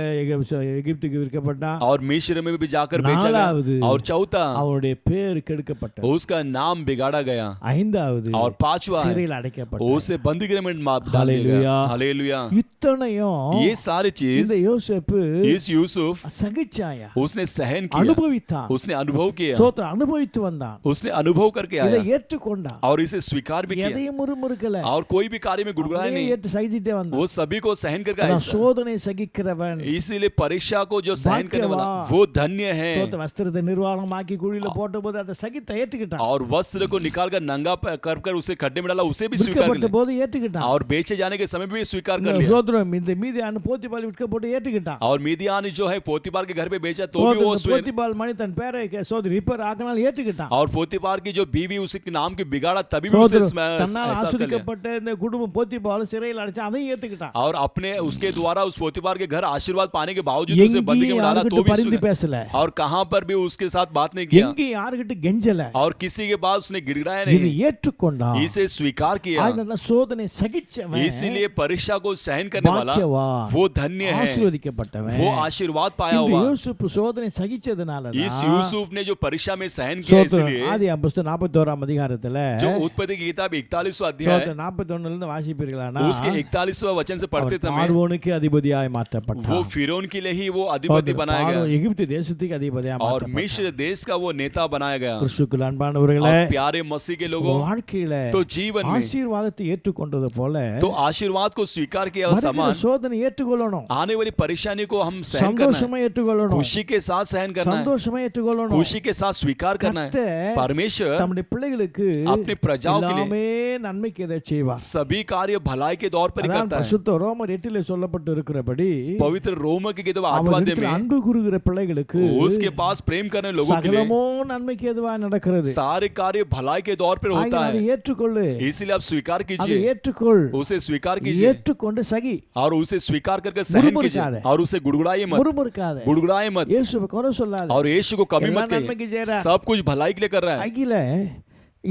எகிப்துக்கு விற்கப்பட்டான். और मिस्र में भी जाकर बेचा நாலாவது गया। और चौथा அவனுடைய பேர் கெடுக்கப்பட்டது. उसका नाम बिगाड़ा गया। ஐந்தாவது और पांचवा है சிறையில் அடைக்கப்பட்டான். उसे बंदीगृह में डाल दिया गया। हालेलुया। இத்தனையும் ये सारी இந்த चीज யோசேப்பு इस यूसुफ சகிச்சாயா, उसने सहन किया, அனுபவித்தான். उसने अनुभव किया, சோத்திரம் அனுபவித்து வந்தான். उसने अनुभव करके இதை आया ஏற்றுக்கொண்டான். और इसे स्वीकार भी किया। எதையும் முறுமுறுக்கல. और कोई भी कार्य में गुड़गुड़ाया அப்படியே नहीं, ஏற்று சகிச்சிட்டே வந்தான். वो सभी को सहन करके அதான் आया। சோதனை சகிக்கிறவன் इसीलिए परीक्षा को जो सहन करने वाला भाग्यवान। वो धन्य है। சோத்த வஸ்திரத்தை நிர்வாணமாக்கி குழியில போட்ட போது அதை சகித்த ஏற்றுக்கிட்டான். और वस्त्र को निकाल कर नंगा कर उसे खड्डे में डाला, उसे भी स्वीकार कर விற்கப்பட்ட लिया। போது ஏற்றுக்கிட்டான். और बेचे जाने के समय भी स्वीकार कर लिया। சோத்திரம் இந்த மீதியான போத்திபால் விற்கப்பட்டு ஏற்றுக்கிட்டான். और मीदियान जो है पोतीपार के घर पे बेचा तो भी वो स्वयं, போத்திபால் மணி தன் பேரை சோதரி ரிப்பேர் ஆக்கினால் ஏற்றுக்கிட்டான். और पोतीपार की जो बीवी उसके नाम की बिगाड़ा तभी भी उसे தன்னால் एहसास कर लिया। ஆஸ்வதிக்கப்பட்ட இந்த குடும்பம் போத்திபால் சிறையில் அடைச்சு அதையும் ஏற்றுக்கிட்டான். और अपने उसके द्वारा उस पोतीपार के घर आशीर्वाद पाने के बावजूद उसे बंदी में डाला तो எங்கேயும் भी பரிந்து பேசல. और कहां पर भी उसके साथ बात नहीं किया எங்கேயும் யாருகிட்ட கெஞ்சல. और किसी के पास उसने गिड़गिड़ाया இது नहीं, ஏற்றுக்கொண்டான். इसे स्वीकार किया। அதனால சோதனை சகிச்சவன் इसीलिए परीक्षा को सहन करने वाला பாக்கியவான், वो धन्य है, ஆசீர்வதிக்கப்பட்டவன். वो आशीर्वाद पाया இந்த हुआ। யோசேப்பு சோதனை சகிச்சதுனால इस यूसुफ ने जो परीक्षा में सहन किया, इसलिए ஆதி அப்போஸ்தலர் 41ஆம் அதிகாரத்துல जो उत्पत्ति की किताब 41वां अध्याय 41ல இருந்து வாசிப்பீர்களானா उसके 41वां वचन से पढ़ते அவர் समय பார்வோனுக்கு அதிபதியாய் वो மாற்றப்பட்டார். फिरौन के लिए ही वो अधिपति बनाया பார்வோன் गया எகிப்து தேசத்துக்கு அதிபதியாய் और மாற்றப்பட்டார். मिस्र देश का वो नेता बनाया गया। கிறிஸ்துவுக்குள் அன்பானவர்களே, और प्यारे मसीह के लोगों, வாழ்க்கையில तो जीवन में ஆசீர்வாதத்தை ஏற்றுக்கொண்டது போல तो आशीर्वाद को स्वीकार किया और வருகிற समान சோதனை ஏற்றுக்கொள்ளணும். आने वाली परेशानी को हम सहन करना है, சந்தோஷமா ஏற்றுக்கொள்ளணும். खुशी के साथ सहन करना है, சந்தோஷமா ஏற்றுக்கொள்ளணும். खुशी के साथ स्वीकार करना है। கர்த்தர் परमेश्वर தம்முடைய பிள்ளைகளுக்கு अपने प्रजाओं के लिए எல்லாமே நன்மைக்கு எதை செய்வார். सभी कार्य भलाई के दौर पर ही அதான் करता है। பரிசுத்த ரோமர் 8ல சொல்லப்பட்டு இருக்கிறபடி पवित्र रोम की किताब 8वां अध्याय அவரிடத்தில் में அன்பு கூறுகிற பிள்ளைகளுக்கு उसके पास प्रेम करने लोगों के लिए சகலமோ நன்மைக்கு எதுவாய் நடக்கிறது. सारे कार्य भलाई के दौर पर होता அதை है, ஏற்றுக்கொள்ளு. इसीलिए आप स्वीकार அதை कीजिए, ஏற்றுக்கொள். उसे स्वीकार कीजिए ஏற்றுக்கொண்டு சகி. और उसे स्वीकार करके सहन मुरुमुरुकादे। कीजिए और उसे गुड़गुड़ाइए मत, முறுமுறுக்காத. गुड़गुड़ाए मत இயேசுவை குறை சொல்லாத. और यीशु को कमी எல்லா मत நன்மைக்கு कहिए, செய்றார். सब कुछ भलाई के लिए कर रहा है। அகில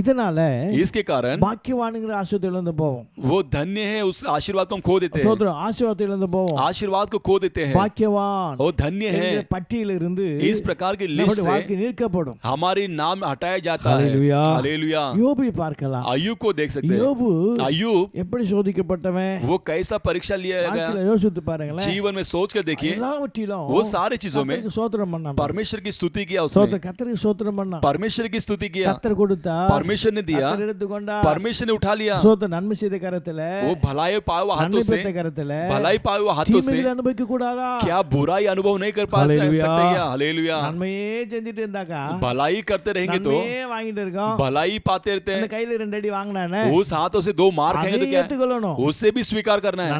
இதனால इसके कारण பாக்கியவான்ங்கிற ஆசீர்வாதத்தை இழந்து போவோம். वो धन्य है, उस आशीर्वाद को हम खो देते हैं, சோதரம் ஆசீர்வாதத்தை இழந்து போவோம். आशीर्वाद को खो देते हैं। பாக்கியவான் वो धन्य है, என்கிற பட்டியலிருந்து इस प्रकार की लिस्ट நம்முடைய से வாழ்க்கை நீக்கப்படும். हमारी नाम हटाया जाता है। हालेलुया। हालेलुया। யோபை பார்க்கலாம். अय्यूब को देख सकते हैं। யோபு अय्यूब எப்படி சோதிக்கப்பட்டவன் वो कैसा परीक्षा लिया गया, வாழ்க்கையில யோசித்து பாருங்களேன். जीवन में सोच कर देखिए, எல்லாவற்றிலும் वो सारी चीजों में கர்த்தருக்கு ஸ்தோத்திரம் பண்ணான். परमेश्वर की स्तुति किया उसने, சோதரம் கர்த்தருக்கு ஸ்தோத்திரம் பண்ணான். परमेश्वर की स्तुति किया, கர்த்தர் கொடுத்தா, परमेश्वर ने दिया, கர்த்தர் எடுத்துக்கொண்டா, परमेश्वर ने उठा लिया। சோதரம் நன்மை செய்த கரத்துல, वो भलाई पाए हुए हाथों நன்மை से, பெற்ற கரத்துல भलाई पाए हुए हाथों से தீமைகளை அனுபவிக்க கூடாதா? क्या बुराई अनुभव नहीं कर पा हालेलुया। सकते क्या? हालेलुया। நன்மையே செஞ்சுட்டு இருந்தாக்கா भलाई करते रहेंगे तो நன்மையே வாங்கிட்டு இருக்கோம். भलाई पाते रहते அந்த हैं, கையில 2 அடி வாங்கினானே उस हाथों से 2 मार खाएंगे तो அதை क्या है? ஏற்றுக்கொள்ளணும். उससे भी स्वीकार करना है।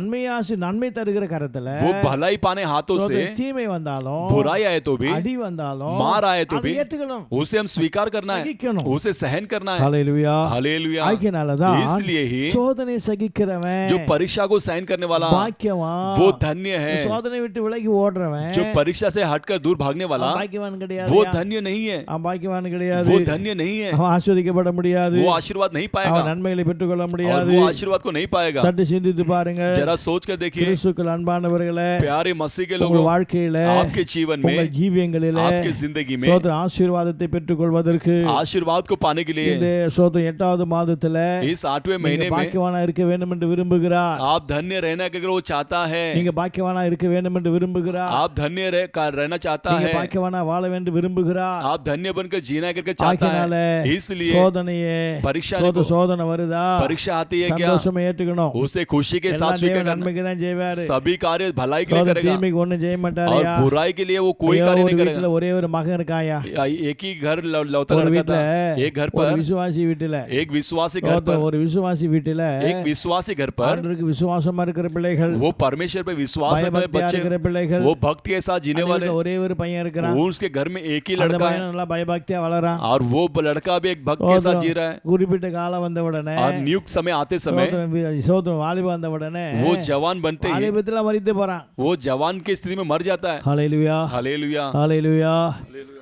நன்மை தருகிற கரத்துல वो भलाई पाने हाथों से சோதரம் தீமை வந்தாலும் बुराई आए तो भी, அடி வந்தாலும் मार आए तो அதை भी ஏற்றுக்கணும். उसे हम स्वीकार करना है, சகிக்கணும். उसे सहन करना है। ஹalleluya. हालेलुया। ஆகினாலதான் इसलिए ही சோதனை சகிக்கிறவன் जो परीक्षा को सहन करने वाला பாக்கியவான். वो धन्य है, சோதனை விட்டு விலகி ஓடுறவன் जो परीक्षा से हटकर दूर भागने वाला பாக்கியவான் கிடையாது. वो धन्य नहीं है, அவன் பாக்கியவான் கிடையாது. वो धन्य नहीं है, அவன் ஆசீர்வதிக்கப்பட முடியாது. वो आशीर्वाद नहीं அவன் पाएगा நன்மைகளை பெற்றுக்கொள்ள और முடியாது. वो आशीर्वाद को नहीं पाएगा। சற்று சிந்தித்து பாருங்க. जरा सोच कर देखिए கிறிஸ்துவுக்குள் அன்பானவர்களே, प्यारे मसीह के உங்கள் लोगों, வாழ்க்கையில आपके जीवन உங்கள் में, ஜீவியங்களில आपके जिंदगी में சோதர ஆசீர்வாதத்தை பெற்றுக்கொள்வதற்கு आशीर्वाद को पाने के लिए இந்த சோதர 8வது மாதத்துல इस 8वें நீங்க महीने में பாக்கியவானா இருக்க வேண்டும் என்று விரும்புகிறார். आप धन्य रहना के वो चाहता है, நீங்க பாக்கியவானா இருக்க வேண்டும் என்று விரும்புகிறார். आप धन्य रहना चाहता நீங்க है, பாக்கியவானா வாழ வேண்டும் விரும்புகிறார். आप धन्य बनकर जीना करके चाहता ஆகினால है। इसलिए சோதனையே परीक्षा சோதனை வருதா परीक्षा आती है क्या, சந்தோஷமா ஏற்றுக்கணும். उसे खुशी के साथ எல்லாம் स्वीकार தேவன் करना। நன்மைக்கு தான் செய்வாரு. सभी कार्य भलाई के लिए சோதனை करेगा தீமைக்கு ஒண்ணும் செய்ய और மாட்டாரையா? बुराई के लिए वो कोई ஐயோ, कार्य ஒரு नहीं வீட்டுல करेगा। ஒரே ஒரு மகன் இருக்காயா? एक ही घर लौता ஒரு लड़का வீட்டுல था, एक घर ஒரு पर, விசுவாசி வீட்டுல एक विश्वासी घर पर, ஒரு விசுவாசி வீட்டுல एक विश्वासी घर पर ஆண்டவருக்கு விசுவாசமா இருக்கிற பிள்ளைகள், वो परमेश्वर पे विश्वास है பயபக்தியா बच्चे, இருக்கிற பிள்ளைகள், वो भक्त के साथ जीने அந்த वाले, வீட்டுல ஒரே ஒரு பையன் இருக்கிறான். वो उसके घर में एक ही அந்த लड़का பையன் है நல்லா பயபக்தியா வளரான். और वो लड़का भी एक भक्त के साथ जी रहा है குறிப்பிட்ட காலம் வந்த உடனே और नियुक्त समय आते समय சோதரம் வாலிபம் வந்த உடனே वो जवान बनते ही வாலிபத்துல மரித்து போறான். वो जवान की स्थिति में मर जाता है। ஹalleluya. हालेलुया। ஹalleluya.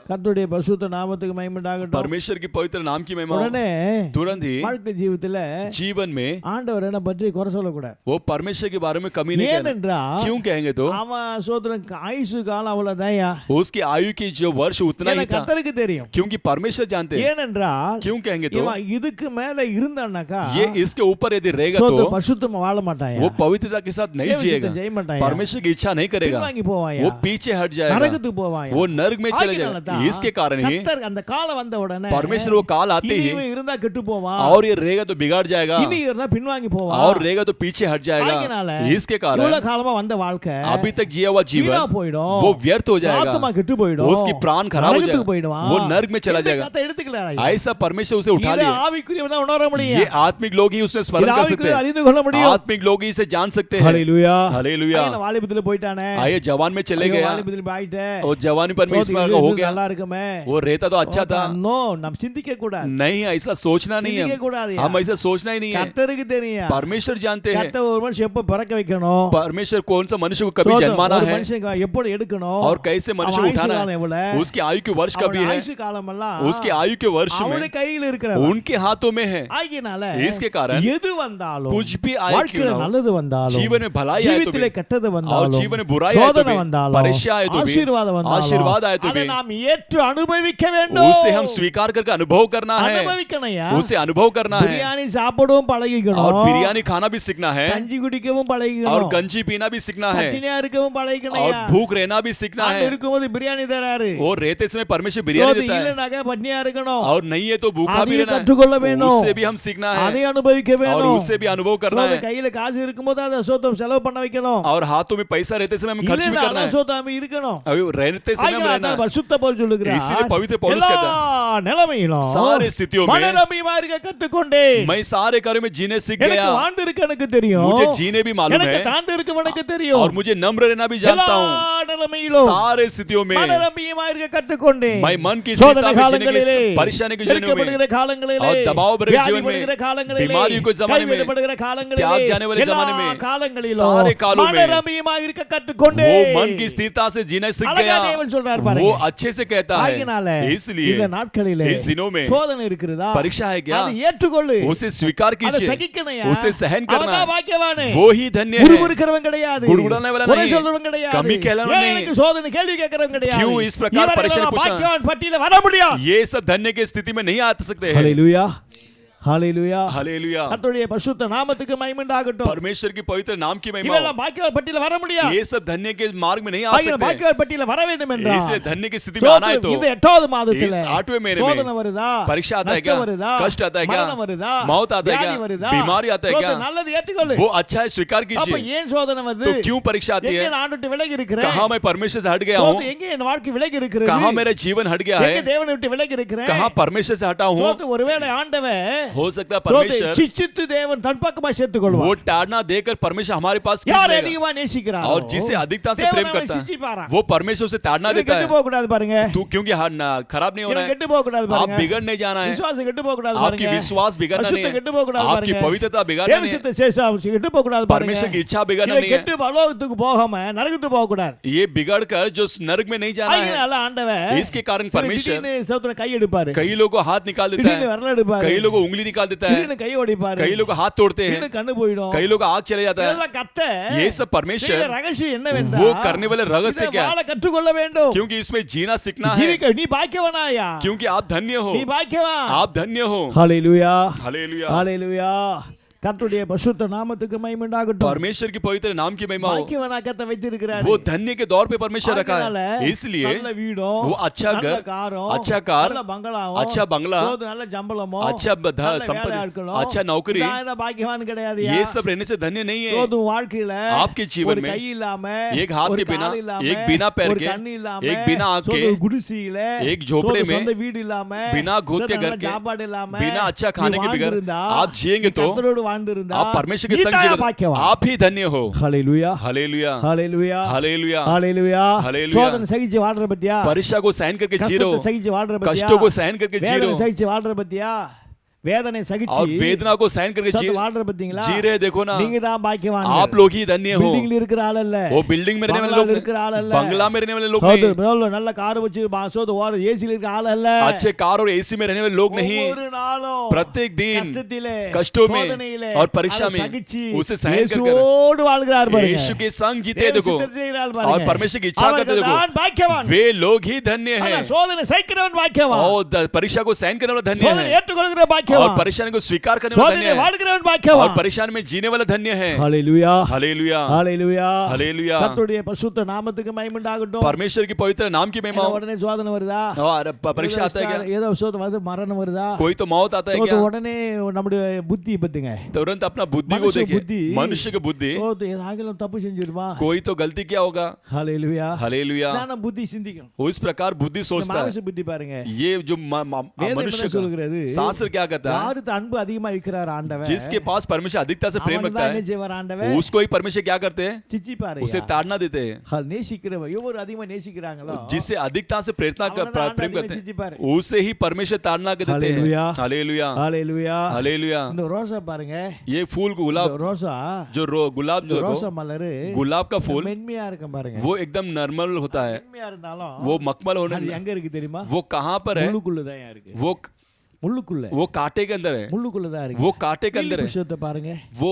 கர்த்தருடைய பரிசுத்த நாமத்துக்கு மகிமை உண்டாகட்டும். परमेश्वर की पवित्र नाम की महिमा हो। உடனே तुरंत ही வாழ்க்கை ஜீவிதத்துல जीवन में ஆண்டவர் என்ன பற்றி குறை சொல்லக்கூடாது. वो परमेश्वर के बारे में कमी नहीं कहना। ஏனென்றால் क्यों कहेंगे तो அவன் சோதரன் ஆயுசு காலம் அவ்வளவுதான்யா. उसकी आयु की जो वर्ष उतना ही था, கர்த்தருக்கு தெரியும். क्योंकि परमेश्वर जानते हैं। ஏனென்றால் क्यों कहेंगे तो இவன் இதுக்கு மேல இருந்தானாக்கா ये इसके ऊपर यदि रहेगा சோதரன் तो பரிசுத்தமா வாழ மாட்டாயா. वो पवित्रता के साथ नहीं जिएगा, ஜெய மாட்டாயா. परमेश्वर की इच्छा नहीं करेगा, பின்வாங்கி போவாயா. वो पीछे हट जाएगा, நரகத்துக்கு போவாயா. वो नरक में चले जाएगा। ஆகினால்தான் इसके कारण ही கர்த்தர் அந்த காலம் வந்த உடனே परमेश्वर वो काल आते இனி ही இவன் இருந்தா கெட்டு போவான். और ये रहेगा तो बिगाड़ जाएगा, இனி இருந்தா பின்வாங்கி போவான். और रहेगा तो पीछे हट जाएगा। ஆகினால इसके कारण இவ்வளவு காலமா வந்த வாழ்க்கை अभी तक जिया हुआ வீணா जीवन போயிடும். वो व्यर्थ हो ஆத்மா जाएगा, கெட்டு போயிடும். उसकी प्राण खराब हो நரகத்துக்கு जाएगा, போயிடுவான். वो नरक में चला இந்த जाएगा। கதை எடுத்துக்கலாம். ऐसा परमेश्वर उसे उठा இதை लिया। ஆவிக்குரியவன் தான் உணர முடியும். ये आत्मिक लोग ही उसे स्मरण कर सकते ஆவிக்குரிய हैं, அறிந்து கொள்ள முடியும். आत्मिक लोग ही इसे जान सकते हैं। ஹalleluya. हालेलुया। ஐயா, வாலிபத்துல போயிட்டானே. आइए जवान में चले ஐயோ, गया, வாலிபத்துல போயிட்டே. और जवानी पर में इसमें हो गया, நல்லா இருக்குமே. वो रहता तो अच्छा था। நோ, நம்ம சிந்திக்க கூடாது. नहीं, ऐसा सोचना नहीं சிந்திக்க है, கூடாது. हम ऐसा सोचना ही नहीं है। கர்த்தருக்கு தெரியும். परमेश्वर जानते हैं கர்த்தர் ஒரு மனுஷன் எப்ப பிறக்க வைக்கணும், परमेश्वर कौन सा मनुष्य को कभी சோதரம் जन्माना ஒரு है மனுஷன் எப்படி எடுக்கணும், और कैसे मनुष्य அவன் को उठाना ஆயுசு காலம் है, எவ்வளவு, उसकी आयु के वर्ष कभी அவன் है, ஆயுசு காலமெல்லாம் उसके आयु के वर्ष அவனுடைய में கையில் இருக்கிறது. उनके हाथों में है। ஆகினால इसके कारण எது வந்தாலும், कुछ भी आए क्यों வாழ்க்கையில ना हो, நல்லது வந்தாலும், जीवन में भलाई आए तो ஜீவித்திலே भी, கெட்டது और வந்தாலும், जीवन में बुराई आए तो சோதனை भी, வந்தாலும், परीक्षा आए तो भी, ஆசீர்வாதம் வந்தாலும், आशीर्वाद आए तो அதை भी, நாம் ஏற்று அனுபவிக்க வேண்டும். उसे हम स्वीकार करके अनुभव करना है, அனுபவிக்கணும்யா. उसे अनुभव करना है, பிரியாணி சாப்பிடவும் பழகிக்கணும், और बिरयानी खाना भी सीखना है, கஞ்சி குடிக்கவும் और பழகிக்கணும், गंजी पीना भी सीखना है, பட்டினியா இருக்கவும் பழகிக்கணும். और भूख रहना भी सीखना ஆண்டவர் है। இருக்கும்போது பிரியாணி தராரு, और रहते समय परमेश्वर बिरयानी देता है, இல்லனாக்க பட்டினியா இருக்கணும். और नहीं है तो भूखा भी அதையும் रहना கற்றுக்கொள்ள है, வேணும். उससे भी हम सीखना है, அதை அனுபவிக்க और வேணும். उससे भी अनुभव करना है, கையில காசு இருக்கும்போது அதை சோத்தம் செலவு பண்ண வைக்கணும். और हाथों में पैसा रहते समय हमें खर्च भी करना है, சோத்தம் இருக்கணும். अभी रहते समय हम रहना है। பரிசுத்த பவுல் சொல்லுகிறார், इसीलिए पवित्र पौलुस कहता है, எல்லா நிலைமையிலும் सारे स्थितियों में மனரமியமா இருக்க கற்றுக்கொண்டேன். मैं सारे कार्यों में जीने सीख எனக்கு गया, வாழ்ந்து இருக்க எனக்கு தெரியும், मुझे जीने भी मालूम எனக்கு है, தாழ்ந்து இருக்க எனக்கு தெரியும், और मुझे नम्र रहना भी जानता எல்லா हूँ। நிலைமையிலும் सारे स्थितियों में மனரமியமா இருக்க கற்றுக்கொண்டேன். मैं मन की சோதனை स्थिति में जीने காலங்களிலே, की, परेशानी के जीवन में, நெருக்கப்படுகிற காலங்களிலே, और दबाव भरे जीवन வியாதிப்படுகிற में, காலங்களிலே, बीमारियों के जमाने में, கைவிடப்படுகிற காலங்களிலே, त्याग जाने वाले எல்லா जमाने में, காலங்களிலும் सारे कालों में மனரமியமா இருக்க கற்றுக்கொண்டேன். वो मन की स्थिरता से जीना सीख அழகா गया। தேவன் சொல்றார் वो பாருங்க. अच्छे से कहता है, ஆகினால इसलिए இந்த நாட்களிலே इस दिनों में சோதனை இருக்கிறதா परीक्षा है क्या, அதை ஏற்றுக்கொள்ளு उसे स्वीकार அதை कीजिए, சகிக்கணையா उसे सहन करना அவன்தான் है, பாக்கியவானே वो ही धन्य है। முறுமுறுக்கிறவன் கிடையாது गुड़गुड़ाने वाला குறை नहीं, சொல்றவன் கிடையாது कमी कहलाने ஏன் नहीं। எனக்கு சோதனை கேள்வி கேட்கிறவன் கிடையாது क्यों इस प्रकार இவன் परेशानी எல்லாம் पूछना? பாக்கியவான் பட்டியல வர முடியாது ये सब धन्य की स्थिति में नहीं आ सकते हैं। ஹalleluya ஹalleluya हालेलुया, கர்த்தருடைய பரிசுத்த நாமத்துக்கு மகிமை உண்டாகட்டும் परमेश्वर की पवित्र नाम की महिमा हो। இவெல்லாம் பாக்கியவான் பட்டியல வர முடியாது ये सब धन्य के मार्ग में नहीं आ ஆகிய सकते। பாக்கியவான் பட்டியல வர வேண்டும் என்றால் इसलिए धन्य की स्थिति में आना है तो இந்த 8வது மாதத்திலே इस 8वें महीने में சோதனை வருதா परीक्षा आता है நஷ்டம் क्या, வருதா कष्ट आता है क्या, மரணம் வருதா मौत आता है வியாதி क्या, வருதா बीमारी आता है क्या, சோதனை நல்லது ஏற்றுக்கொள்ளு वो अच्छा है स्वीकार அப்ப कीजिए। ஏன் சோதனை வருது तो क्यों परीक्षा आती எங்கே है? நான் விட்டு விலகி இருக்கிறேன் कहाँ मैं परमेश्वर से हट गया சோதனை हूँ, எங்கே என் வாழ்க்கை விலகி இருக்கிறது कहाँ मेरा जीवन हट गया எங்கே है, தேவனை விட்டு விலகி இருக்கிறேன் कहाँ परमेश्वर से हटा हूँ। சோதனை ஒருவேளை ஆண்டவன் हो सकता है சோதனை परमेश्वर சிச்சித்து தேவன் தன் பக்கமா சேர்த்துக் वो கொள்வார் ताड़ना देकर परमेश्वर हमारे पास खींच யார் लेगा, அதிகமா நேசிக்கிறாரோ और जिसे अधिकता से தேவன் प्रेम அவனை करता है சிச்சிப்பாரா वो परमेश्वर उसे ताड़ना இவன் देता கெட்டு है। போக கூடாது பாருங்க तू क्योंकि खराब नहीं होना இவன் है, கெட்டு போக கூடாது आप பாருங்க बिगड़ नहीं जाना है, விசுவாசம் கெட்டு போக கூடாது आपकी பாருங்க विश्वास बिगड़ना नहीं பரிசுத்தம் கெட்டு போக है, கூடாது आपकी பாருங்க पवित्रता बिगड़ना नहीं है, தேவசித்த சேஷம் கெட்டு போக கூடாது பாருங்க परमेश्वर की इच्छा बिगड़ना இவன் नहीं है। கெட்டு பரலோகத்துக்கு போகாம நரகத்துக்கு போக கூடாது ये बिगड़ कर जो नरक में नहीं जाना है, அதனால ஆண்டவன் इसके कारण परमेश्वर திடீர்னு சவுத்துல கை எடுப்பாரு कई लोगों को हाथ निकाल देता திடீர்னு है, விரல் எடுப்பாரு कई लोगों को उंगली निकाल देता है, திடீர்னு கை ஓடிப்பாரு कई लोग हाथ तोड़ते हैं, திடீர்னு கண்ணு போயிடும் कई लोग आग चले जाता है। இதெல்லாம் கத்த ये सब இதுல परमेश्वर ரகசியம் वो என்னவென்றால் करने वाले रहस्य இதை क्या வாழ கற்றுக்கொள்ள வேண்டும் क्योंकि इसमें जीना सीखना है, ஜீவிக்க நீ பாக்கியவானாயா क्योंकि आप धन्य हो, நீ பாக்கியவான் आप धन्य हो। ஹalleluya हालेलुया, ஹalleluya கர்த்தருடைய பரிசுத்த நாமத்துக்கு மகிமை உண்டாகட்டும் परमेश्वर की पवित्र नाम की महिमा हो। பாக்கியவானா கர்த்தர் வைத்திருக்கிறார் वो धन्य के दौर पे परमेश्वर रखा அதனால है, इसलिए நல்ல வீடும் वो अच्छा நல்ல घर, காரும் अच्छा कार, நல்ல பங்களாவும் अच्छा बंगला, சோது நல்ல சம்பளமும் अच्छा நல்ல संपत्ति, வேலையாட்களும் अच्छा नौकरी, இதான் பாக்கியவான் கிடையாது ये सब रहने से धन्य नहीं है। சோது வாழ்க்கையில आपके जीवन ஒரு में கை இல்லாம एक हाथ ஒரு के बिना, கால் இல்லாம, एक बिना पैर ஒரு के, கண்ணு இல்லாம, एक बिना आँख के, சோது குடிசையில एक झोपड़े சோது में, சொந்த வீடு இல்லாம बिना गोद के சோது घर நல்ல के, சாப்பாடு இல்லாம बिना अच्छा நீ खाने के बगैर வாழ்ந்திருந்தா, आप जिएंगे நீ तो கர்த்தரோடு வாழ்ந்திருந்தா, आप परमेश्वर के நீ संग தான் जीवित, பாக்கியவான். आप ही धन्य हो। ஹalleluya हालेलुया, ஹalleluya हालेलुया, ஹalleluya हालेलुया। சோதனை சகிச்சு வாழ்ற பத்தியா परीक्षा को सहन करके जी रहे கஷ்டத்தை हो, சகிச்சு வாழ்ற பத்தியா कष्टों को सहन करके जी रहे வேதனை हो, சகிச்சு வாழ்ற பத்தியா வேதனை और சகிச்சு वेदना को सहन करके जी வாழ்ற பத்திங்களா जी रहे, देखो ना நீங்க தான் பாக்கியவான் आप लोग ही धन्य हो। பில்டிங்ல இருக்கிற ஆள் அல்ல वो बिल्डिंग में रहने वाले लोग இருக்கிற ஆள் नहीं, அல்ல बंगला में रहने वाले लोग சோது नहीं, முதல்ல நல்ல கார் வச்சு சோது ஓர ஏசில இருக்கிற ஆள் அல்ல अच्छे कार और एसी में रहने वाले लोग नहीं, ஒவ்வொரு நாளும் प्रत्येक दिन கஷ்டத்திலே कष्टों में சோதனையிலே और परीक्षा அதை में சகிச்சு उसे सहन कर இயேசுவோடு வாழ்கிறார் பாருங்க यीशु के संग जीते தேவ देखो, சித்தத்தை செய்கிறார் और பாருங்க परमेश्वर की इच्छा करते அவர்கள் देखो, தான் பாக்கியவான் वे लोग ही धन्य ஆனா हैं। சோதனை சகிக்கிறவன் பாக்கியவான் और परीक्षा को सहन करने वाला धन्य சோதனை है, ஏற்றுக்கொள்கிற और பாக்கியவான் परेशानी को स्वीकार करने वाला धन्य சோதனை है, வாழ்கிறவன் और பாக்கியவான் परेशानी में जीने वाला धन्य है। ஹalleluya हालेलुया, ஹalleluya हालेलुया, கர்த்தருடைய பரிசுத்த நாமத்துக்கு மகிமை உண்டாகட்டும் परमेश्वर की पवित्र नाम की महिमा हो। உடனே சோதனை வருதா और परीक्षा आता है क्या, ஏதோ சோதனை வருது மரணம் வருதா कोई तो मौत आता है क्या, உடனே நம்முடைய புத்தி பத்துங்க तुरंत अपना बुद्धि को मनुष्य देखिए, बुद्धि, मनुष्य की बुद्धि, ஏதாகிலும் தப்பு செஞ்சிருமா कोई तो गलती क्या होगा। ஹalleluya हालेलुया, நானும் புத்தி சிந்திக்கணும் वो इस प्रकार बुद्धि सोचता है। மானுஷ புத்தி பாருங்க ये जो வேதம் मनुष्य என்ன சொல்கிறது का शास्त्र क्या कहता है, யாருக்கு அன்பு அதிகமா வைக்கிறார் ஆண்டவர் जिसके पास परमेश्वर अधिकता से प्रेम அவன் रखता தான் என்ன है, செய்வார் ஆண்டவர் उसको ही परमेश्वर क्या करते हैं, சிச்சி பாரு उसे ताड़ना देते हैं। நேசிக்கிறவன் எவ்வளவு அதிகமா நேசிக்கிறாங்களோ जिससे अधिकता से प्रेम करते சிச்சி பாரு हैं, उसे ही परमेश्वर ताड़ना देते हैं। हालेलुया, हालेलुया, ஹalleluya हालेलुया। இந்த ரோசா பாருங்க ये फूल இந்த गुलाब ரோசா जो गुलाब இந்த जो ரோசா மலர் गुलाब का फूल மென்மையா இருக்கும் பாருங்க वो एकदम नॉर्मल होता है, மென்மையா இருந்தாலும் वो मखमल அது होने, எங்க இருக்கு தெரியுமா वो कहाँ पर है, முள்ளுக்குள்ள தான் இருக்கு முள்ளுக்குள்ள वो कांटे के अंदर है, முள்ளுக்குள்ள தான் இருக்கு वो कांटे के अंदर है, புஷ்பத்தை பாருங்க वो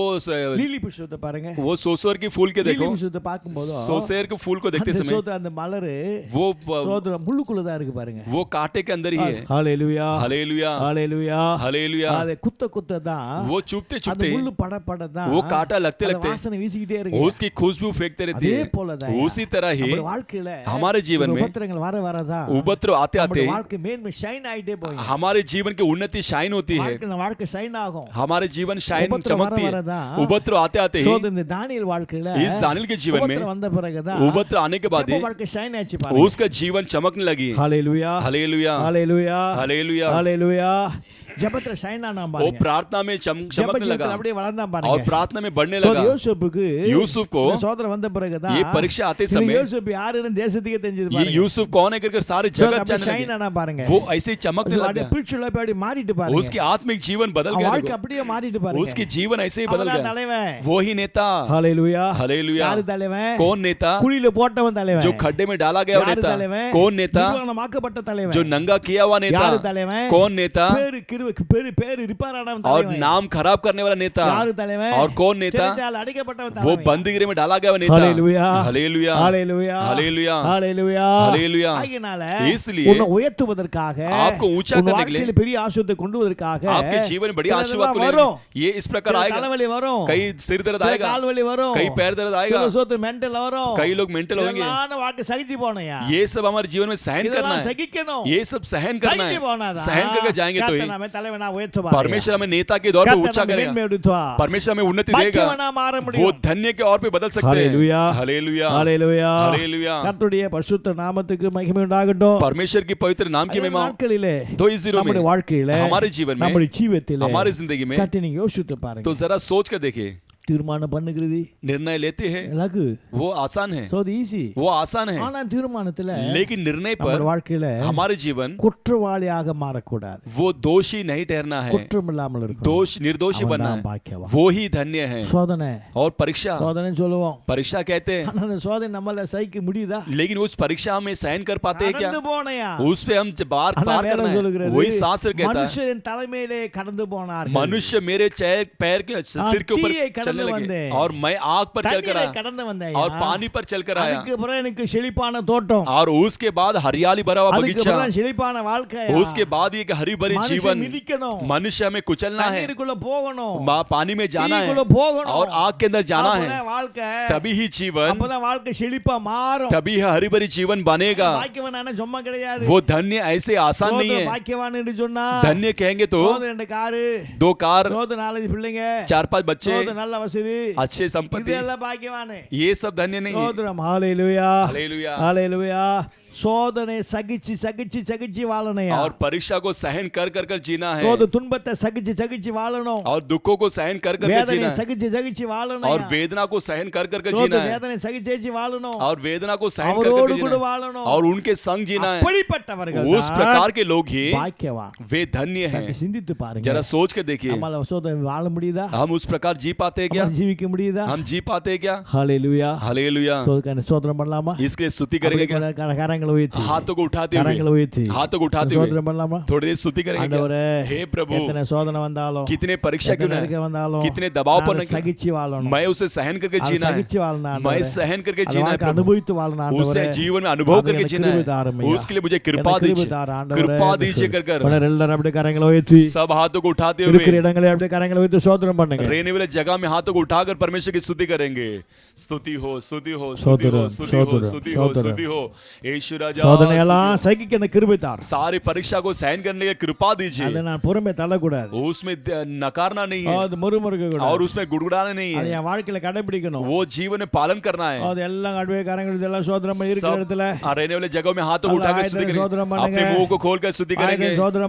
லீலி புஷ்பத்தை பாருங்க वो सोसर की फूल के லீலி देखो, புஷ்பத்தை பாக்கும்போது सोसेर के फूल को देखते அந்த समय சோத்து அந்த மலர் वो சோத்து முள்ளுக்குள்ள தான் இருக்கு பாருங்க वो कांटे के अंदर ही है। ஹalleluya हालेलुया, ஹalleluya हालेलुया। அது குத்த தான் वो चुपते அந்த चुपते முள்ளு பட தான் वो कांटा लगते அந்த लगते வாசனை வீசிக்கிட்டே இருக்கு उसकी खुशबू फेंकते रहती அதே है। போல தான் उसी तरह ही நம்ம வாழ்க்கையில हमारे जीवन में உபத்திரங்கள் வரதான் उपद्रव आते आते நம்ம வாழ்க்கை மேன்மை ஷைன் ஆயிட்டே போகும் हमारे जीवन की उन्नति शाइन होती है, வாழ்க்கை ஷைன் ஆகும் हमारे जीवन शाइन उपद्रव चमकती है। வரதான் उपद्रव आते आते ही சோதனை தானியேல் வாழ்க்கையில इस दानियेल के जीवन में உபத்திரம் வந்த பிறகுதான் उपद्रव आने के बाद ही வாழ்க்கை ஷைன் ஆச்சு பாருங்க उसका जीवन चमकने लगी। ஹalleluya हालेलुया, ஹalleluya हालेलुया। ஹalleluya ஜெபத்துல ஷைன் ஆனா वो பாருங்க प्रार्थना में चमकने ஜெபத்துல लगा அப்படியே வளர்ந்தான் और பாருங்க प्रार्थना में बढ़ने So, लगा। யோசேப்புக்கு यूसुफ को இந்த சோதனை வந்த பிறகுதான் ये परीक्षा आते இது समय யோசேப்பு யாருன்னு தேசத்துக்கே தெரிஞ்சது ये பாருங்க यूसुफ कौन है करके सारे So, जगत அப்படியே जानने ஷைன் लगे। ஆனா பாருங்க वो ऐसे ही चमकने लग அப்படியே गया। பிரிச்சுல போய் அப்படியே மாறிட்டு பாருங்க उसकी आत्मिक जीवन बदल அவன் गया। வாழ்க்கை देखो, அப்படியே மாறிட்டு பாருங்க उसकी जीवन ऐसे ही बदल அவன்தான் गया। தலைவன் वो ही नेता। ஹalleluya हालेलुया। யாரு தலைவன் कौन नेता? குழியில போட்டவன் தலைவன் जो खड्डे में डाला गया वो யாரு नेता। தலைவன் कौन नेता? நிர்வாணமாக்கப்பட்ட தலைவன் जो नंगा किया हुआ नेता। யாரு தலைவன் कौन नेता? பேரு ரிப்பேர் ஆனவன் और தலைவன் नाम खराब करने वाला नेता। யாரு தலைவன் और कौन नेता? சிறைச்சாலையில அடைக்கப்பட்டவன் वो தலைவன் बंदीगृह में डाला गया हुआ नेता। हालेलुया। हालेलुया। ஹalleluya हालेलुया। ஹalleluya हालेलुया। ஆகையினால इसलिए உன்னை உயர்த்துவதற்காக आपको ऊंचा உன் करने के लिए வாழ்க்கையில பெரிய ஆசீர்வாதத்தை கொண்டு வருவதற்காக आपके जीवन में बड़ी சில आशीर्वाद को இதெல்லாம் लेने வரும் ये इस प्रकार சில आएगा। தலைவலி வரும் कई सिर दर्द சில आएगा, கால் வலி வரும் कई पैर दर्द आएगा, சில சோத்து மென்டல் வரும் कई लोग मेंटल होंगे। இதெல்லாம் வாழ்க்கை சகிச்சு போனயா ये सब हमारे जीवन में सहन करना இதெல்லாம் है। சகிக்கணும் ये सब सहन करना சகிச்சு है। போனாதான் सहन करके जाएंगे तो ही கர்த்தர் நம்மை தலைவனா உயர்த்துவார் परमेश्वर हमें नेता के दौर पे ऊंचा करेगा। மேடுத்துவார் परमेश्वर हमें उन्नति देगा। பாக்கியவானா மாற वो முடியும் धन्य के और पे बदल सकते हैं। हालेलुया। हालेलुया। ஹalleluya हालेलुया। கர்த்தருடைய பரிசுத்த நாமத்துக்கு மகிமை உண்டாகட்டும் परमेश्वर की पवित्र नाम की महिमा நாட்களிலே तो इस दिनों நம்முடைய में வாழ்க்கையில हमारे जीवन में நம்முடைய ஜீவியத்திலே हमारी जिंदगी में சற்று நீங்க யோசித்து பாருங்க तो जरा सोच कर देखिए। தீர்மானம் பண்ணுகிறது निर्णय लेते हैं லகு वो आसान है, சோ ஈஸி वो आसान है, ஆனா தீர்மானத்துல लेकिन निर्णय நம்ம पर வாழ்க்கையில हमारे जीवन குற்றவாளியாக மாறக்கூடாது वो दोषी नहीं ठहरना है, குற்றம் இல்லாமல் இருக்கணும் दोष निर्दोषी बनना அவன்தான் है, பாக்கியவான் वो ही धन्य है। சோதனை और परीक्षा சோதனை சொல்லுவோம் परीक्षा कहते हैं, ஆனா அந்த சோதனை நம்மள சகிக்க முடியுதா लेकिन उस परीक्षा में सहन कर पाते हैं क्या? கடந்து போனையா उस पे हम बार ஆனா पार வேதம் करना है। சொல்லுகிறது वही शास्त्र कहता है, மனுஷரின் தலைமையிலே கடந்து போனார்கள் मनुष्य मेरे पैर के सिर के तीये ऊपर கடந்து चलने लगे வந்தேன்। और मैं आग पर चलकर தண்ணீரை आया கடந்து வந்தேன் और पानी पर चलकर आया அதுக்கு பிறகு எனக்கு செழிப்பான தோட்டம் और उसके बाद हरियाली भरा हुआ அதுக்கு बगीचा, பிறகு செழிப்பான வாழ்க்கை उसके बाद एक हरी भरी மனுஷன் जीवन। மிதிக்கணும் मनुष्य हमें कुचलना है, தண்ணீருக்குள்ள போகணும் पानी में जाना है தீக்குள்ள போகணும் और आग के अंदर जाना है, அப்பதான் வாழ்க்கை तभी ही जीवन, அப்பதான் வாழ்க்கை செழிப்பா மாறும் तभी हरी भरी जीवन बनेगा। பாக்கியவான சும்மா கிடையாது वो धन्य ऐसे आसान नहीं है। பாக்கியவான் என்று சொன்னா धन्य कहेंगे तो சோதனை ரெண்டு காரு 2 कार, சோதனை 4 பிள்ளைங்க 4-5 बच्चे, சோதனை நல்ல வசதி अच्छे संपत्ति, இதெல்லாம் பாக்கியவானே ये सब धन्य नहीं है। சோதரம் ஹalleluya हालेलुया। ஹalleluya சோதனை சகிச்சு வாழணையா और परीक्षा को सहन कर कर कर जीना है, சோத துன்பத்தை சகிச்சு வாழணும் और दुखों को सहन कर कर कर வேதனை जीना है, சகிச்சு வாழணும் और वेदना को सहन कर कर कर சோத जीना है, வேதனை சகிச்சு வாழணும் और वेदना को सहन कर कर அவரோடு कर கூட जीना है, வாழணும் और उनके संग जीना है। அப்படிப்பட்டவர்கள் उस प्रकार के लोग ही பாக்கியவான் वे धन्य हैं। சிந்தித்து பாருங்க जरा सोच कर देखिए, நம்மால சோதனை வாழ முடியுதா हम उस प्रकार जी पाते हैं क्या? நம்மால ஜீவிக்க முடியுதா हम जी पाते हैं क्या? ஹalleluya हालेलुया। சோதனை பண்ணலாமா इसके स्तुति करेंगे क्या? கரங்களை உயர்த்தி हाथों को उठाते கரங்களை हुए, உயர்த்தி हाथों को उठाते हुए சோதனை பண்ணலாமா थोड़ी देर स्तुति करेंगे क्या? ஆண்டவரே हे प्रभु, எத்தனை சோதனை வந்தாலும் कितने परीक्षा क्यों எத்தனை ना நெருக்கம் வந்தாலும் कितने दबाव पर நான் नहीं, சகிச்சு வாழணும் मैं उसे सहन करके அதை जीना है, சகிச்சு வாழணும் मैं ஆண்டவரே सहन करके அதை जीना है வாழ்க்கை प्रभु। அனுபவித்து வாழணும் उसे ஆண்டவரே जीवन में अनुभव அது करके எனக்கு जीना கிருபை தாரும் है, ஐயா. उसके लिए मुझे कृपा எனக்கு கிருபை दीजिए, தாரும் ஆண்டவரே कृपा दीजिए कर कर உடனே எல்லாரும் அப்படியே கரங்களை உயர்த்தி सब हाथों को उठाते இருக்கிற हुए இடங்களை அப்படியே கரங்களை உயர்த்தி சோதனை பண்ணுங்க रहने वाले जगह में हाथों को उठाकर परमेश्वर की स्तुति करेंगे। स्तुति हो, स्तुति हो, स्तुति हो, स्तुति हो, स्तुति हो, स्तुति हो। यीशु राजा, சோதனை எல்லாம் சகிக்க எனக்கு கிருபை தாரும் सारी परीक्षा को सहन करने की कृपा दीजिए। அதை நான் பொறுமை தள்ளக்கூடாது उसमें नकारना नहीं है அது முறுமுறுக்க கூடாது और उसमें गुड़गुड़ाना नहीं அதை है, என் வாழ்க்கையில கடைபிடிக்கணும் वो जीवन में पालन करना है। அது எல்லாம் அப்படியே கரங்களை எல்லாம் சோதனை பண்ணி இருக்கிற सब இடத்துல रहने वाले जगह में हाथों को अल्लाह उठाकर आयत स्तुति में करेंगे, சோதனை अपने பண்ணுங்க। मुंह को खोलकर स्तुति ஆயத்தை करेंगे। சோதனை